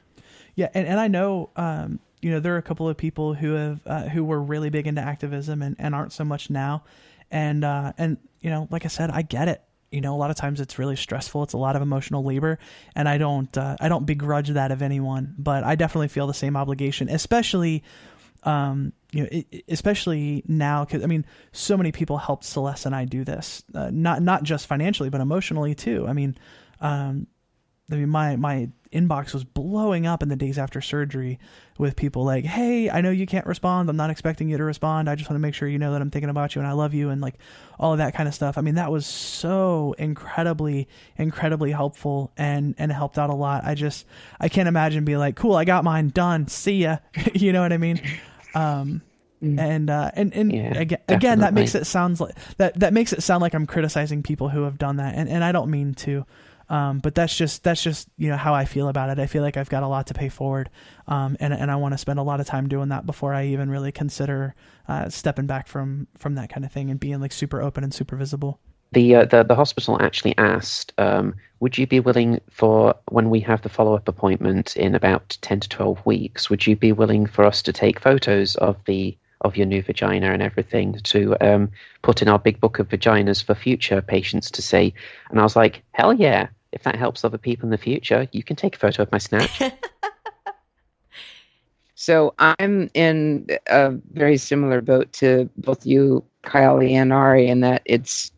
Speaker 1: Yeah, and I know, there are a couple of people who were really big into activism and aren't so much now, and like I said, I get it. A lot of times it's really stressful. It's a lot of emotional labor, and I don't begrudge that of anyone, but I definitely feel the same obligation, especially especially now, because I mean, so many people helped Celeste and I do this, not just financially, but emotionally too. I mean, my inbox was blowing up in the days after surgery with people like, "Hey, I know you can't respond. I'm not expecting you to respond. I just want to make sure you know that I'm thinking about you and I love you," and like all of that kind of stuff. I mean, that was so incredibly helpful and helped out a lot. I can't imagine being like, "Cool, I got mine done. See ya." You know what I mean? And again, that makes it sound like I'm criticizing people who have done that, and I don't mean to. But that's just how I feel about it. I feel like I've got a lot to pay forward, and I want to spend a lot of time doing that before I even really consider stepping back from that kind of thing and being like super open and super visible.
Speaker 3: The hospital actually asked, would you be willing for when we have the follow-up appointment in about 10 to 12 weeks, would you be willing for us to take photos of your new vagina and everything to put in our big book of vaginas for future patients to see? And I was like, hell yeah. If that helps other people in the future, you can take a photo of my snatch.
Speaker 5: So I'm in a very similar boat to both you, Kylie, and Ari, in that it's,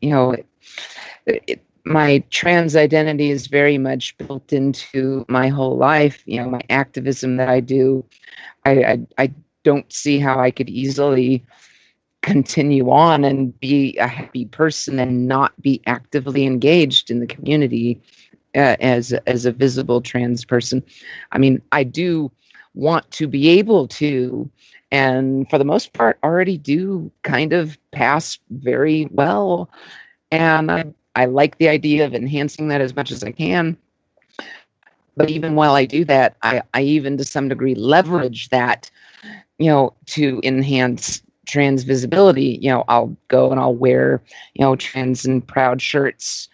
Speaker 5: my trans identity is very much built into my whole life. My activism that I do, I don't see how I could easily continue on and be a happy person and not be actively engaged in the community as a visible trans person. I mean, I do want to be able to, and for the most part already do, kind of pass very well. And I like the idea of enhancing that as much as I can. But even while I do that, I even to some degree leverage that, to enhance trans visibility. I'll go and I'll wear, trans and proud shirts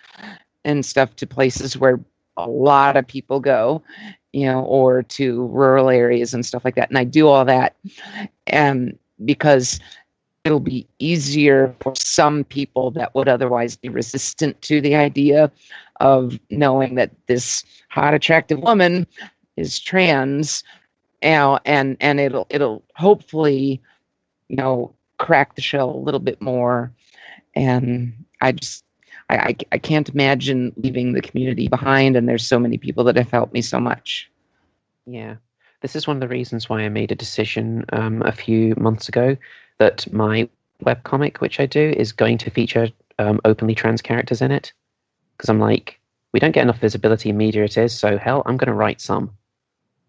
Speaker 5: and stuff to places where a lot of people go, or to rural areas and stuff like that. And I do all that because it'll be easier for some people that would otherwise be resistant to the idea of knowing that this hot, attractive woman is trans, and it'll hopefully, crack the shell a little bit more. And I can't imagine leaving the community behind, and there's so many people that have helped me so much.
Speaker 3: Yeah. This is one of the reasons why I made a decision a few months ago that my webcomic, which I do, is going to feature openly trans characters in it. Because I'm like, we don't get enough visibility in media it is, so hell, I'm going to write some.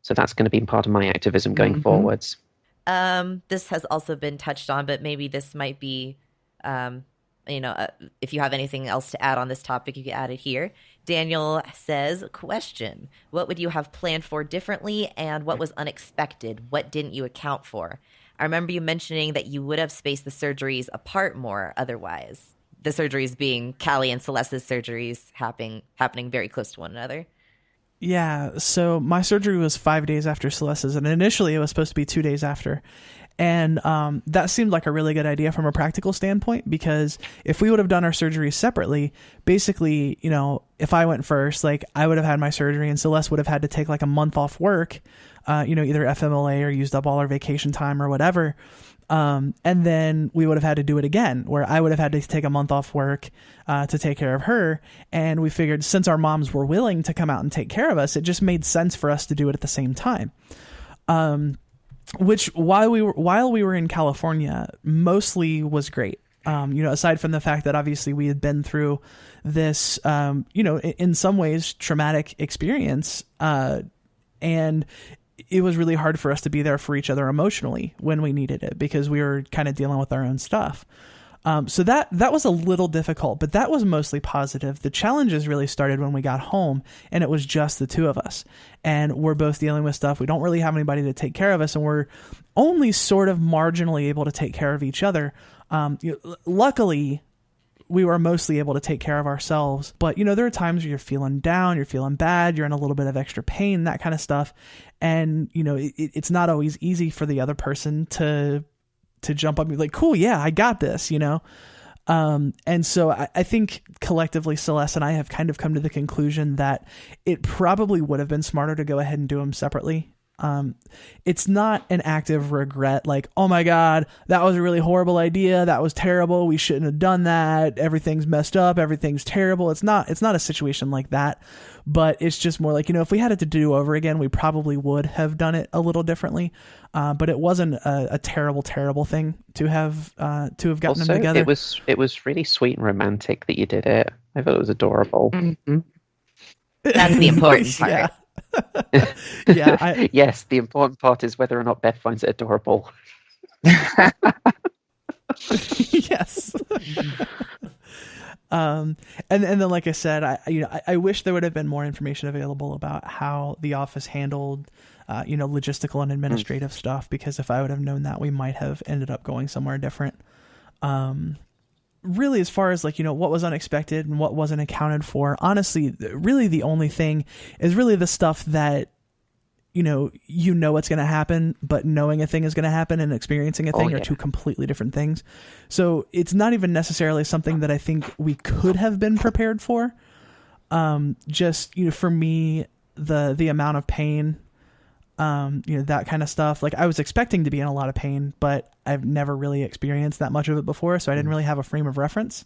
Speaker 3: So that's going to be part of my activism going forwards.
Speaker 2: This has also been touched on, but maybe this might be, if you have anything else to add on this topic, you can add it here. Daniel says, question, what would you have planned for differently, and what was unexpected? What didn't you account for? I remember you mentioning that you would have spaced the surgeries apart more otherwise. The surgeries being Callie and Celeste's surgeries happening very close to one another.
Speaker 1: Yeah, so my surgery was 5 days after Celeste's, and initially it was supposed to be 2 days after. And that seemed like a really good idea from a practical standpoint, because if we would have done our surgeries separately, basically, if I went first, like I would have had my surgery and Celeste would have had to take like a month off work, either FMLA or used up all our vacation time or whatever. And then we would have had to do it again, where I would have had to take a month off work to take care of her. And we figured, since our moms were willing to come out and take care of us, it just made sense for us to do it at the same time. Which while we were in California, mostly was great. Aside from the fact that obviously we had been through this, in some ways traumatic experience, and it was really hard for us to be there for each other emotionally when we needed it, because we were kind of dealing with our own stuff. So that was a little difficult, but that was mostly positive. The challenges really started when we got home and it was just the two of us, and we're both dealing with stuff. We don't really have anybody to take care of us, and we're only sort of marginally able to take care of each other. Luckily, we were mostly able to take care of ourselves, but there are times where you're feeling down, you're feeling bad, you're in a little bit of extra pain, that kind of stuff. And, it's not always easy for the other person to jump up and be like, cool, yeah, I got this, And so I think collectively Celeste and I have kind of come to the conclusion that it probably would have been smarter to go ahead and do them separately. It's not an active regret, like, oh my God, that was a really horrible idea. That was terrible. We shouldn't have done that. Everything's messed up. Everything's terrible. It's not a situation like that, but it's just more like, if we had it to do over again, we probably would have done it a little differently. But it wasn't a terrible, terrible thing to have gotten
Speaker 3: also,
Speaker 1: them together.
Speaker 3: It was really sweet and romantic that you did it. I thought it was adorable.
Speaker 5: Mm-hmm.
Speaker 2: That's the important part.
Speaker 1: Yeah. Yeah.
Speaker 3: Yes, the important part is whether or not Beth finds it adorable.
Speaker 1: Yes. And then, like I said, I wish there would have been more information available about how the office handled, logistical and administrative stuff, because if I would have known that, we might have ended up going somewhere different. Really, as far as what was unexpected and what wasn't accounted for, honestly, really the only thing is really the stuff that, what's going to happen, but knowing a thing is going to happen and experiencing a thing are two completely different things. So it's not even necessarily something that I think we could have been prepared for. Just, for me, the amount of pain, that kind of stuff. Like, I was expecting to be in a lot of pain, but I've never really experienced that much of it before, so I didn't really have a frame of reference.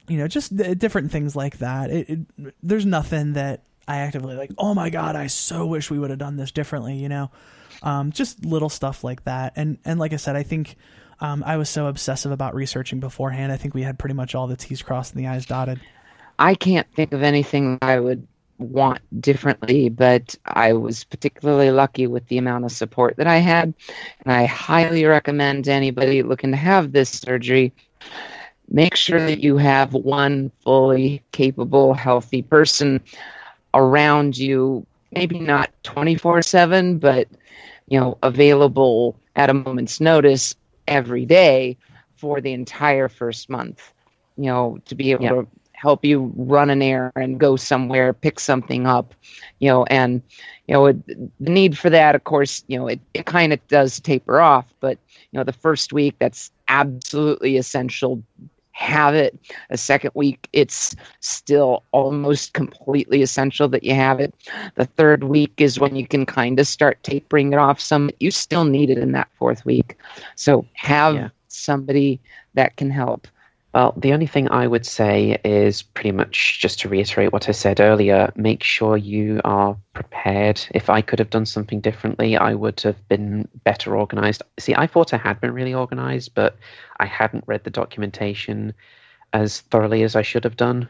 Speaker 1: just different things like that. There's nothing that I actively like, oh my God, I so wish we would have done this differently, just little stuff like that. And like I said, I think I was so obsessive about researching beforehand. I think we had pretty much all the T's crossed and the I's dotted.
Speaker 5: I can't think of anything I would want differently, but I was particularly lucky with the amount of support that I had. And I highly recommend to anybody looking to have this surgery, make sure that you have one fully capable, healthy person around you, maybe not 24/7, but available at a moment's notice every day for the entire first month, to be able to help you run an errand, go somewhere, pick something up, and the need for that, of course, it kind of does taper off, but the first week, that's absolutely essential. Have it. A second week, it's still almost completely essential that you have it. The third week is when you can kind of start tapering it off some. You still need it in that fourth week. So have somebody that can help.
Speaker 3: Well, the only thing I would say is pretty much just to reiterate what I said earlier, make sure you are prepared. If I could have done something differently, I would have been better organized. See, I thought I had been really organized, but I hadn't read the documentation as thoroughly as I should have done.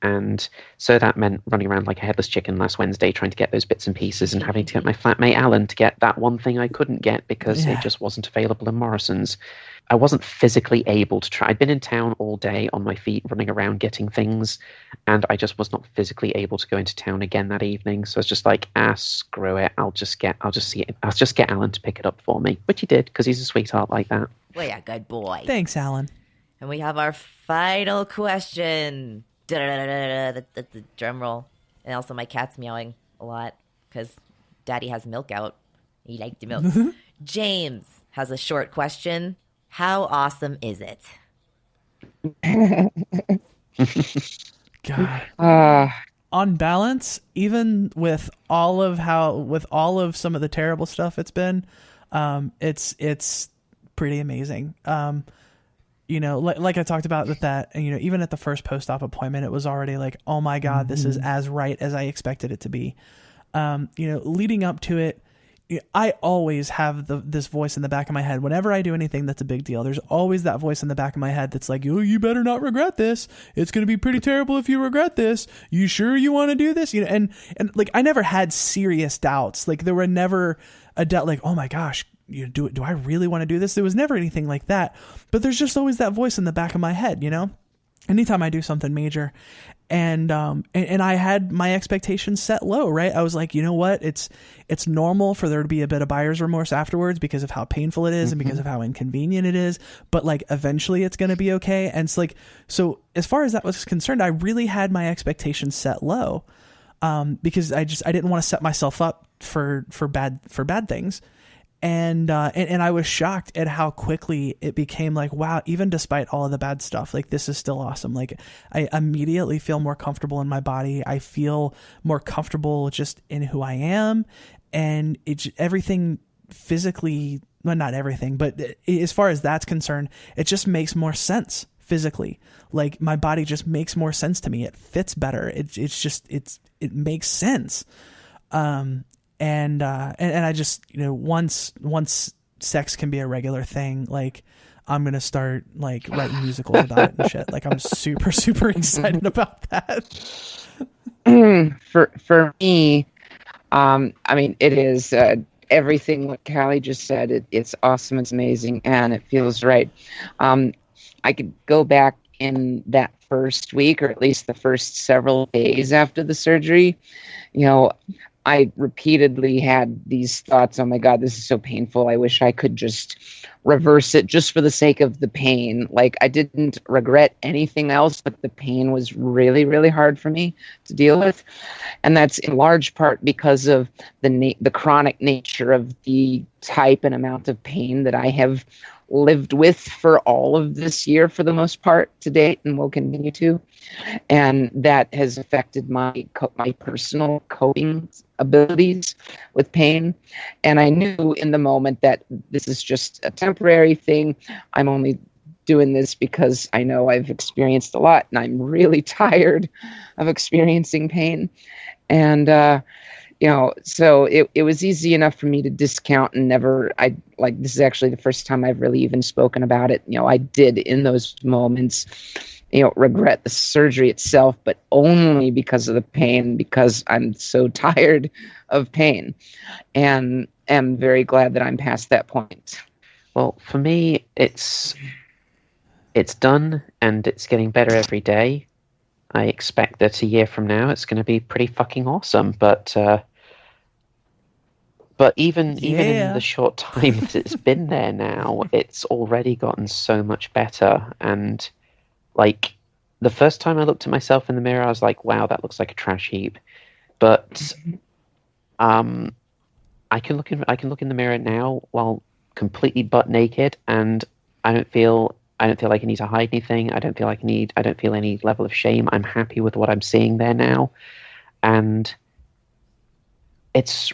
Speaker 3: And so that meant running around like a headless chicken last Wednesday trying to get those bits and pieces and having to get my flatmate Alan to get that one thing I couldn't get because it just wasn't available in Morrison's. I wasn't physically able to try. I'd been in town all day on my feet, running around getting things, and I just was not physically able to go into town again that evening. So I was just like, screw it. I'll just get Alan to pick it up for me, which he did because he's a sweetheart like that.
Speaker 2: Well, yeah, good boy.
Speaker 1: Thanks, Alan.
Speaker 2: And we have our final question. The drum roll. And also my cat's meowing a lot because Daddy has milk out. He liked the milk. James has a short question. How awesome is it?
Speaker 1: God. On balance, even with all of some of the terrible stuff it's been, it's pretty amazing. Like I talked about with that, even at the first post-op appointment, it was already like, oh my God, this is as right as I expected it to be. Leading up to it, I always have this voice in the back of my head. Whenever I do anything that's a big deal, there's always that voice in the back of my head that's like, oh, you better not regret this. It's going to be pretty terrible if you regret this. You sure you want to do this? And like, I never had serious doubts. Like, there were never a doubt like, oh my gosh, do I really want to do this? There was never anything like that. But there's just always that voice in the back of my head, anytime I do something major. And I had my expectations set low, right? I was like, you know what? It's normal for there to be a bit of buyer's remorse afterwards because of how painful it is and because of how inconvenient it is. But like, eventually it's going to be okay. And it's like, so as far as that was concerned, I really had my expectations set low, because I didn't want to set myself up for bad things. And I was shocked at how quickly it became like, wow, even despite all of the bad stuff, like, this is still awesome. Like, I immediately feel more comfortable in my body. I feel more comfortable just in who I am. And it's everything physically, well, not everything, but as far as that's concerned, it just makes more sense physically. Like, my body just makes more sense to me. It fits better. It makes sense. And I just, once sex can be a regular thing, like, I'm going to start like writing musicals about it and shit. Like, I'm super, super excited about that.
Speaker 5: For me, I mean, it is, everything what Callie just said. It's awesome. It's amazing. And it feels right. I could go back in that first week, or at least the first several days after the surgery, I repeatedly had these thoughts, oh my God, this is so painful. I wish I could just reverse it just for the sake of the pain. Like, I didn't regret anything else, but the pain was really, really hard for me to deal with. And that's in large part because of the chronic nature of the type and amount of pain that I have lived with for all of this year for the most part to date, and will continue to. And that has affected my personal coping abilities with pain. And I knew in the moment that this is just a temporary thing. I'm only doing this because I know I've experienced a lot and I'm really tired of experiencing pain. And, so it was easy enough for me to discount and this is actually the first time I've really even spoken about it. I did in those moments, regret the surgery itself, but only because of the pain, because I'm so tired of pain, and am very glad that I'm past that point.
Speaker 3: Well, for me, it's done and it's getting better every day. I expect that a year from now it's going to be pretty fucking awesome. But even in the short time that it's been there now, it's already gotten so much better. And like the first time I looked at myself in the mirror, I was like, "Wow, that looks like a trash heap." But I can look in the mirror now while completely butt naked, and I don't feel like I need to hide anything. I don't feel any level of shame. I'm happy with what I'm seeing there now. And it's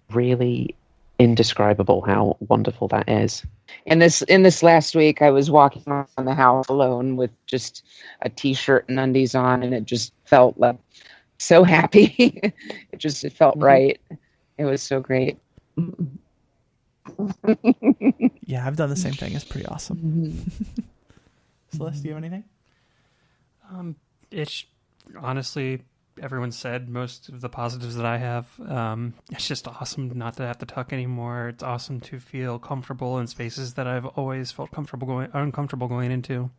Speaker 3: really indescribable how wonderful that is.
Speaker 5: In this last week, I was walking around the house alone with just a t-shirt and undies on, and it just felt like so happy. It felt right. It was so great.
Speaker 1: Yeah, I've done the same thing. It's pretty awesome. Celeste, do you have anything?
Speaker 4: It's honestly, everyone said most of the positives that I have. It's just awesome not to have to tuck anymore. It's awesome to feel comfortable in spaces that I've always felt uncomfortable going into.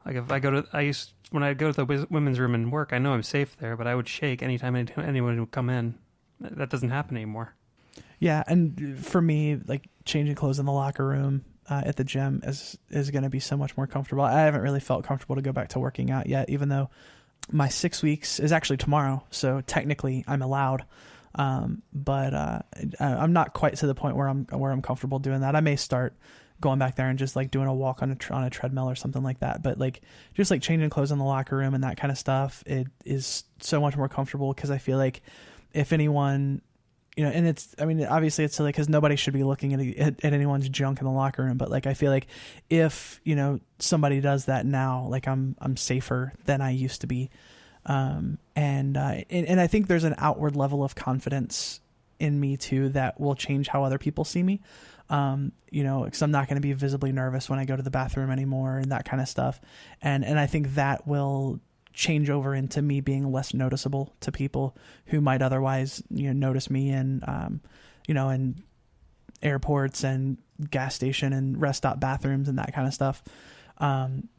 Speaker 4: Like when I go to the women's room and work, I know I'm safe there, but I would shake anytime anyone would come in. That doesn't happen anymore.
Speaker 1: Yeah, and for me, like changing clothes in the locker room at the gym is going to be so much more comfortable. I haven't really felt comfortable to go back to working out yet, even though my 6 weeks is actually tomorrow, so technically I'm allowed. But I'm not quite to the point where I'm comfortable doing that. I may start going back there and just like doing a walk on a treadmill or something like that. But like just like changing clothes in the locker room and that kind of stuff, it is so much more comfortable because I feel like if anyone, and obviously it's silly because nobody should be looking at anyone's junk in the locker room. But like I feel like if somebody does that now, like I'm safer than I used to be. And I think there's an outward level of confidence in me too that will change how other people see me. Because I'm not going to be visibly nervous when I go to the bathroom anymore and that kind of stuff. And I think that will change over into me being less noticeable to people who might otherwise, notice me in airports and gas station and rest stop bathrooms and that kind of stuff.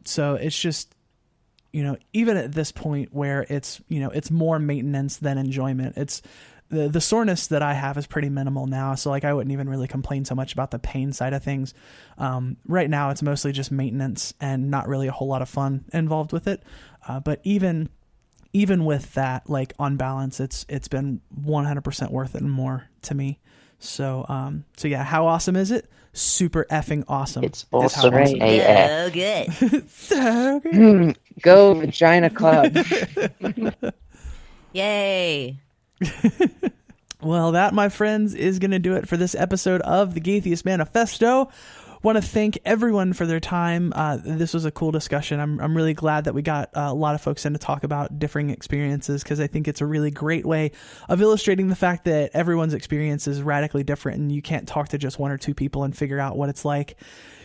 Speaker 1: So it's just, even at this point where it's more maintenance than enjoyment, it's the soreness that I have is pretty minimal now. So like, I wouldn't even really complain so much about the pain side of things. Right now it's mostly just maintenance and not really a whole lot of fun involved with it. But even with that, like on balance, it's been 100% worth it and more to me. So yeah, how awesome is it? Super effing awesome.
Speaker 3: It's awesome.
Speaker 2: So good.
Speaker 1: So good.
Speaker 5: Go Vagina Club.
Speaker 2: Yay.
Speaker 1: Well, that, my friends, is going to do it for this episode of the Gaytheist Manifesto. Want to thank everyone for their time. This was a cool discussion. I'm really glad that we got a lot of folks in to talk about differing experiences, because I think it's a really great way of illustrating the fact that everyone's experience is radically different and you can't talk to just one or two people and figure out what it's like.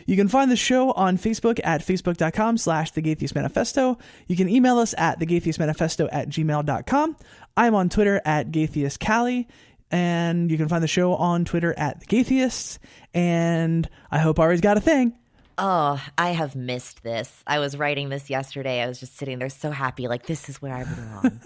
Speaker 1: You can find the show on Facebook at facebook.com/The Gaytheist Manifesto. You can email us at thegaytheistmanifesto@gmail.com. I'm on Twitter at GaytheistCallie. And you can find the show on Twitter at The Gaytheists. And I hope Ari's got a thing.
Speaker 2: Oh, I have missed this. I was writing this yesterday. I was just sitting there so happy, like, this is where I belong.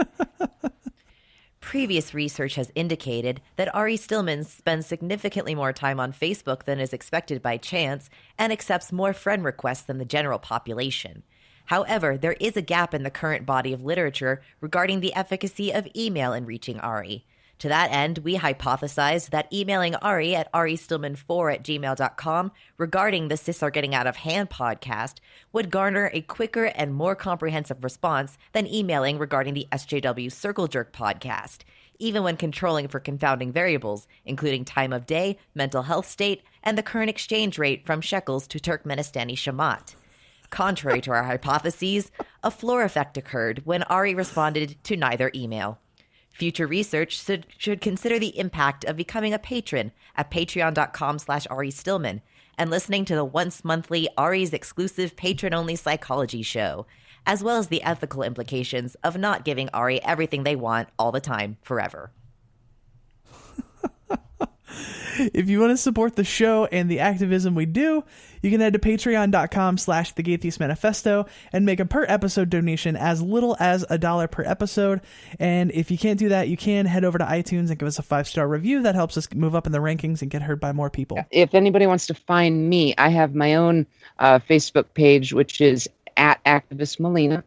Speaker 2: Previous research has indicated that Ari Stillman spends significantly more time on Facebook than is expected by chance and accepts more friend requests than the general population. However, there is a gap in the current body of literature regarding the efficacy of email in reaching Ari. To that end, we hypothesized that emailing Ari at aristillman4@gmail.com regarding the Cis Are Getting Out of Hand podcast would garner a quicker and more comprehensive response than emailing regarding the SJW Circle Jerk podcast, even when controlling for confounding variables, including time of day, mental health state, and the current exchange rate from shekels to Turkmenistani shamat. Contrary to our hypotheses, a floor effect occurred when Ari responded to neither email. Future research should consider the impact of becoming a patron at patreon.com/Ari Stillman and listening to the once monthly Ari's exclusive patron-only psychology show, as well as the ethical implications of not giving Ari everything they want all the time forever.
Speaker 1: If you want to support the show and the activism we do, you can head to patreon.com/The Gaytheist Manifesto and make a per episode donation as little as $1 per episode. And if you can't do that, you can head over to iTunes and give us a 5-star review. That helps us move up in the rankings and get heard by more people.
Speaker 5: If anybody wants to find me, I have my own Facebook page, which is at Activist Melina.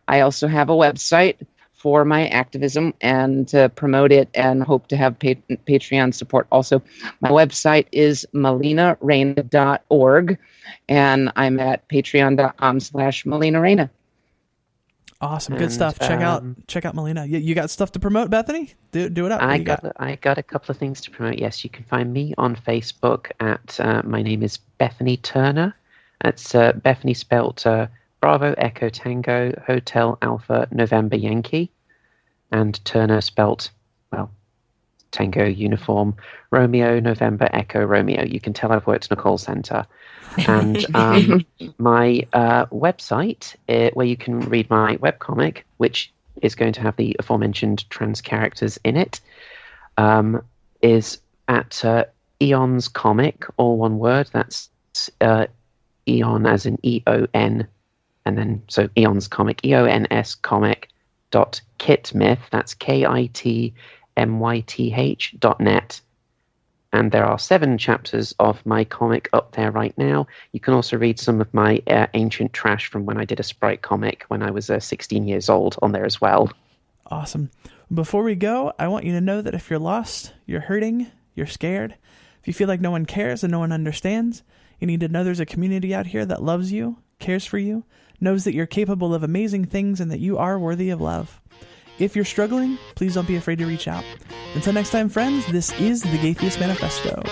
Speaker 5: I also have a website for my activism and to promote it, and hope to have Patreon support also. My website is melinareina.org, and I'm at patreon.com/melinareina.
Speaker 1: Awesome. Good stuff. Check out Melina. You got stuff to promote, Bethany? Do it up.
Speaker 3: I got a couple of things to promote. Yes, you can find me on Facebook at my name is Bethany Turner. That's Bethany spelt Bravo Echo Tango Hotel Alpha November Yankee, and Turner spelt, well, Tango Uniform Romeo November Echo Romeo. You can tell I've worked in a call center. And my website, where you can read my webcomic, which is going to have the aforementioned trans characters in it, is at Eon's Comic, all one word. That's Eon as in EON. And then, so Eon's Comic, EONS comic.kitmyth, that's KITMYTH.net. And there are 7 chapters of my comic up there right now. You can also read some of my ancient trash from when I did a Sprite comic when I was 16 years old on there as well.
Speaker 1: Awesome. Before we go, I want you to know that if you're lost, you're hurting, you're scared, if you feel like no one cares and no one understands, you need to know there's a community out here that loves you, cares for you, knows that you're capable of amazing things and that you are worthy of love. If you're struggling, please don't be afraid to reach out. Until next time, friends, this is the Gaytheist Manifesto.